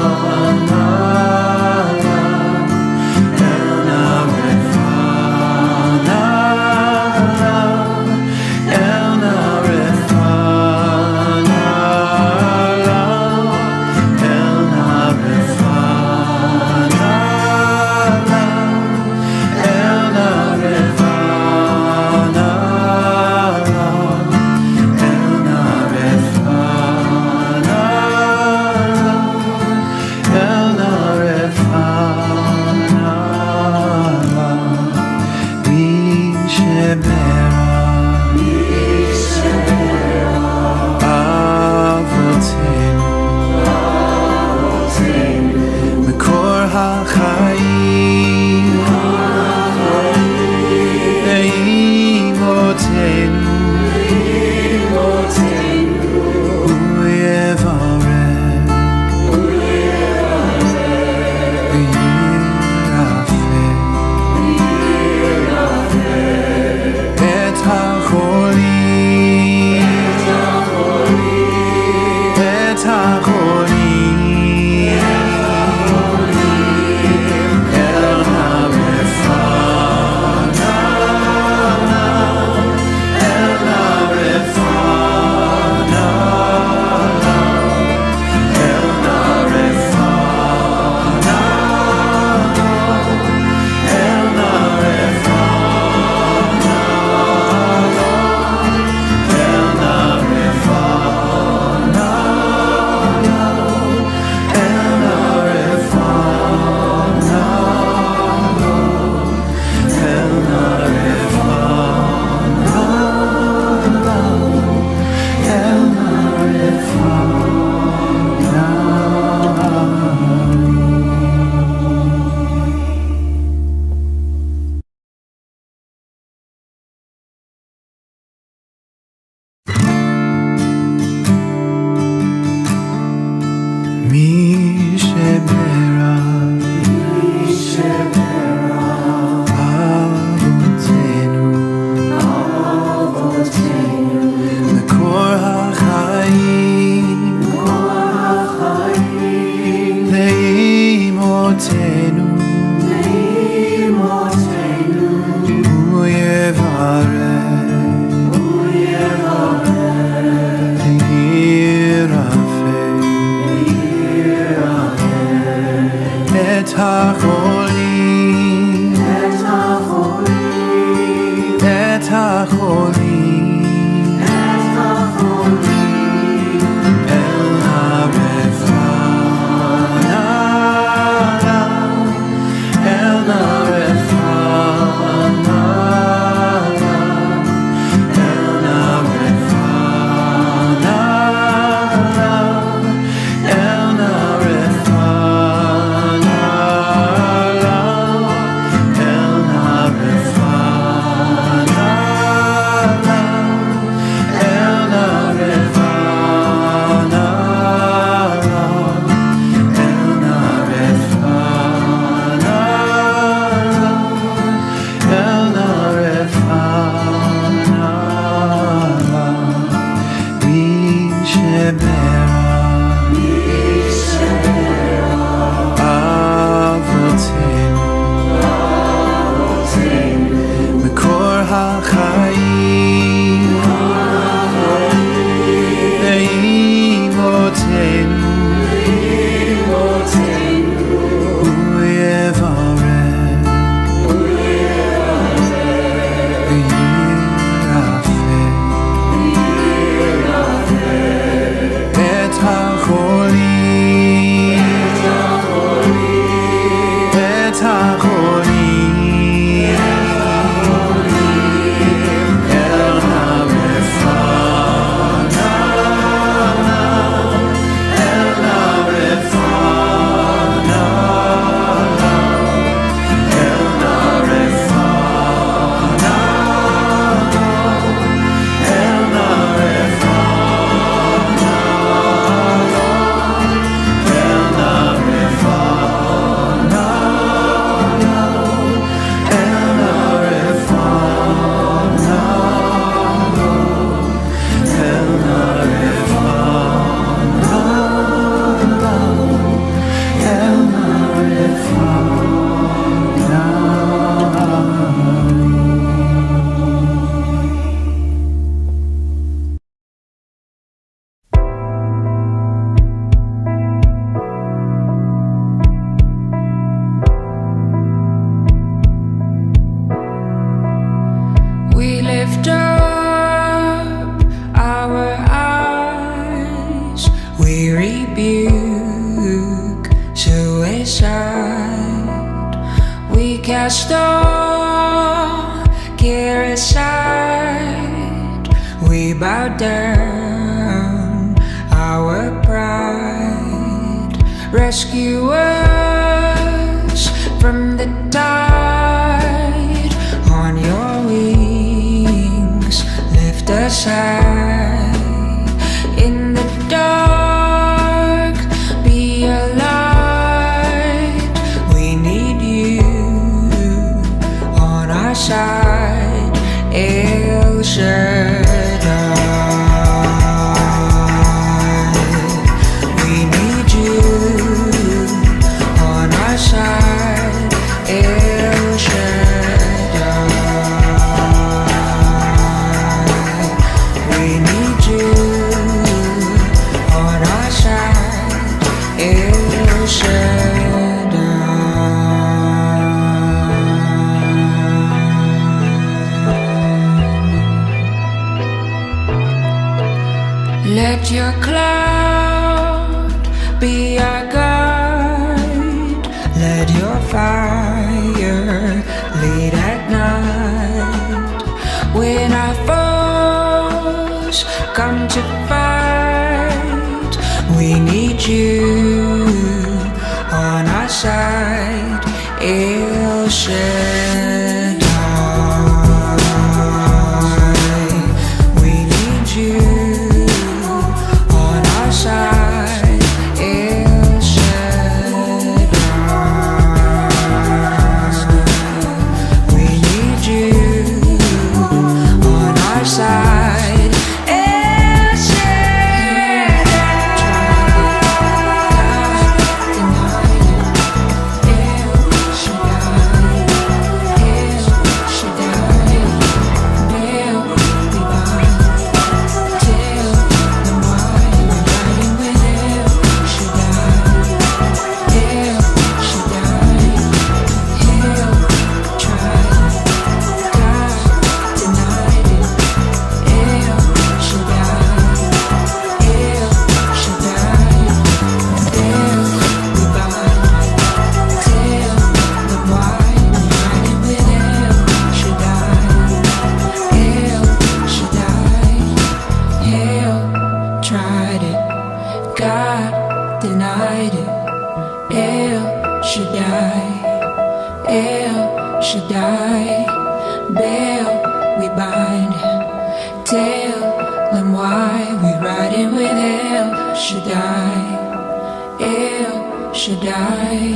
אל rescue us from the tide. On your wings, lift us high. In the dark, be a light. We need you on our side. El Shaddai. We need you on our side. El Shaddai. We need you on our side. El Shaddai. Let your cloud be our guide. Let your fire lead at night. When our foes come to fight, we need you on our side. El Shaddai. We need you on our side. El Shaddai. We need you on our side. El tried it, God denied it. El Shaddai, El Shaddai, Baal we bind. Tell them why we riding with El Shaddai, El Shaddai.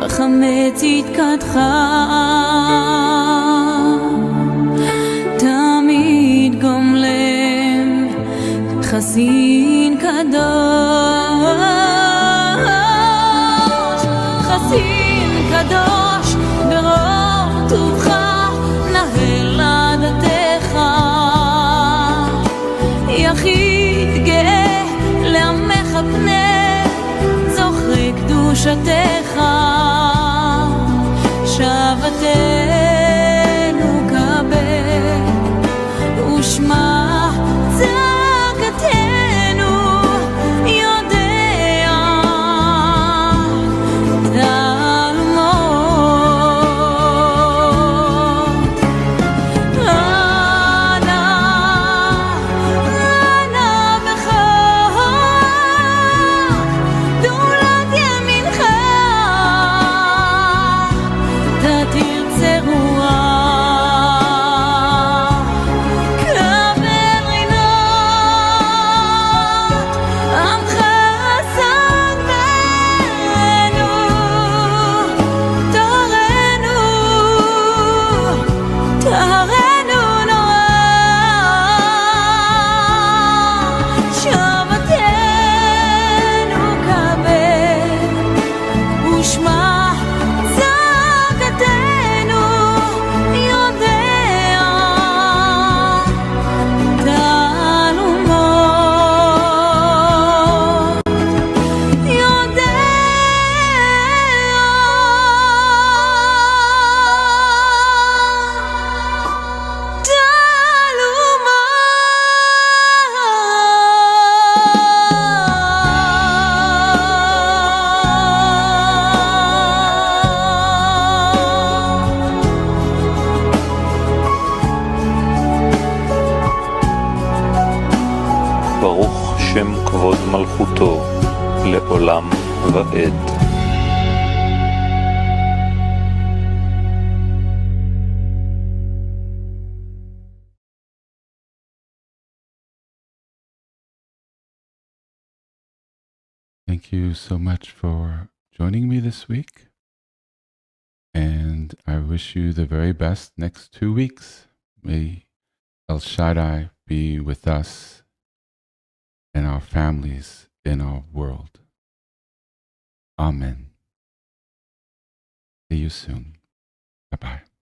בחמץ התקדחה, תמיד גומלם חסין קדוש, חסין קדוש ברוב טובך נהל עדתך, יחיד גאה לעמך פנה זוכרי קדושתך, שבתנו קבל ושמע צעקתנו, יודע תעלמות. אנא בך דולת ימינך, תתרצה רוח קבל רינות, עמך עסק בנו, תורנו נורא, שבתנו קבל ושמע צעקתנו, יודע תעלומות, יודע ברוך שם כבוד מלכותו לעולם ועד. Thank you so much for joining me this week. And I wish you the very best next 2 weeks. May El Shaddai be with us and our families in our world. Amen. See you soon. Bye-bye.